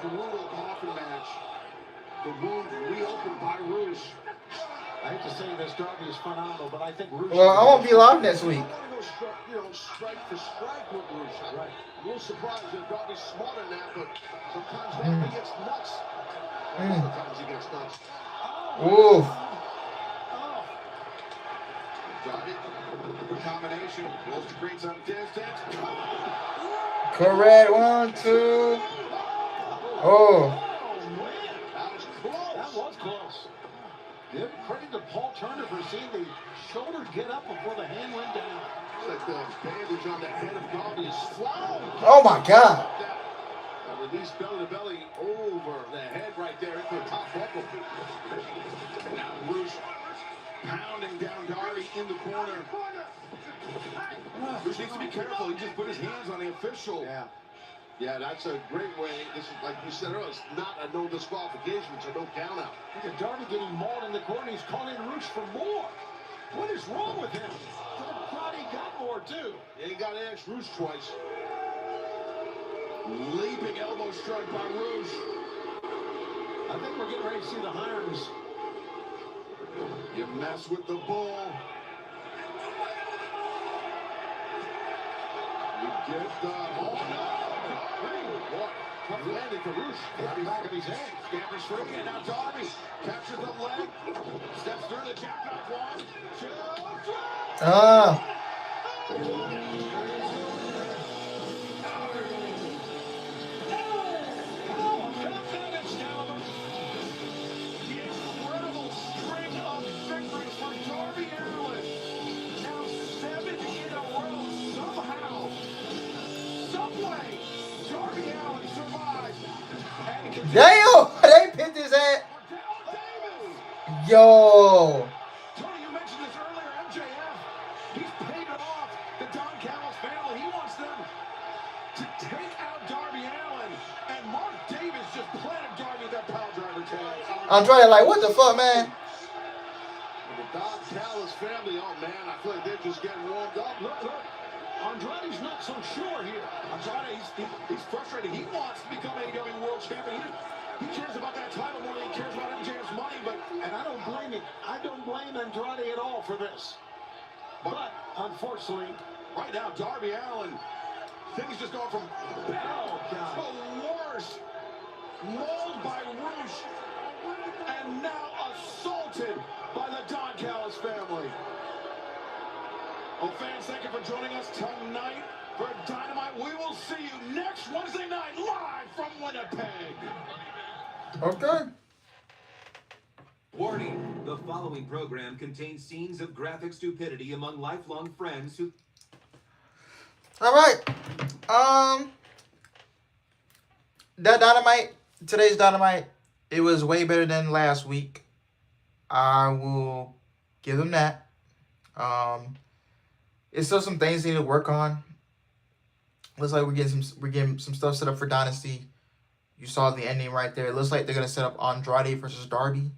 B: brutal coffin match. The wound reopened by Rush.
A: I hate to say this, Darby is phenomenal, but I think Rush...
D: Well, I won't be live next week.
C: Strike for strike with Rush. Right. A little surprised that Darby's smarter than that, but sometimes he gets nuts. Other times he gets nuts.
D: Ooh.
B: Darby, combination, goes to create some distance.
D: Correct. 1, 2. Oh.
A: That was close. Give credit to Paul Turner for seeing the shoulder get up before the hand went down.
C: It's like the bandage on the head of Darby is flying.
D: Oh my God.
C: Release belly to belly over the head right there into the top buckle.
B: Now Rush pounding down Darby in the corner. Rush needs to be careful. He just put his hands on the official.
C: Yeah, that's a great way. This is, like you said earlier, it's not a no disqualification, it's a no count out.
A: Look at Darby getting mauled in the corner. He's calling Rush for more. What is wrong with him? He got more, too.
C: He got asked Rush twice.
B: Leaping elbow strike by Rush.
A: I think we're getting ready to see the irons.
B: You mess with the bull. You get the... Oh, no! What? Tough landing for Rush. Hit the back of his head. Scampers free, and now Darby captures the leg. Steps through the jackknife. 1, 2, 3.
D: Damn! They picked his ass. Yo.
B: Tony, you mentioned this earlier. MJF, he's paid it off. The Don Callis family, he wants them to take out Darby Allin. And Mark Davis just planted Darby with that power driver tag.
D: Andrade like, what the fuck, man?
C: The Don Callis family, oh man, I feel like they're just getting warmed up.
A: Look. Andrade's not so sure here.
B: Andrade, he's frustrated. He wants to become AEW World Champion. He cares about that title more than he cares about MJF's money.
A: And I don't blame him. I don't blame Andrade at all for this. But unfortunately,
B: right now, Darby Allin, things just go from bad to worse. Mauled by Rush, and now assaulted by the Don Callis family. Well, fans, thank you for joining us tonight for Dynamite. We will see you next Wednesday night live from Winnipeg.
D: Okay.
S: Warning.
F: The following program contains scenes of graphic stupidity among lifelong friends who...
D: All right. That Dynamite, today's Dynamite, it was way better than last week. I will give them that. It's still some things they need to work on. Looks like we're getting some stuff set up for Dynasty. You saw the ending right there. It looks like they're gonna set up Andrade versus Darby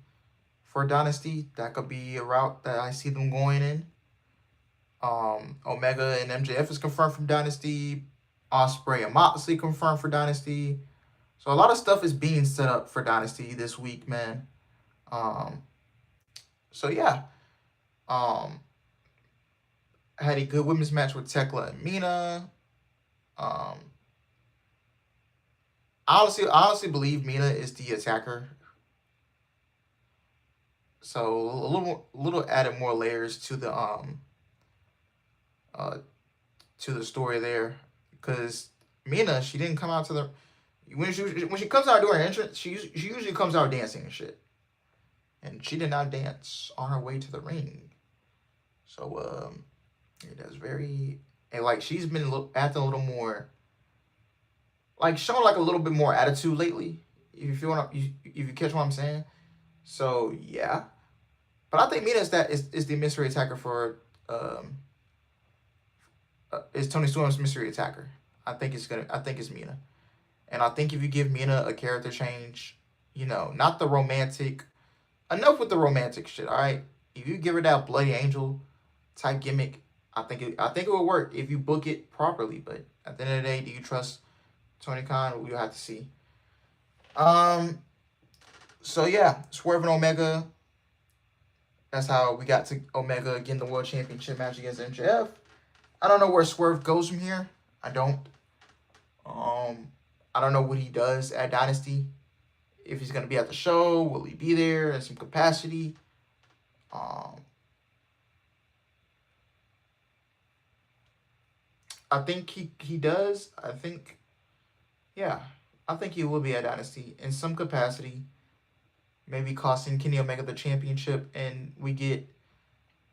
D: for Dynasty. That could be a route that I see them going in. Omega and MJF is confirmed from Dynasty. Ospreay and Moxley confirmed for Dynasty. So a lot of stuff is being set up for Dynasty this week, man. So yeah. I had a good women's match with Thekla and Mina. I honestly believe Mina is the attacker. So a little added more layers to the story there, because Mina, she didn't come out to the when she comes out during her entrance, she usually comes out dancing and shit, and she did not dance on her way to the ring. So it is very, and like she's been acting a little more, like showing like a little bit more attitude lately. If you catch what I'm saying. So yeah, but I think Mina is the mystery attacker for is Tony Storm's mystery attacker. I think it's Mina, and I think if you give Mina a character change, not the romantic, enough with the romantic shit. All right, if you give her that bloody angel type gimmick, I think it will work if you book it properly. But at the end of the day, do you trust Tony Khan? We'll have to see. So yeah, Swerve and Omega. That's how we got to Omega getting the World Championship match against MJF. I don't know where Swerve goes from here. I don't. I don't know what he does at Dynasty. If he's gonna be at the show, will he be there in some capacity? I think he does. I think he will be at Dynasty in some capacity. Maybe costing Kenny Omega the championship, and we get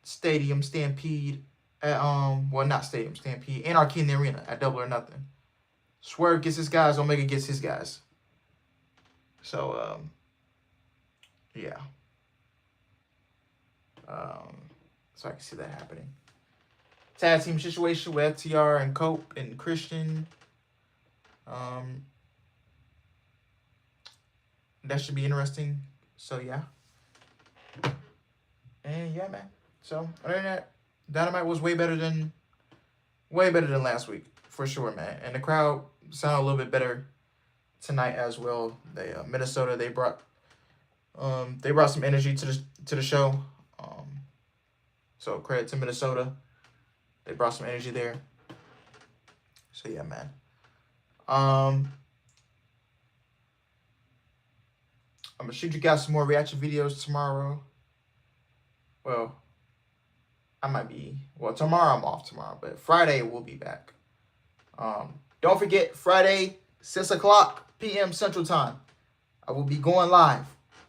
D: Stadium Stampede at not Stadium Stampede, Anarchy in the Arena at Double or Nothing. Swerve gets his guys, Omega gets his guys. So yeah. So I can see that happening. Tag team situation with FTR and Cope and Christian. That should be interesting. So yeah. And yeah, man. So other than that, Dynamite was way better than last week, for sure, man. And the crowd sounded a little bit better tonight as well. They Minnesota, they brought some energy to the show. So credit to Minnesota. They brought some energy there. So yeah, man. I'm going to shoot you guys some more reaction videos tomorrow. Well, tomorrow I'm off tomorrow, but Friday we'll be back. Don't forget, Friday, 6 o'clock p.m. Central Time, I will be going live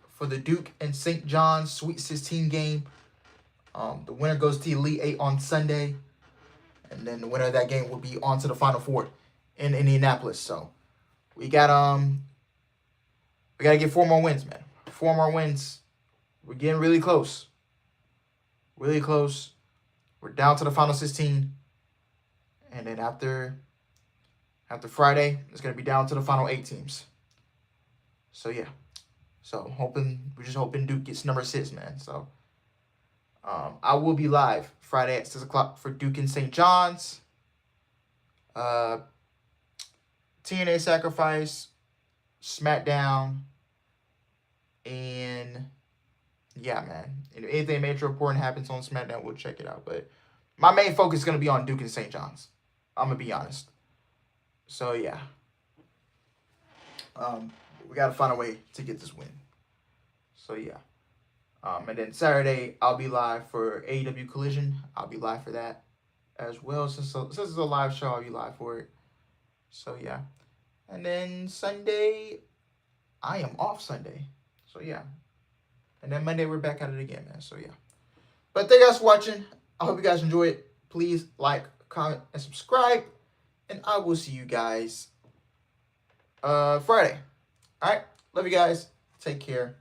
D: for the Duke and St. John's Sweet 16 game. The winner goes to Elite 8 on Sunday, and then the winner of that game will be on to the Final Four in Indianapolis. So we got to get 4 more wins, man. 4 more wins. We're getting really close. Really close. We're down to the final 16. And then after Friday, it's going to be down to the final 8 teams. So, yeah. So, we're just hoping Duke gets number 6, man. So, I will be live Friday at 6 o'clock for Duke and St. John's. TNA Sacrifice, SmackDown, and yeah, man. If anything major important happens on SmackDown, we'll check it out. But my main focus is going to be on Duke and St. John's. I'm going to be honest. So, yeah. We got to find a way to get this win. So, yeah. And then Saturday, I'll be live for AEW Collision. I'll be live for that as well. Since it's a live show, I'll be live for it. So, yeah. And then Sunday, I am off Sunday. So, yeah. And then Monday, we're back at it again, man. So, yeah. But thank you guys for watching. I hope you guys enjoy it. Please like, comment, and subscribe. And I will see you guys Friday. All right? Love you guys. Take care.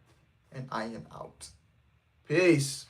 D: And I am out. Peace.